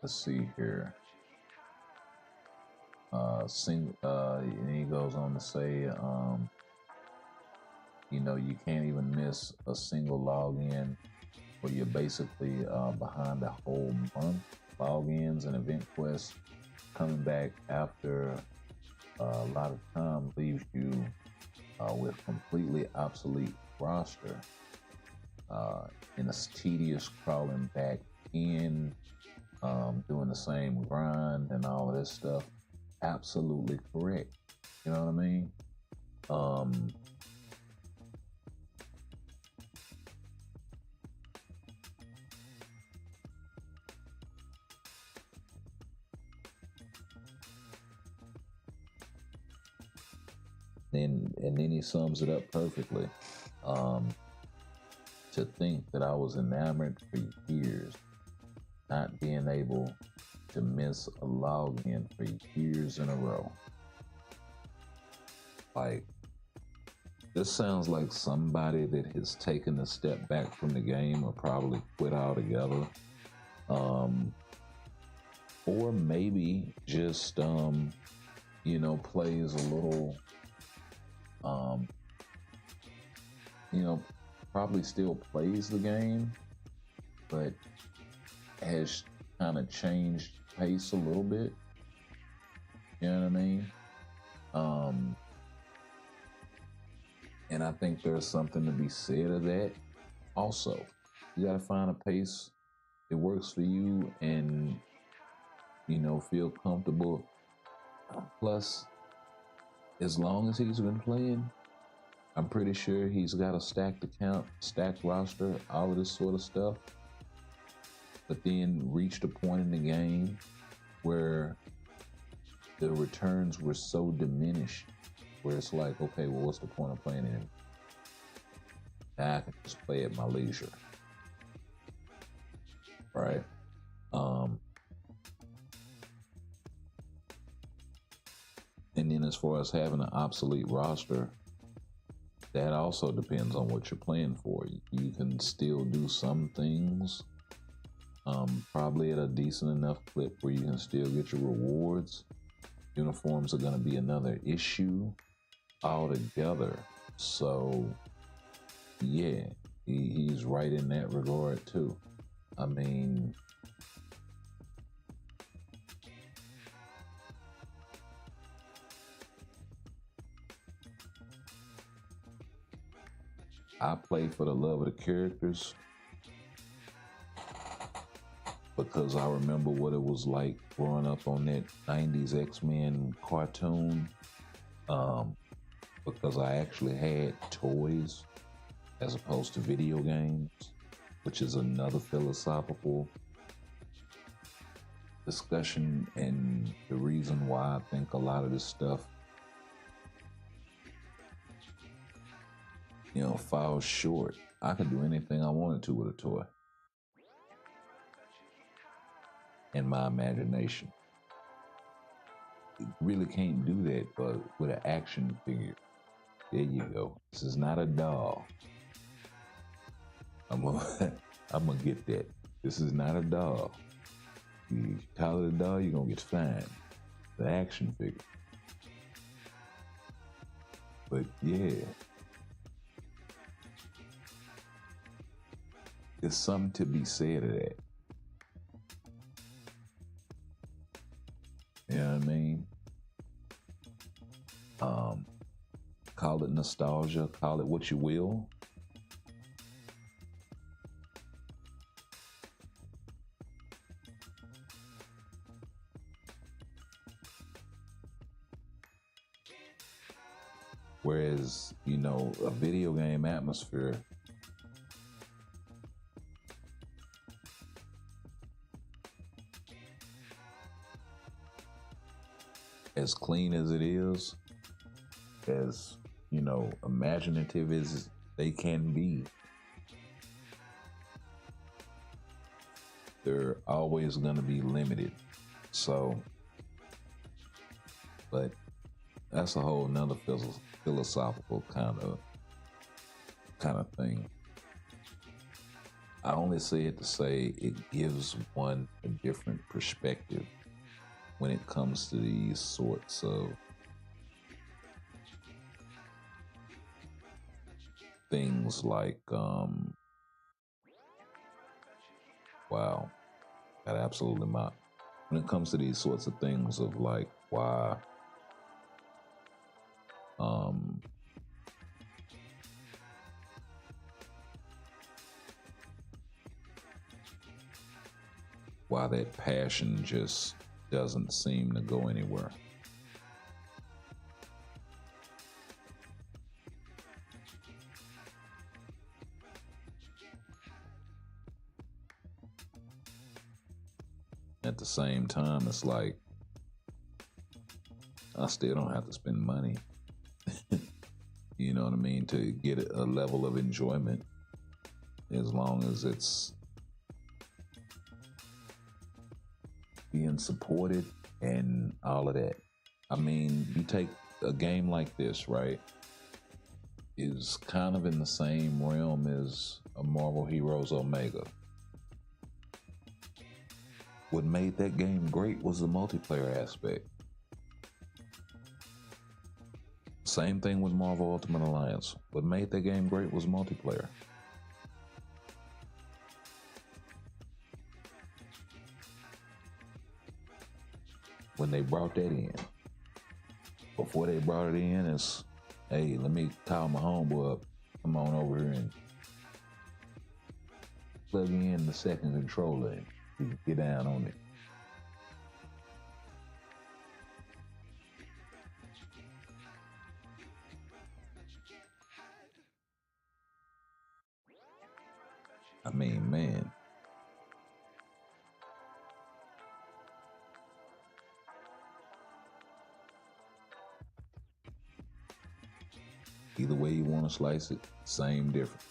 let's see here. And he goes on to say, you can't even miss a single login, or you're basically behind a whole month. Logins and event quests coming back after a lot of time leaves you with completely obsolete roster, and it's tedious crawling back in, doing the same grind and all of this stuff. Absolutely correct. You know what I mean? And then he sums it up perfectly. To think that I was enamored for years, not being able to miss a login for years in a row. Like, this sounds like somebody that has taken a step back from the game, or probably quit altogether. Or maybe just, plays a little, probably still plays the game, but has kind of changed pace a little bit. You know what I mean? And I think there's something to be said of that. Also, you got to find a pace that works for you and, feel comfortable. Plus, as long as he's been playing, I'm pretty sure he's got a stacked account, stacked roster, all of this sort of stuff. But then reached a point in the game where the returns were so diminished, where it's like, okay, well, what's the point of playing it? Now I can just play at my leisure, right? far as having an obsolete roster, that also depends on what you're playing for. You can still do some things, probably at a decent enough clip where you can still get your rewards. Uniforms are going to be another issue altogether. So, yeah, he's right in that regard too. I mean, I play for the love of the characters because I remember what it was like growing up on that 90s X-Men cartoon, because I actually had toys as opposed to video games, which is another philosophical discussion, and the reason why I think a lot of this stuff, falls short. I could do anything I wanted to with a toy. In my imagination. You really can't do that, but with an action figure. There you go. This is not a doll. I'm gonna get that. This is not a doll. You call it a doll, you're gonna get fined. The action figure. But yeah. There's something to be said of that. You know what I mean? Call it nostalgia, call it what you will. Whereas, a video game atmosphere, as clean as it is, as, imaginative as they can be, they're always going to be limited. So, but that's a whole nother philosophical kind of thing. I only say it to say it gives one a different perspective when it comes to these sorts of things like, wow, that absolutely not. When it comes to these sorts of things of like, why, why that passion just doesn't seem to go anywhere. At the same time, it's like, I still don't have to spend money, you know what I mean, to get a level of enjoyment, as long as it's being supported and all of that. I mean, you take a game like this, right? Is kind of in the same realm as a Marvel Heroes Omega. What made that game great was the multiplayer aspect. Same thing with Marvel Ultimate Alliance. What made that game great was multiplayer. When they brought that in, before they brought it in, it's, hey, let me call my homeboy up. Come on over here and plug in the second controller and we can get down on it. I mean, man. Either way you want to slice it, same difference.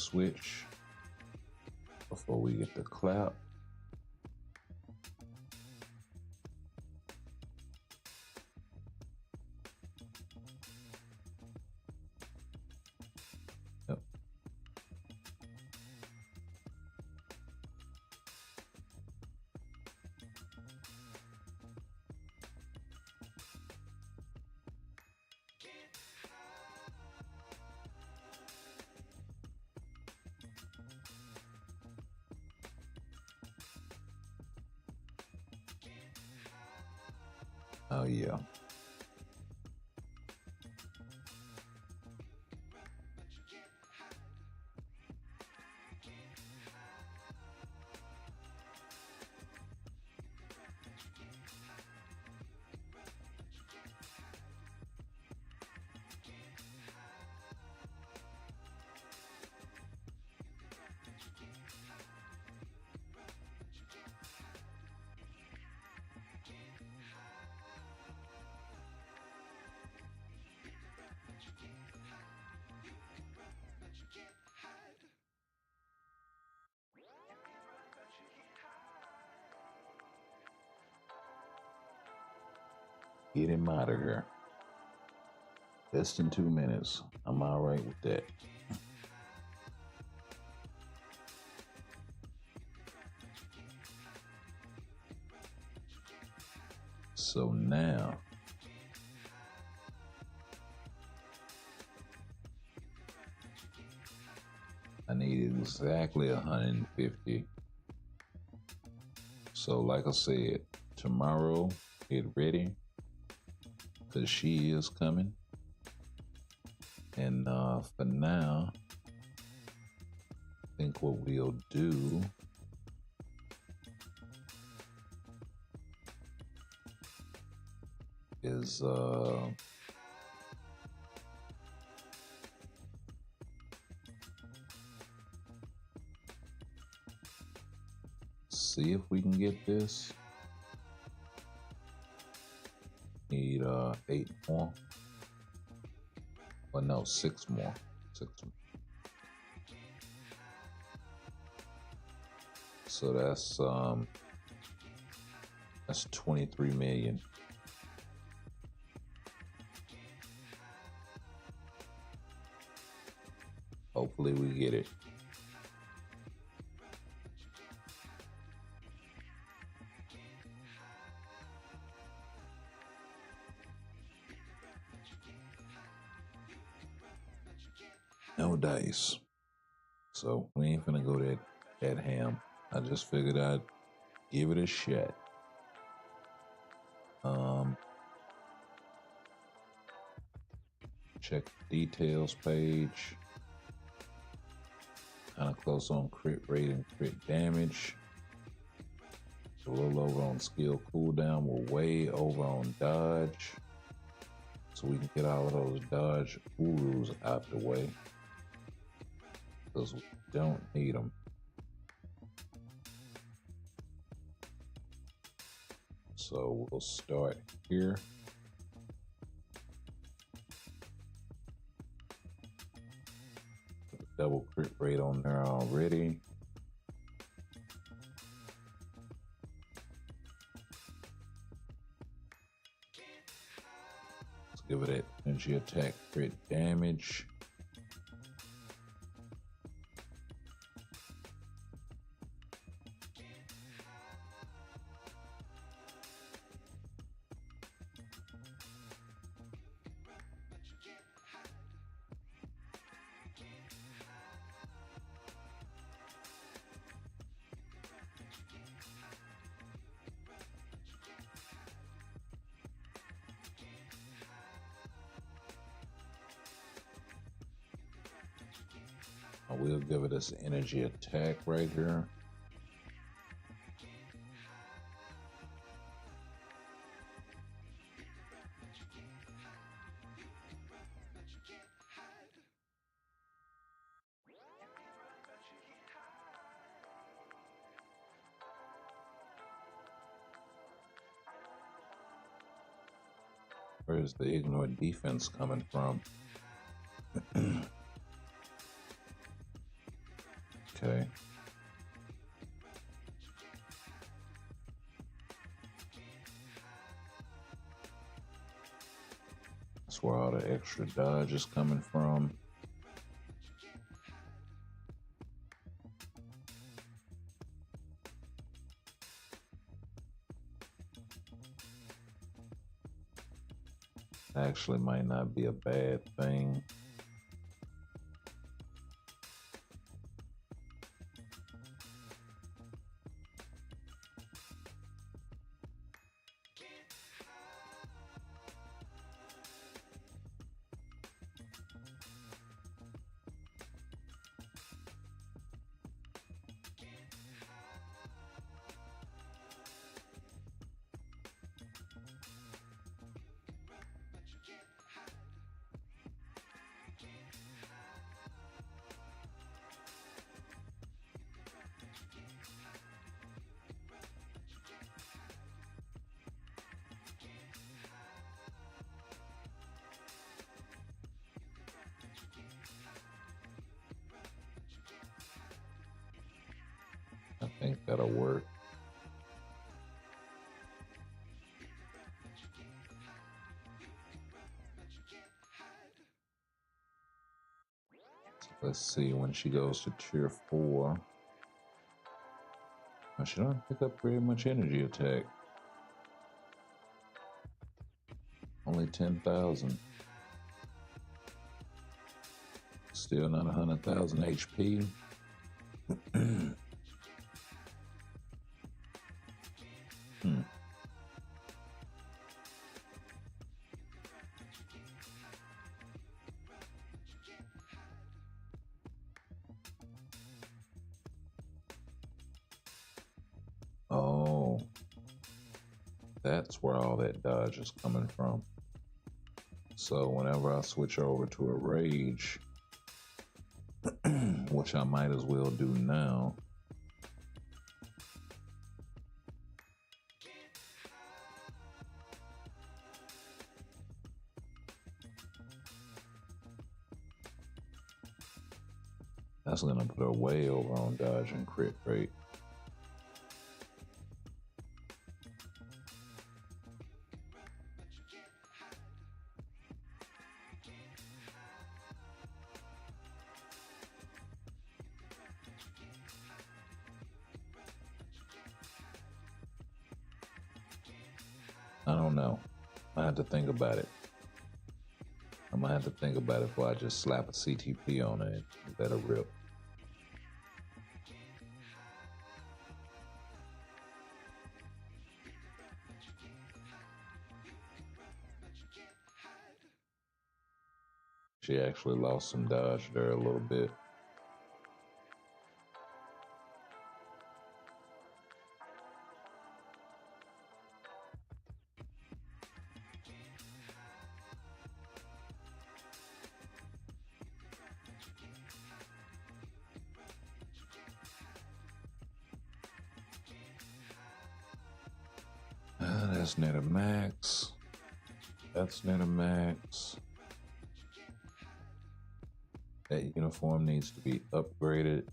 switch before we get the clap. Yep. Oh yeah. Get him out of here. Less than 2 minutes. I'm all right with that. So now, I need exactly 150. So like I said, tomorrow, get ready, because she is coming. And for now, I think what we'll do is see if we can get this. Need 8 more. Well, no, 6 more. 6 more. So that's 23 million. Hopefully we get it. No dice. So we ain't finna go that ham. I just figured I'd give it a shot. Check the details page. Kind of close on crit rate and crit damage. A little over on skill cooldown. We're way over on dodge. So we can get all of those dodge urus out the way, because we don't need them. So we'll start here. Double crit rate on there already. Let's give it that energy attack crit damage. I will give it this energy attack right here. Where's the ignored defense coming from? That's where all the extra dodge is coming from. Actually might not be a bad thing. I think that'll work. Let's see, when she goes to tier 4, she don't pick up very much energy attack. Only 10,000. Still not 100,000 HP. Oh, that's where all that dodge is coming from. So whenever I switch over to a rage, which I might as well do now, that's gonna put her way over on dodge and crit rate. I don't know. I have to think about it. I'm gonna have to think about it before I just slap a CTP on it. Let her rip. She actually lost some dodge there a little bit. That's near the max. That's near the max. That uniform needs to be upgraded.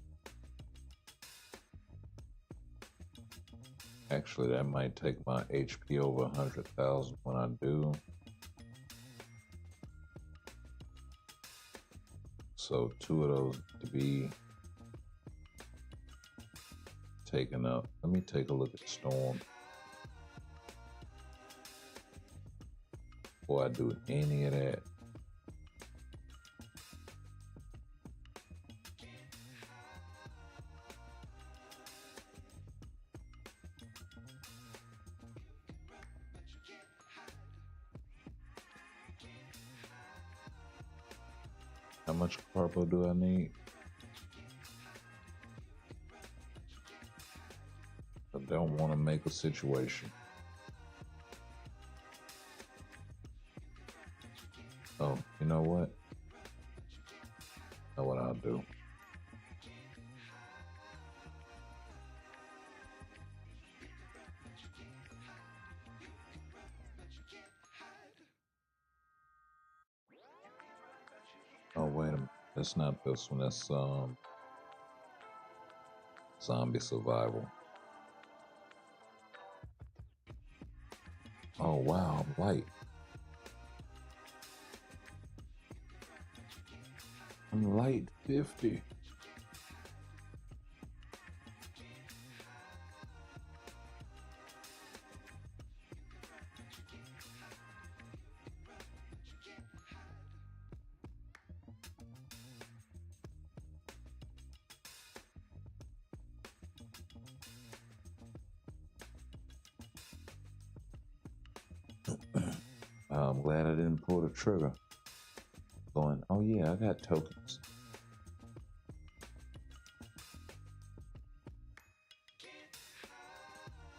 Actually, that might take my HP over 100,000 when I do. So 2 of those to be taken up. Let me take a look at Storm before I do any of that. How much carbo do I need? I don't want to make a situation. Oh, you know what? Know what I'll do? Oh, wait a minute. That's not this one. That's zombie survival. Oh, wow. I'm light. I'm light 50. I'm glad I didn't pull the trigger. Going, oh yeah, I got tokens.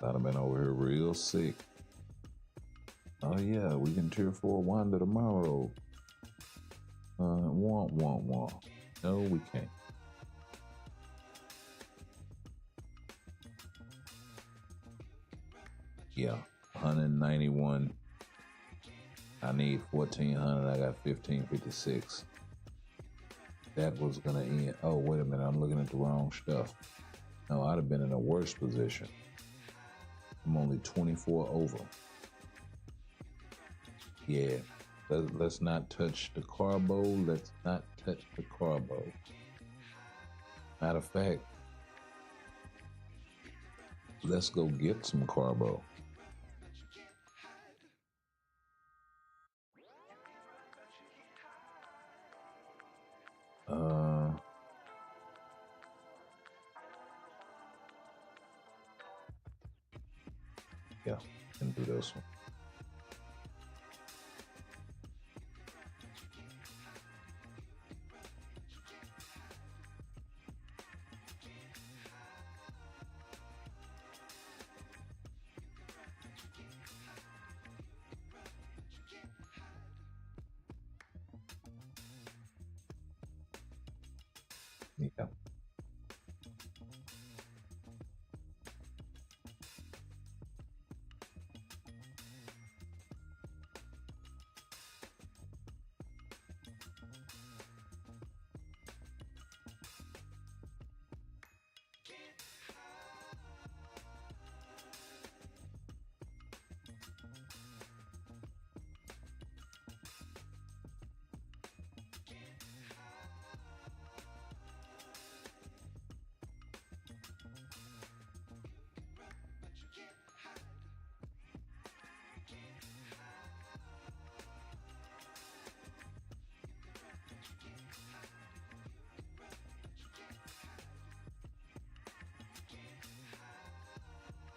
Thought I'd been over here real sick. Oh yeah, we can tier 4 Wanda tomorrow. Want. No, we can't. Yeah, 191. I need 1400. I got 1556. That was gonna end. Oh, wait a minute. I'm looking at the wrong stuff. No, I'd have been in a worse position. I'm only 24 over. Yeah. Let's not touch the carbo. Let's not touch the carbo. Matter of fact, let's go get some carbo. Yeah, can do this one. Yeah.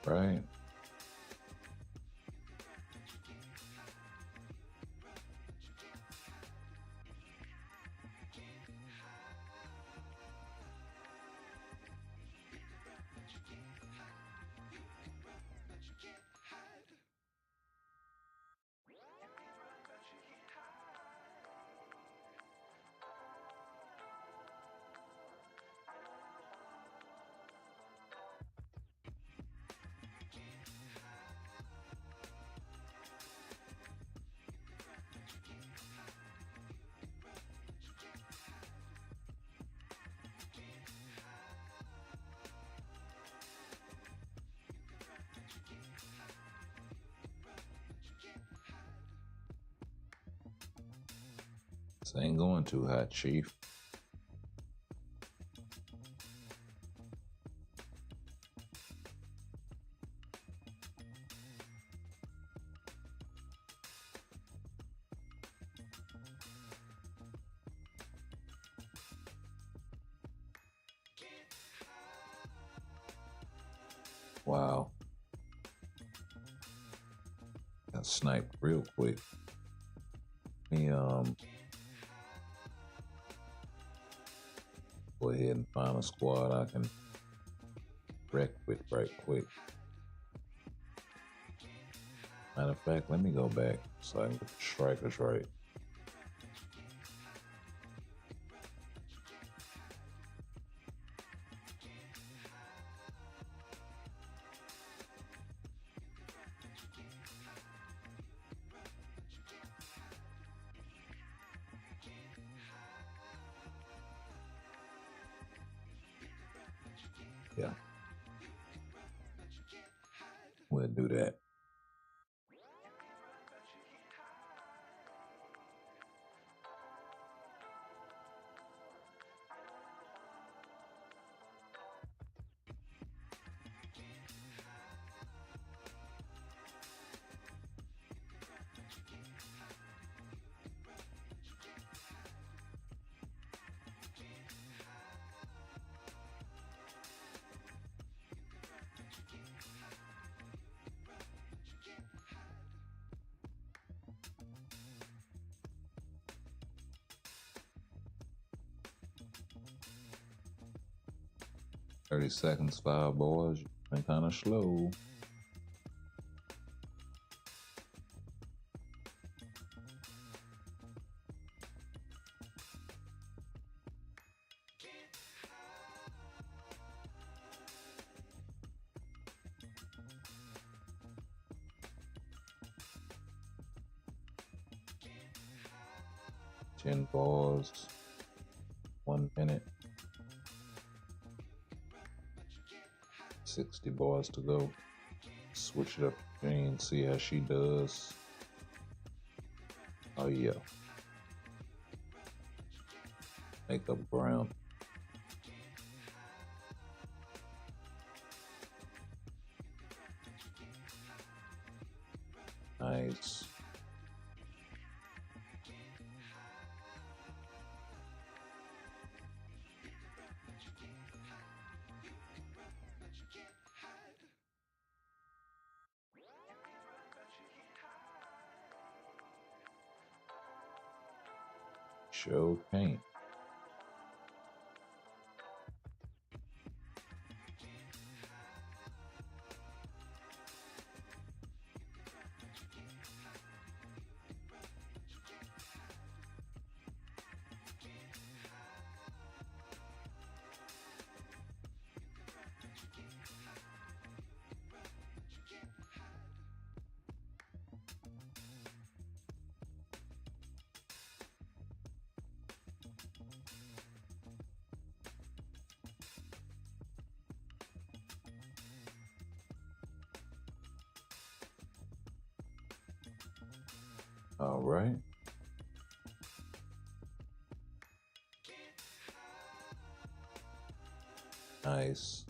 Right. This ain't going too hot, Chief. Wow. Got sniped real quick. Let me go ahead and find a squad I can wreck with right quick. Matter of fact, let me go back so I can get the strikers right. Yeah. We'll do that. 30 seconds, 5 boys. Been kind of slow. Ten balls, 1 minute, 60 balls to go. Switch it up to Jane, see how she does. Oh yeah. Makeup brown. Nice. Show paint. All right. Nice.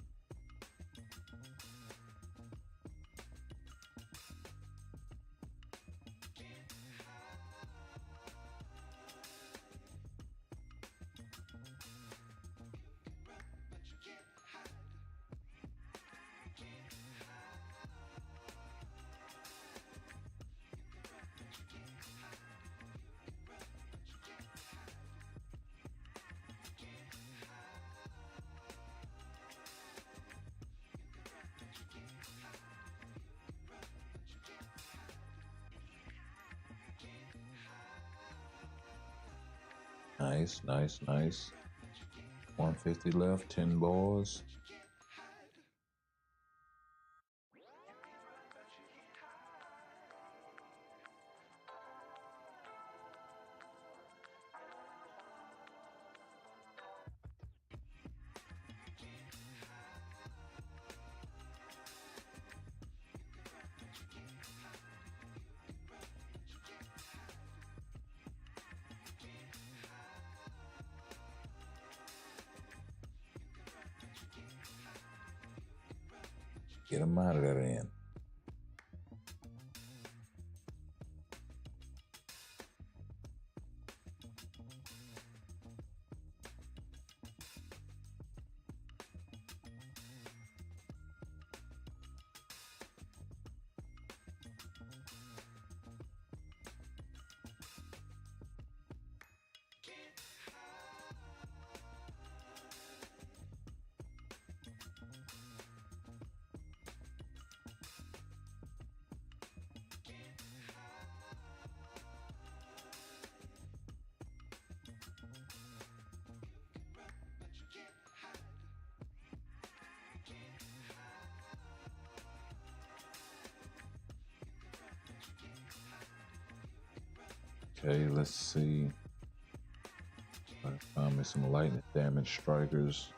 Nice, nice, nice. 150 left, 10 balls. Get them out of that end. Okay, let's see. I found me some lightning damage strikers.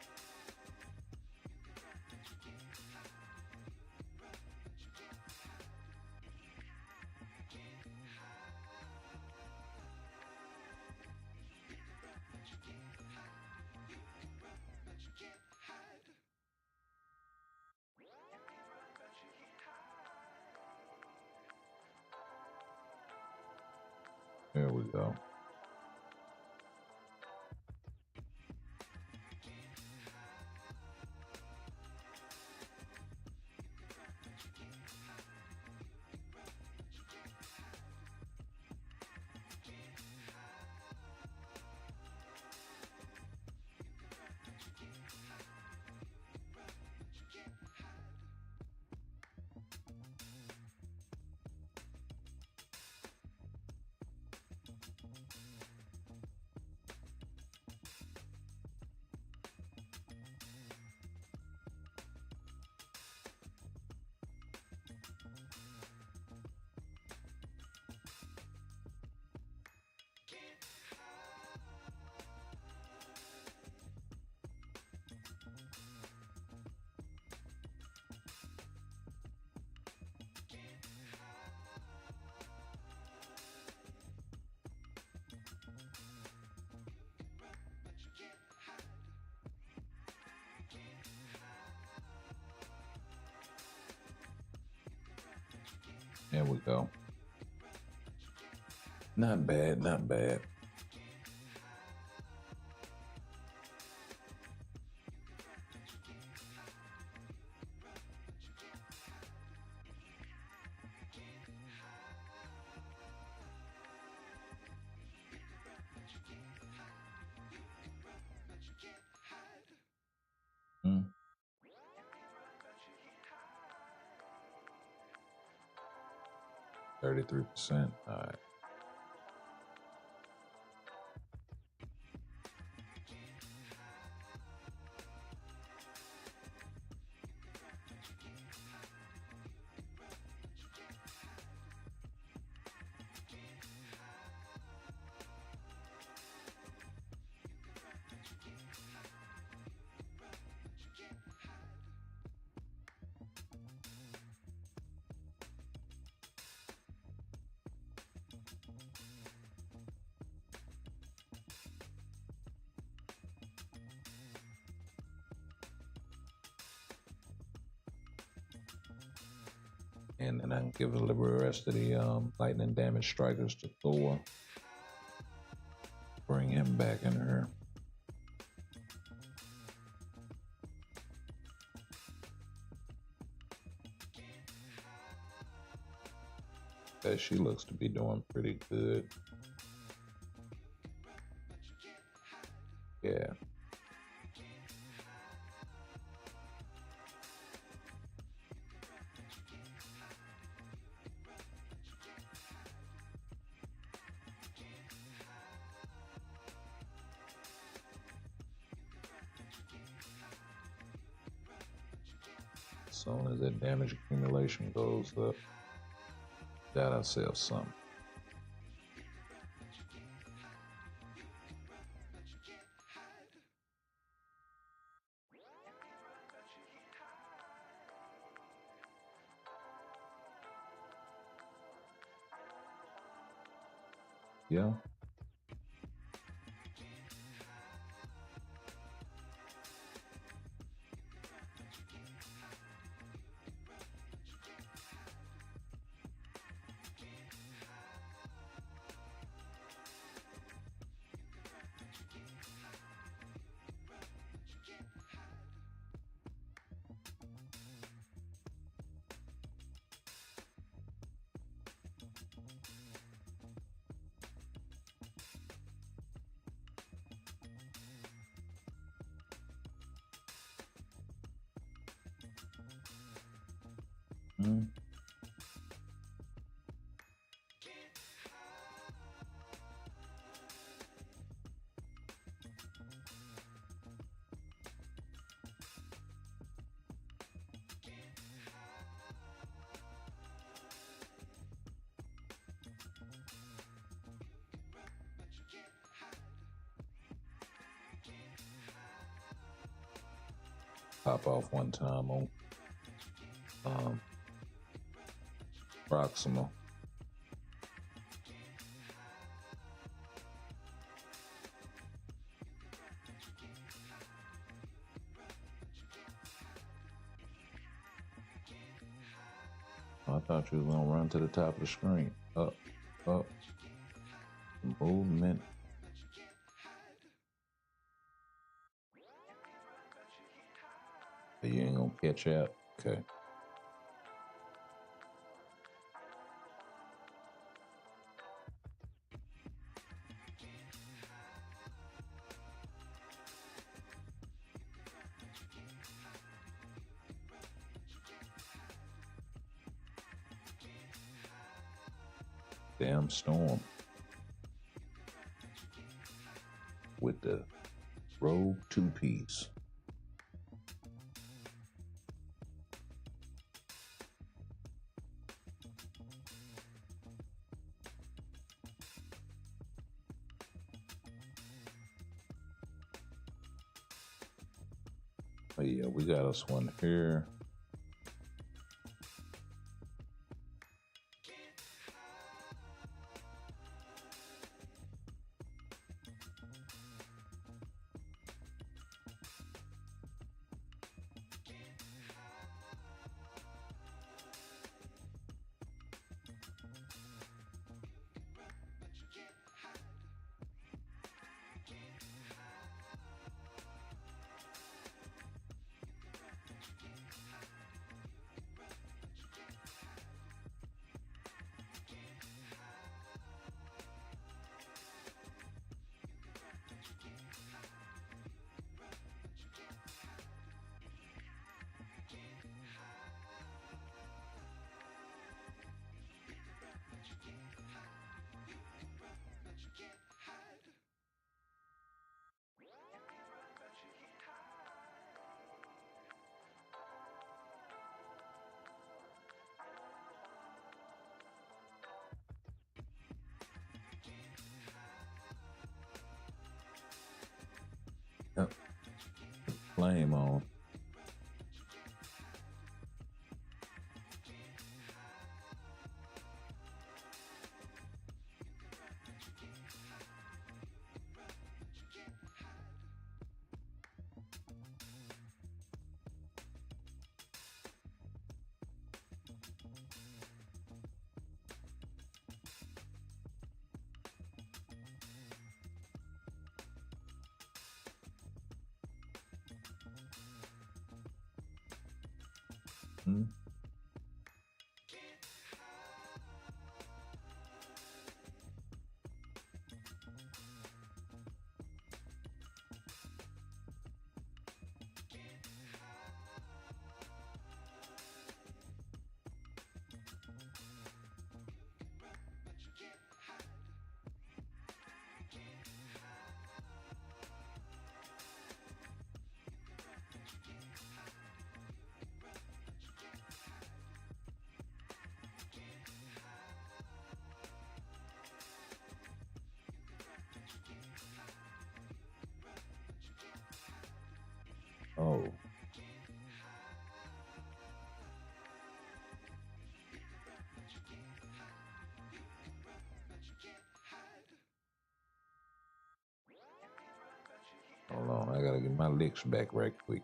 There we go. There we go. Not bad, not bad. Hmm. 33%. All right. And then I can give the rest of the lightning damage strikers to Thor. Bring him back in her. Okay, she looks to be doing pretty good. Yeah. As soon as that damage accumulation goes up, got ourselves something. Yeah. Mm. Pop off one time on Proximal. I thought you was gonna run to the top of the screen. Up, up. Movement. You ain't gonna catch up. Okay. Damn storm. With the Rogue 2-piece. Oh yeah, we got us one here. flame on. Hmm? Oh. Hold on, I gotta get my licks back right quick.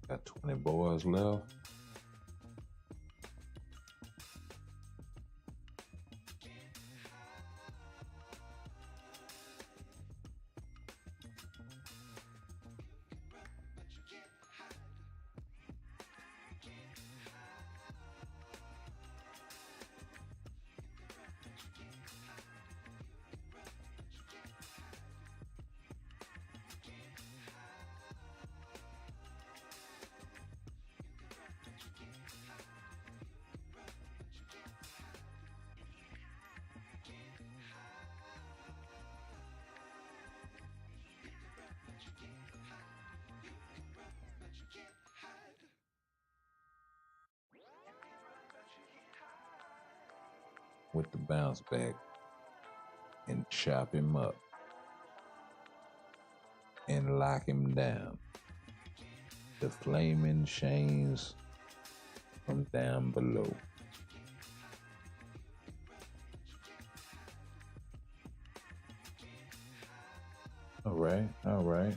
Got 20 boys left. With the bounce back and chop him up and lock him down. The flaming chains from down below. All right, all right.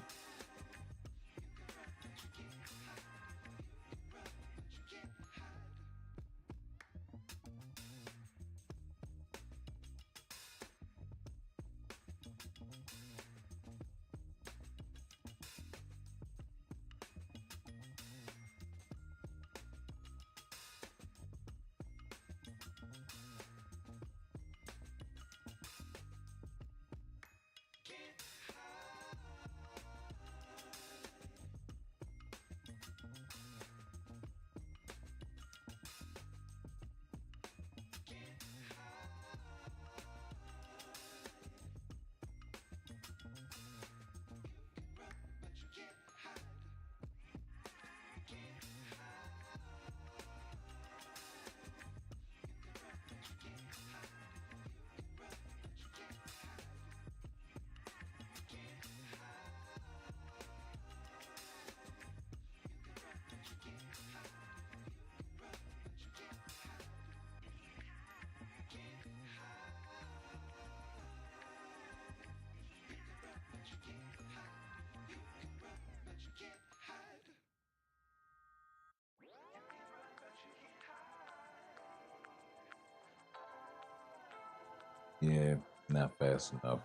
Yeah, not fast enough.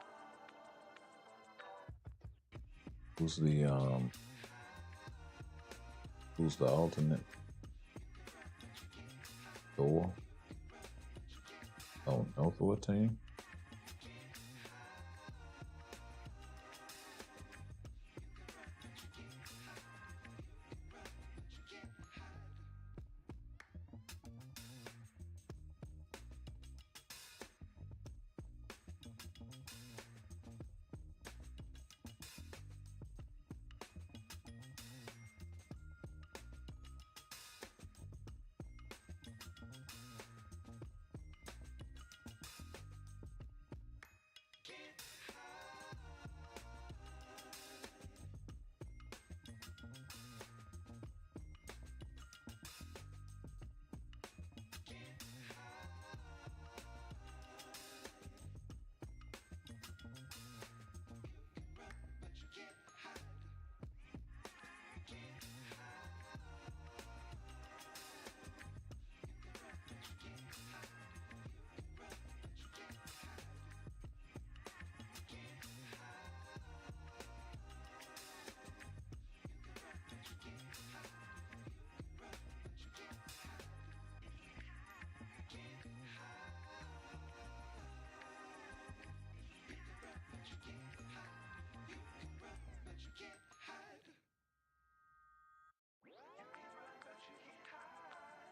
Who's the alternate? Thor? Oh, no Thor team?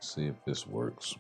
See if this works.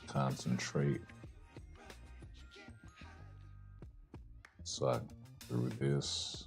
Concentrate so I can through this.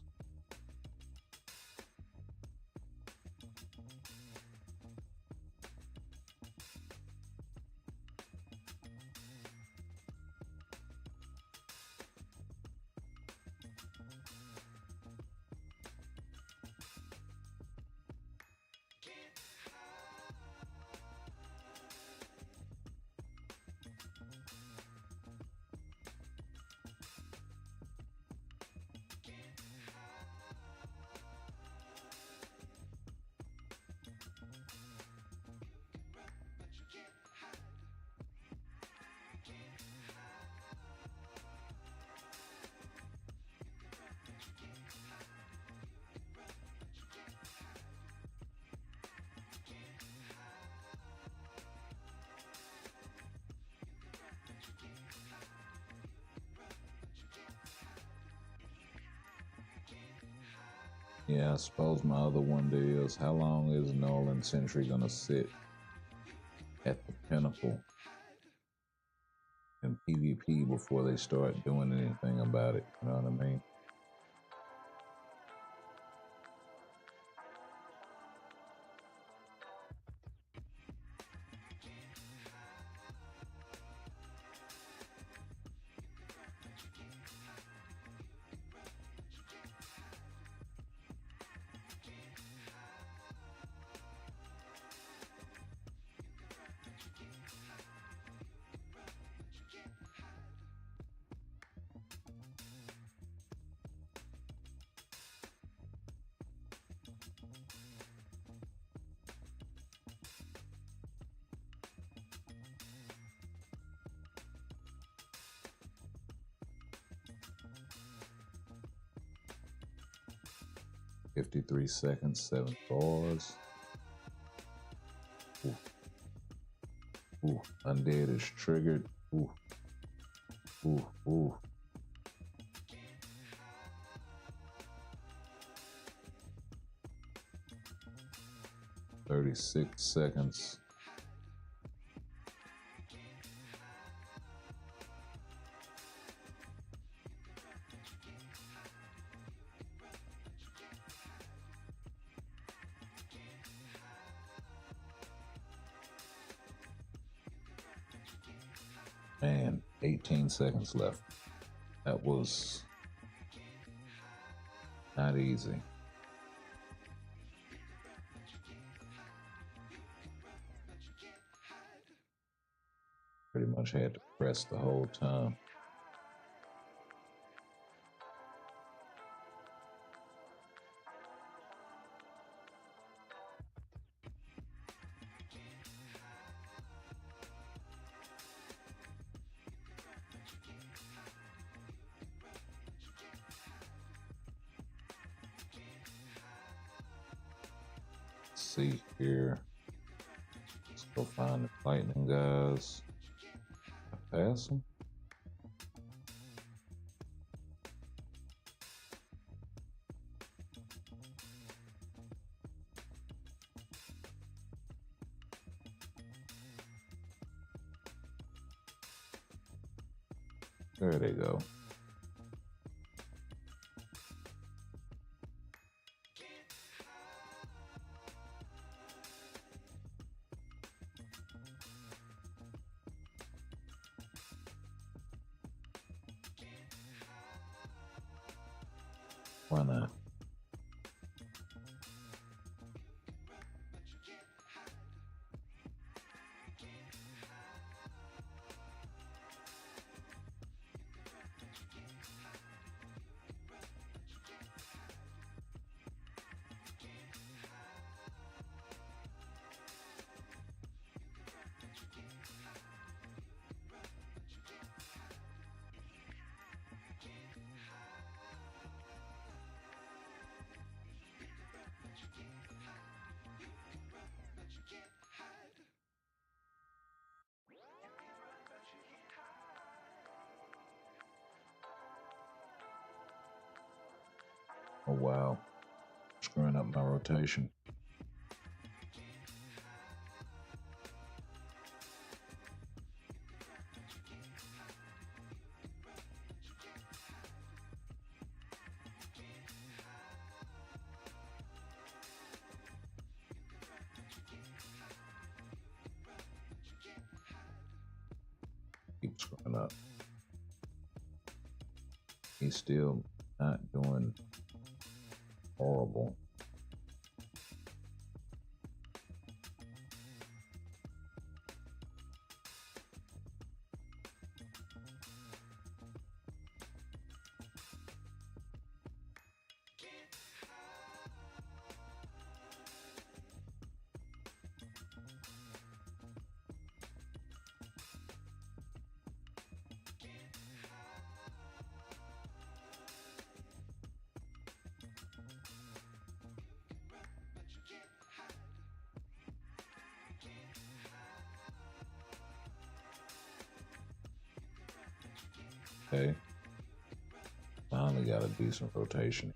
Yeah, I suppose my other wonder is how long is Nolan Sentry gonna sit at the pinnacle in PvP before they start doing anything about it? You know what I mean? "53 seconds, 7 bars." Ooh. Ooh. Undead is triggered. Ooh. Ooh. Ooh. 36 seconds. Man, 18 seconds left. That was not easy. Pretty much had to press the whole time. Let's see here. Let's go find the lightning guys. I pass them. There they go. Why not? Oh wow. Screwing up my rotation. Keep screwing up. He's still not doing horrible. Okay. Finally got a decent rotation.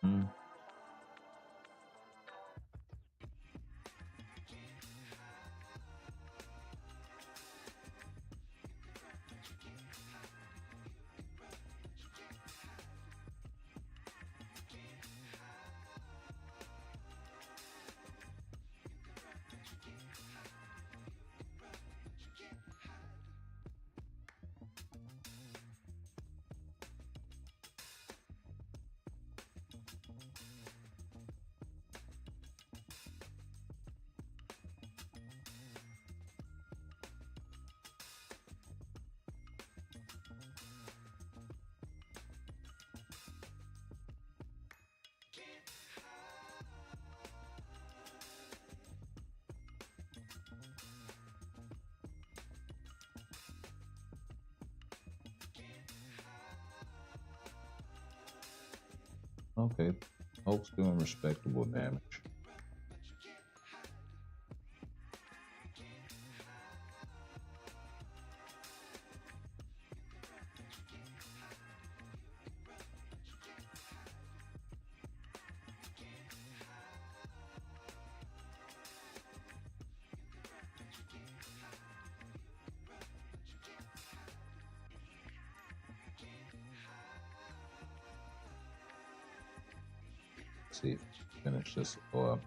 Mm. Okay. Hulk's doing respectable damage. See if we finish this, or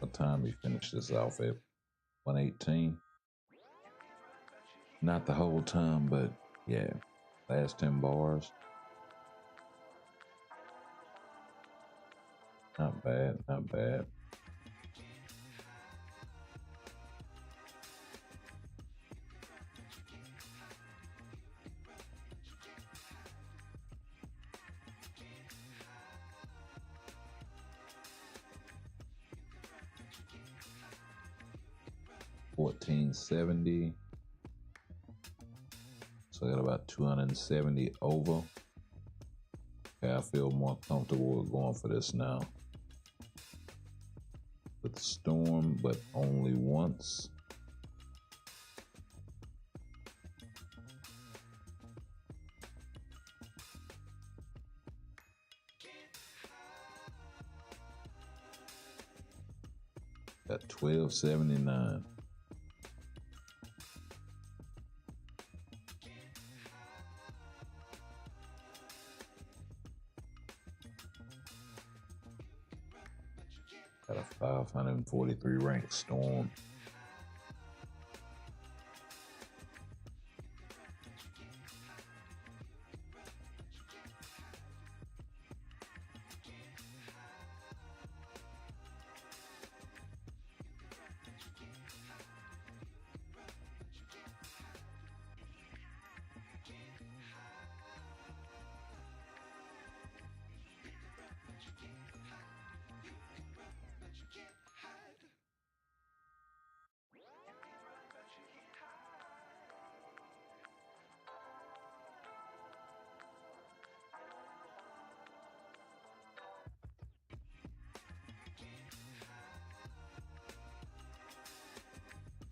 what time we finish this off at 118. Not the whole time, but yeah, last 10 bars. Not bad, not bad. $14.70. So I got about 270 over. Okay, I feel more comfortable with going for this now. With Storm, but only once. At $12.79. Got a 543 ranked Storm.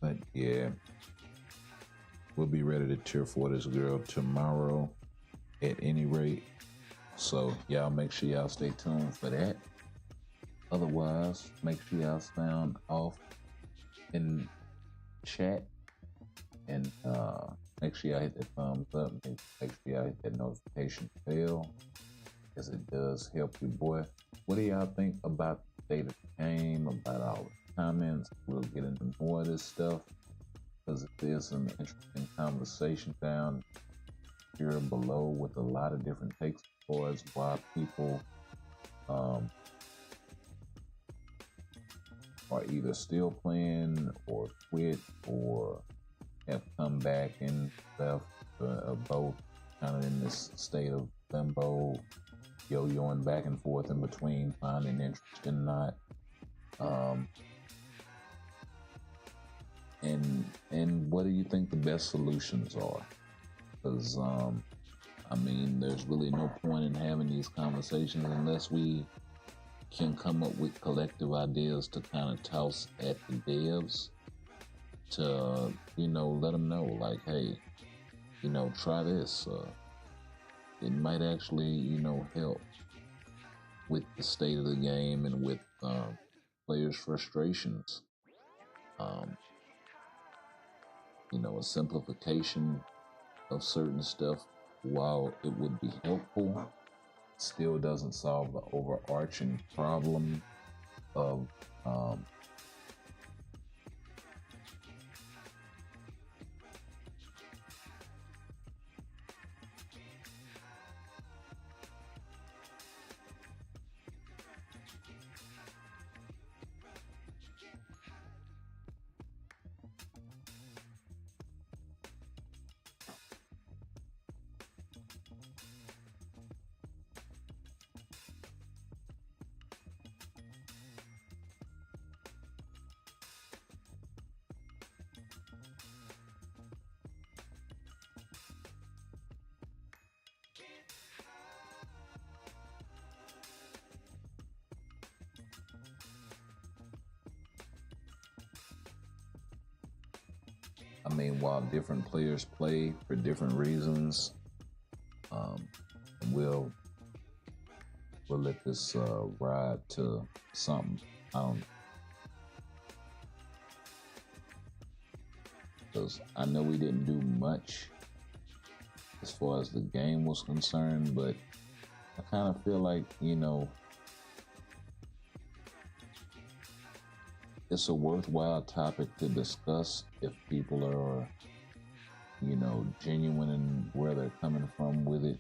But yeah, we'll be ready to cheer for this girl tomorrow at any rate. So y'all make sure y'all stay tuned for that. Otherwise, make sure y'all sound off in chat and make sure y'all hit that thumbs up. Make sure y'all hit that notification bell, because it does help you, boy. What do y'all think about the state of the game, about all the comments? We'll get into more of this stuff, because there's some interesting conversation down here below with a lot of different takes as far as why people are either still playing or quit or have come back and left, both kind of in this state of limbo, yo-yoing back and forth in between, finding interest and not. And what do you think the best solutions are? Because I mean, there's really no point in having these conversations unless we can come up with collective ideas to kind of toss at the devs to, you know, let them know, like, hey, you know, try this. It might actually, you know, help with the state of the game and with players' frustrations. Um, a simplification of certain stuff, while it would be helpful, still doesn't solve the overarching problem of while different players play for different reasons, um, we'll let this ride to something. Because I know we didn't do much as far as the game was concerned, but I kind of feel like, it's a worthwhile topic to discuss if people are, genuine in where they're coming from with it.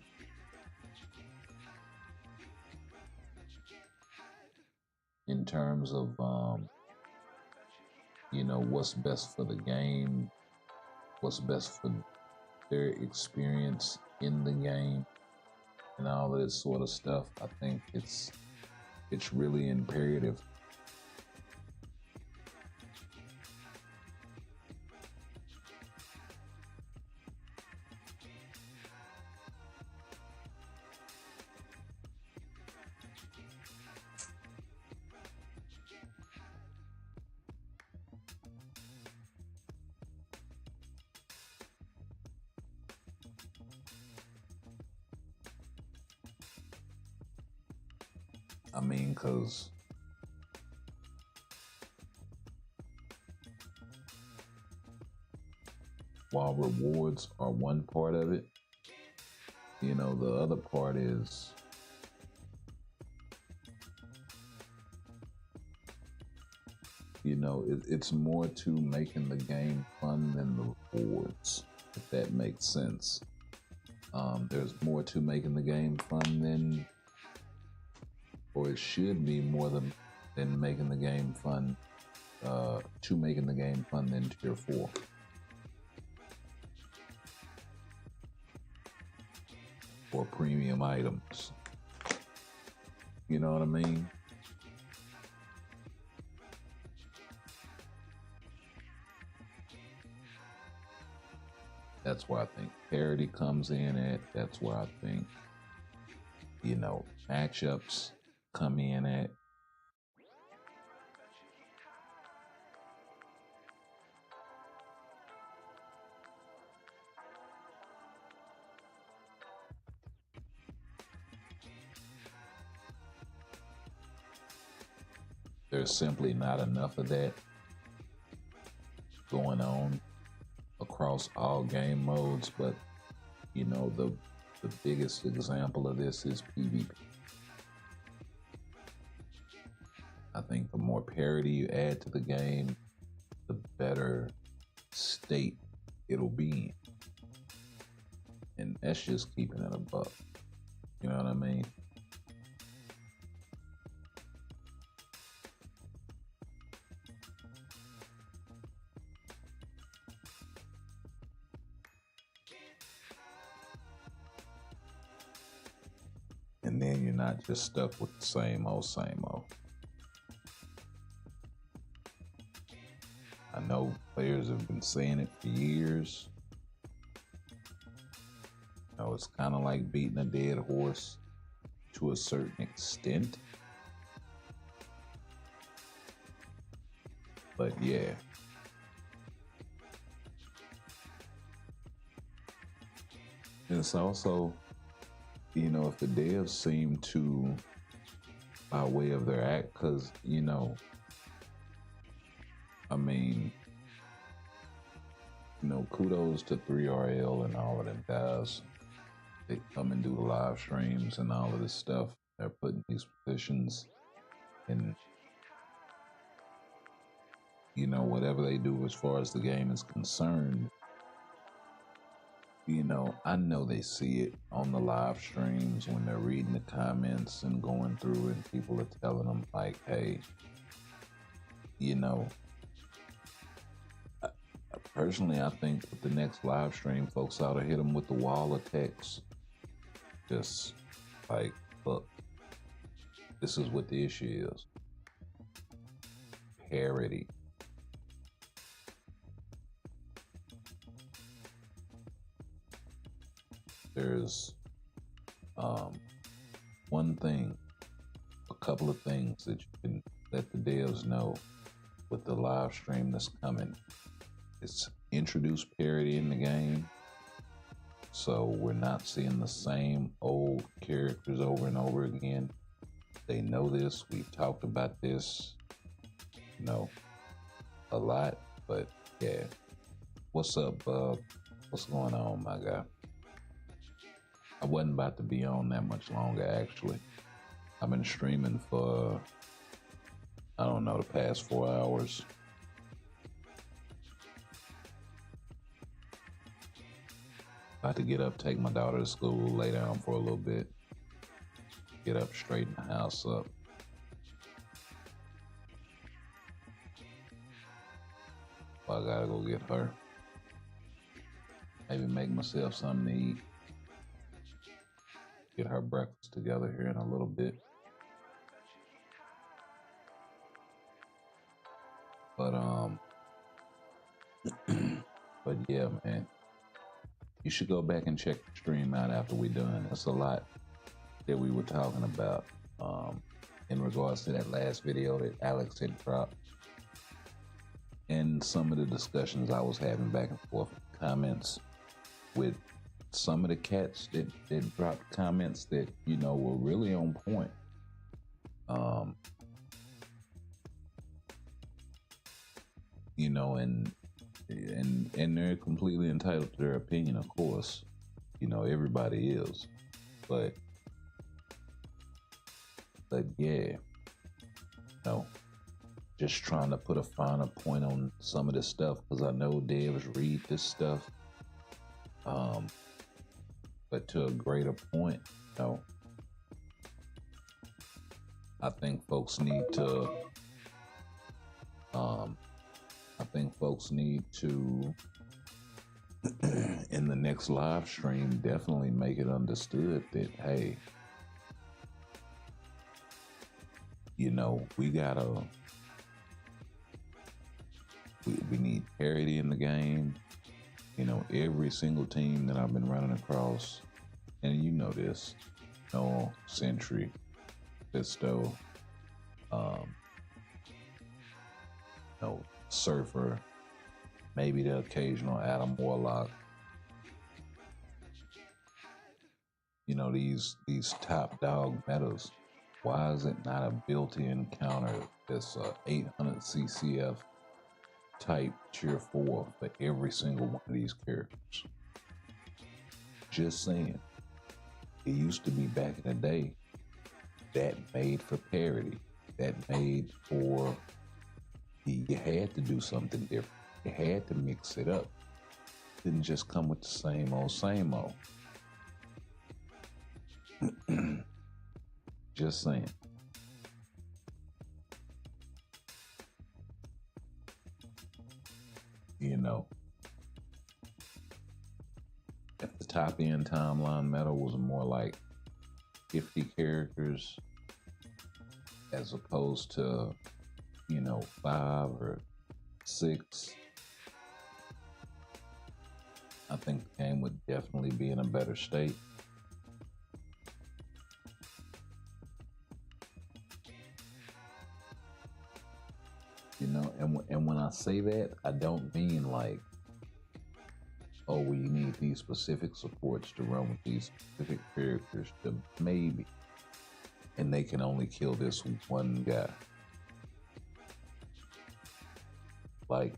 In terms of, what's best for the game, what's best for their experience in the game, and all of this sort of stuff. I think it's really imperative. Because while rewards are one part of it, the other part is it's more to making the game fun than the rewards, if that makes sense. There's more to making the game fun than, or it should be more than making the game fun, to making the game fun than Tier 4. Or premium items. You know what I mean? That's where I think parity comes in at. That's where I think, matchups come in at. There's simply not enough of that going on across all game modes, but the biggest example of this is PvP. I think the more parity you add to the game, the better state it'll be in. And that's just keeping it a buck. You know what I mean? And then you're not just stuck with the same old, same old. I know players have been saying it for years. It's kind of like beating a dead horse to a certain extent. But yeah. And it's also, if the devs seem to by way of their act, because, you know, I mean, you know, kudos to 3RL and all of them guys. They come and do the live streams and all of this stuff. They're putting these positions in, you know, whatever they do as far as the game is concerned. You know, I know they see it on the live streams when they're reading the comments and going through, and people are telling them, like, hey, you know, personally, I think with the next live stream, folks ought to hit them with the wall of text. Just like, look, this is what the issue is. Parody. There's one thing, a couple of things that you can let the devs know with the live stream that's coming. It's introduce parody in the game, so we're not seeing the same old characters over and over again. They know this. We've talked about this, you know, a lot. But yeah, what's up, Bub? What's going on, my guy? I wasn't about to be on that much longer, actually. I've been streaming for, I don't know, the past 4 hours. About to get up, take my daughter to school, lay down for a little bit, get up, straighten the house up. I gotta go get her. Maybe make myself something to eat. Get her breakfast together here in a little bit. But but yeah, man. You should go back and check the stream out after we're done. There's a lot that we were talking about in regards to that last video that Alex had dropped. And some of the discussions I was having back and forth in comments with some of the cats that dropped comments that, you know, were really on point. You know, and they're completely entitled to their opinion, of course. You know, everybody is. But yeah, no. Just trying to put a finer point on some of this stuff, because I know devs read this stuff. But to a greater point, you know, I think folks need to in the next live stream, definitely make it understood that, hey, you know, we need parity in the game. You know, every single team that I've been running across, and you know this, Noel, Sentry, Fisto, Surfer, maybe the occasional Adam Warlock. You know, these top dog metas. Why is it not a built-in counter that's 800 CCF type tier 4 for every single one of these characters? Just saying. It used to be back in the day that made for parity. That made for, you had to do something different. You had to mix it up. It didn't just come with the same old, same old. Just saying. You know, if the top end timeline meta was more like 50 characters as opposed to, you know, 5 or 6, I think the game would definitely be in a better state. You know, and when I say that, I don't mean like, oh, we need these specific supports to run with these specific characters. To maybe, and they can only kill this one guy. Like,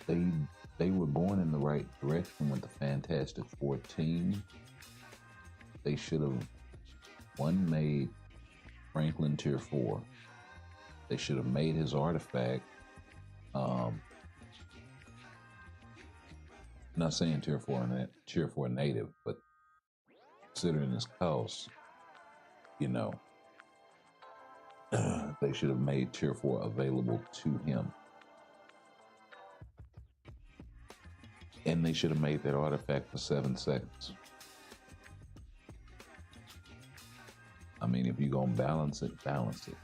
they were going in the right direction with the Fantastic Four team. They should have, one, made Franklin Tier 4. They should have made his artifact, not saying Tier 4 native, but considering his cost, you know, they should have made Tier 4 available to him. And they should have made that artifact for 7 seconds. I mean, if you're going to balance it, balance it.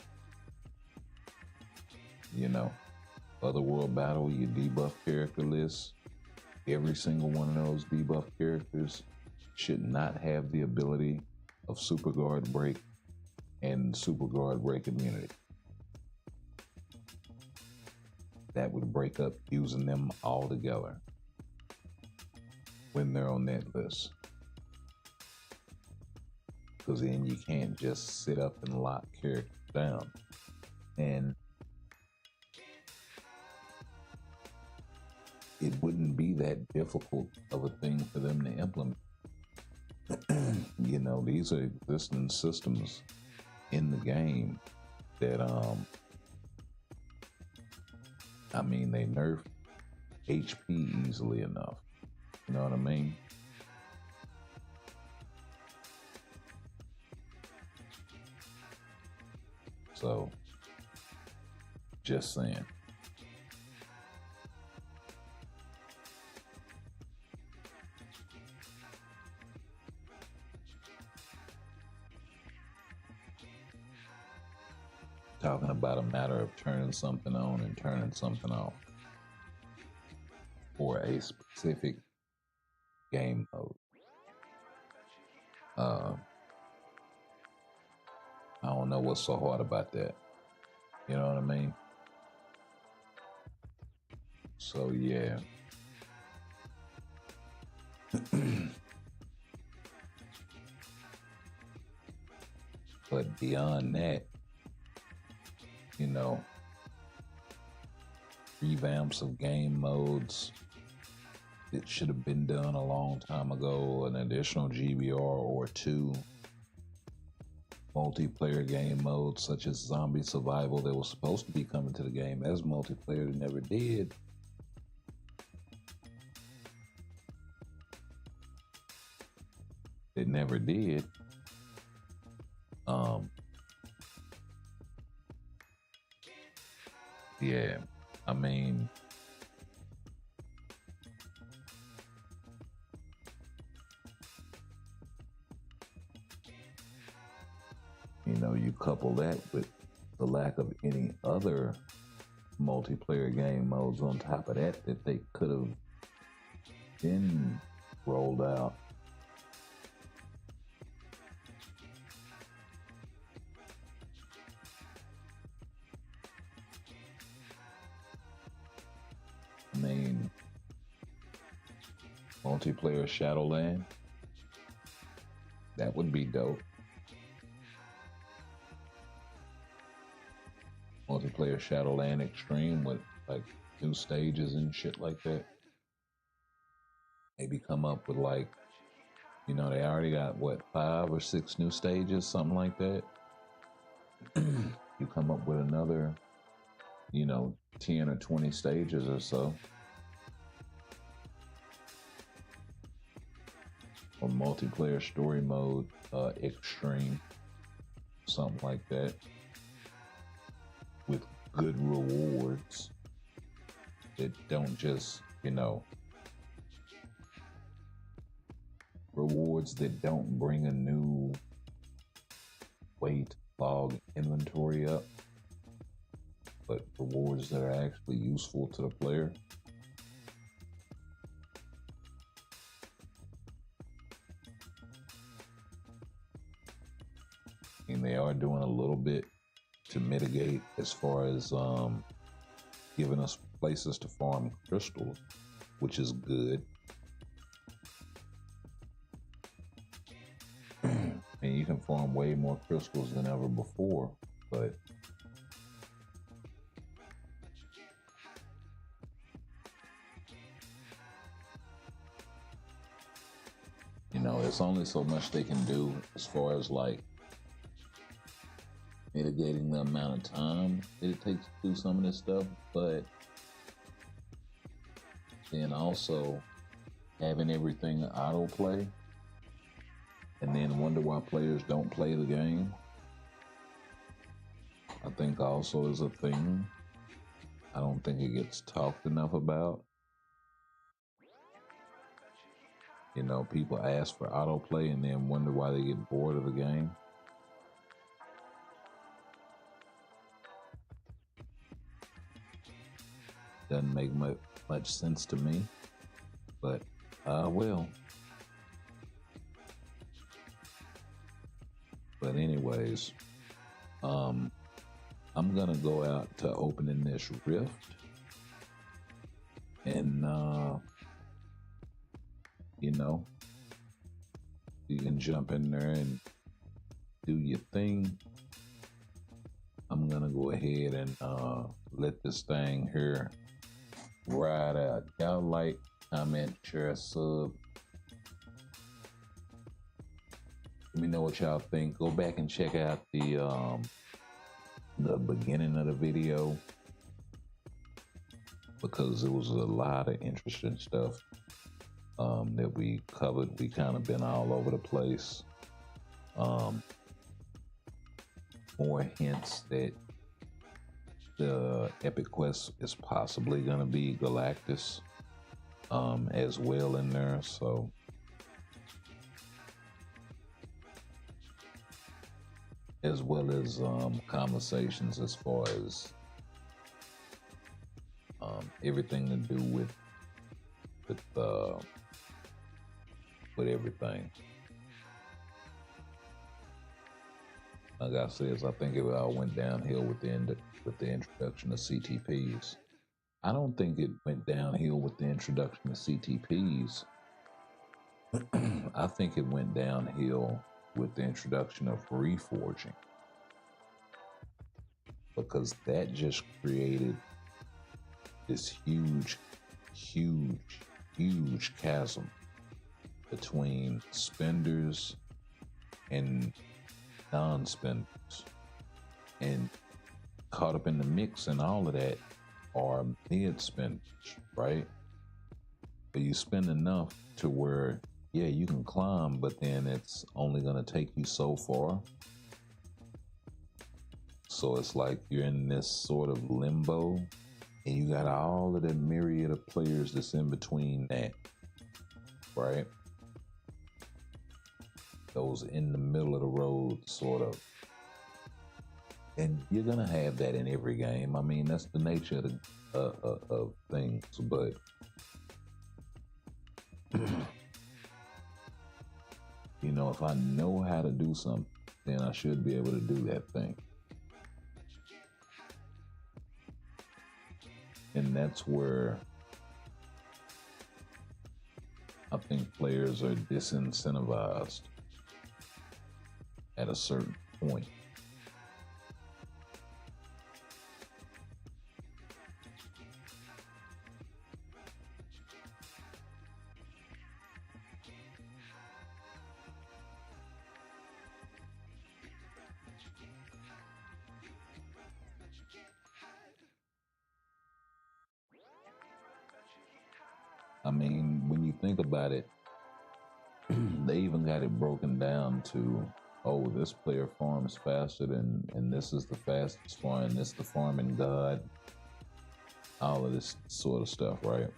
You know, Otherworld Battle, your debuff character list, every single one of those debuff characters should not have the ability of Super Guard Break and Super Guard Break immunity. That would break up using them all together when they're on that list. Because then you can't just sit up and lock characters down. And it wouldn't be that difficult of a thing for them to implement. You know, these are existing systems in the game that, I mean, they nerf HP easily enough. You know what I mean? So, just saying. Talking about a matter of turning something on and turning something off for a specific game mode. I don't know what's so hard about that. You know what I mean? So yeah. But beyond that, you know, revamps of game modes, it should have been done a long time ago. An additional GBR or 2. Multiplayer game modes such as Zombie Survival that was supposed to be coming to the game as multiplayer, that never did. It never did. Yeah, I mean, you know, you couple that with the lack of any other multiplayer game modes on top of that they could have been rolled out. I mean, multiplayer Shadowland, that would be dope. Multiplayer Shadowland Extreme with like new stages and shit like that. Maybe come up with like, you know, they already got what, 5 or 6 new stages, something like that. You come up with another, you know, 10 or 20 stages or so. Or multiplayer story mode extreme, something like that, with good rewards that don't just, you know, rewards that don't bring a new way to log inventory up, but rewards that are actually useful to the player. And they are doing a little bit to mitigate as far as giving us places to farm crystals, which is good. I mean, you can farm way more crystals than ever before, but you know, it's only so much they can do as far as like mitigating the amount of time that it takes to do some of this stuff, but then also having everything autoplay and then wonder why players don't play the game, I think also is a thing. I don't think it gets talked enough about. You know, people ask for autoplay and then wonder why they get bored of the game. Doesn't make much sense to me, but well. But anyways, I'm gonna go out to opening this rift, and you know, you can jump in there and do your thing. I'm gonna go ahead and let this thing here ride out. Y'all like, comment, share, sub. Let me know what y'all think. Go back and check out the beginning of the video, because it was a lot of interesting stuff that we covered. We kind of been all over the place. More hints that the epic quest is possibly going to be Galactus as well in there. So as well as conversations as far as everything to do with everything. Like I said, I think it all went downhill with the introduction of CTPs. I don't think it went downhill with the introduction of CTPs. I think it went downhill with the introduction of reforging, because that just created this huge chasm between spenders and non-spenders, and caught up in the mix and all of that are mid-spenders, right? But you spend enough to where, yeah, you can climb, but then it's only going to take you so far. So it's like you're in this sort of limbo, and you got all of the myriad of players that's in between that, right? Those in the middle of the road, sort of. And you're gonna have that in every game. I mean, that's the nature of things. But you know, if I know how to do something, then I should be able to do that thing. And that's where I think players are disincentivized at a certain point. I mean, when you think about it, they even got it broken down to, oh, this player farms faster than, and this is the fastest farm, this the farming god, all of this sort of stuff, right?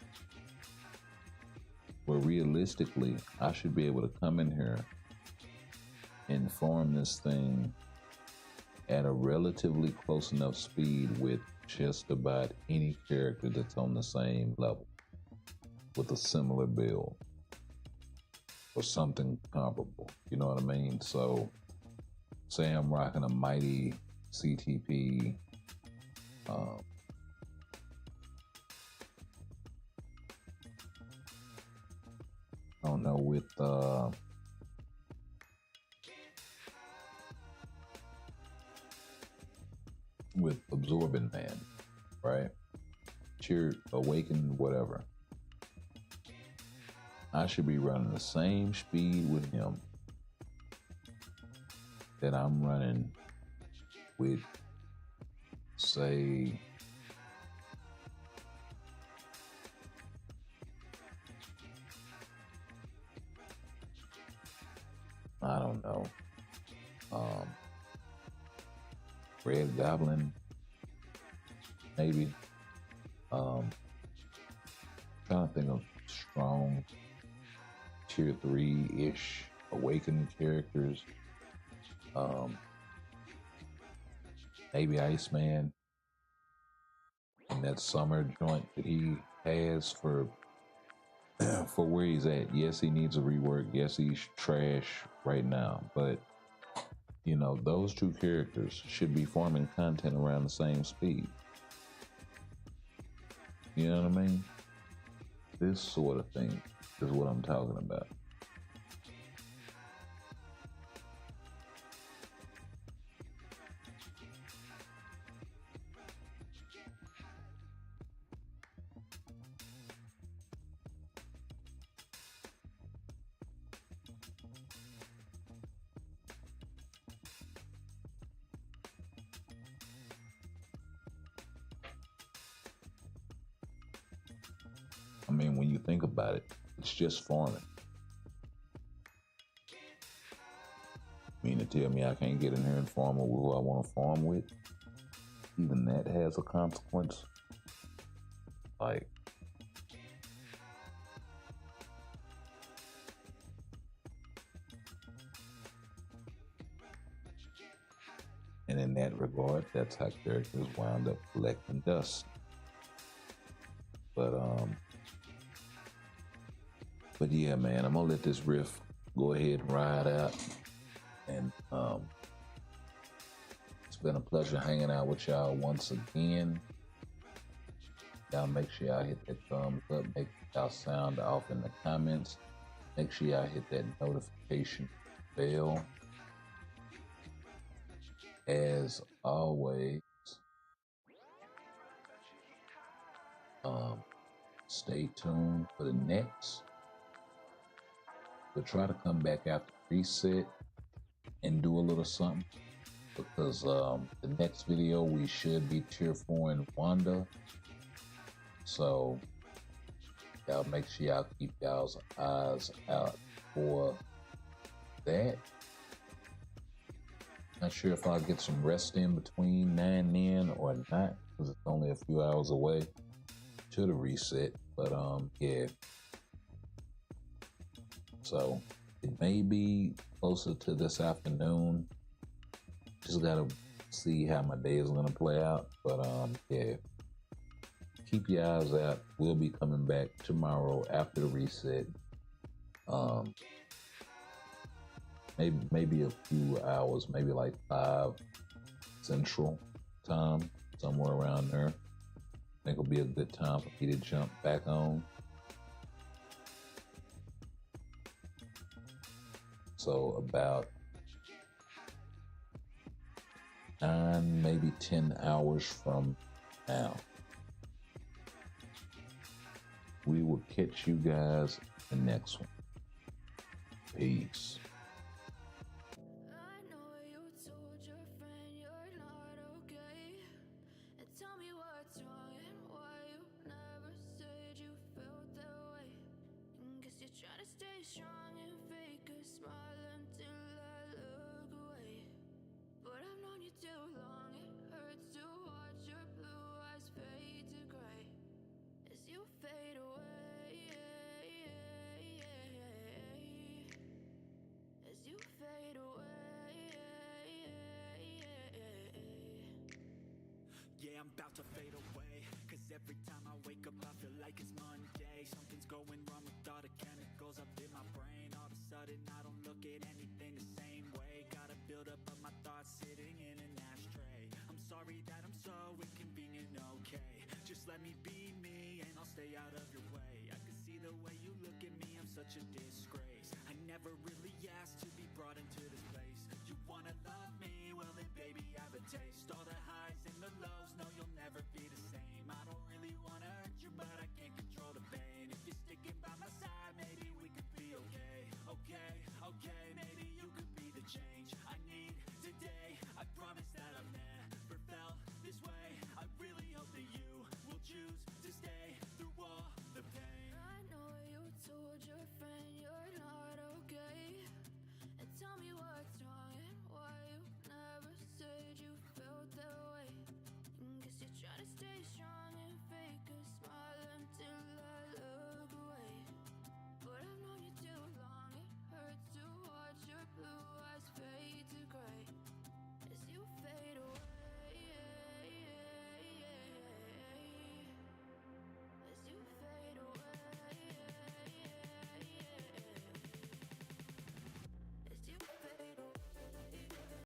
Where realistically, I should be able to come in here and farm this thing at a relatively close enough speed with just about any character that's on the same level, with a similar build or something comparable. You know what I mean? So say I'm rocking a mighty CTP, I don't know, with with Absorbing Man, right? Cheer, Awakened, whatever. I should be running the same speed with him that I'm running with, say, I don't know, um, Red Goblin, maybe. Trying to think of strong tier 3-ish awakened characters. Maybe Iceman in that summer joint that he has for for where he's at. Yes, he needs a rework. Yes, he's trash right now, but you know, those two characters should be forming content around the same speed. You know what I mean? This sort of thing is what I'm talking about. I mean, when you think about it, it's just farming. You mean to tell me I can't get in here and farm with who I want to farm with? Even that has a consequence. Like, and in that regard, that's how characters wound up collecting dust. But yeah, man, I'm gonna let this riff go ahead and ride out. And it's been a pleasure hanging out with y'all once again. Y'all make sure y'all hit that thumbs up, make y'all sound off in the comments. Make sure y'all hit that notification bell. As always, stay tuned for the next. We'll try to come back after reset and do a little something, because the next video we should be tier 4 in Wanda. So y'all make sure y'all keep y'all's eyes out for that. Not sure if I'll get some rest in between now and then or not, because it's only a few hours away to the reset. But yeah. So it may be closer to this afternoon. Just gotta see how my day is gonna play out. But yeah. Keep your eyes out. We'll be coming back tomorrow after the reset. Maybe a few hours, maybe like 5 Central Time, somewhere around there. I think it'll be a good time for me to jump back on. So about 9, maybe 10 hours from now, we will catch you guys in the next one. Peace. I know you told your friend you're not okay, and tell me what's wrong and why you never said you felt that way. Guess you're trying to stay strong and fake a smile until I look away. But I've known you too long, it hurts to watch your blue eyes fade to gray as you fade away. As you fade away. Yeah, I'm about to fade away, cause every time I wake up I feel like it's Monday. Something's going wrong with all the chemicals up in my brain. All of a sudden I don't look at anything the same way. Gotta build up of my thoughts sitting in an ashtray. I'm sorry that I'm so inconvenient, okay. Just let me be me and I'll stay out of your way. I can see the way you look at me, I'm such a disgrace. I never really asked to be brought into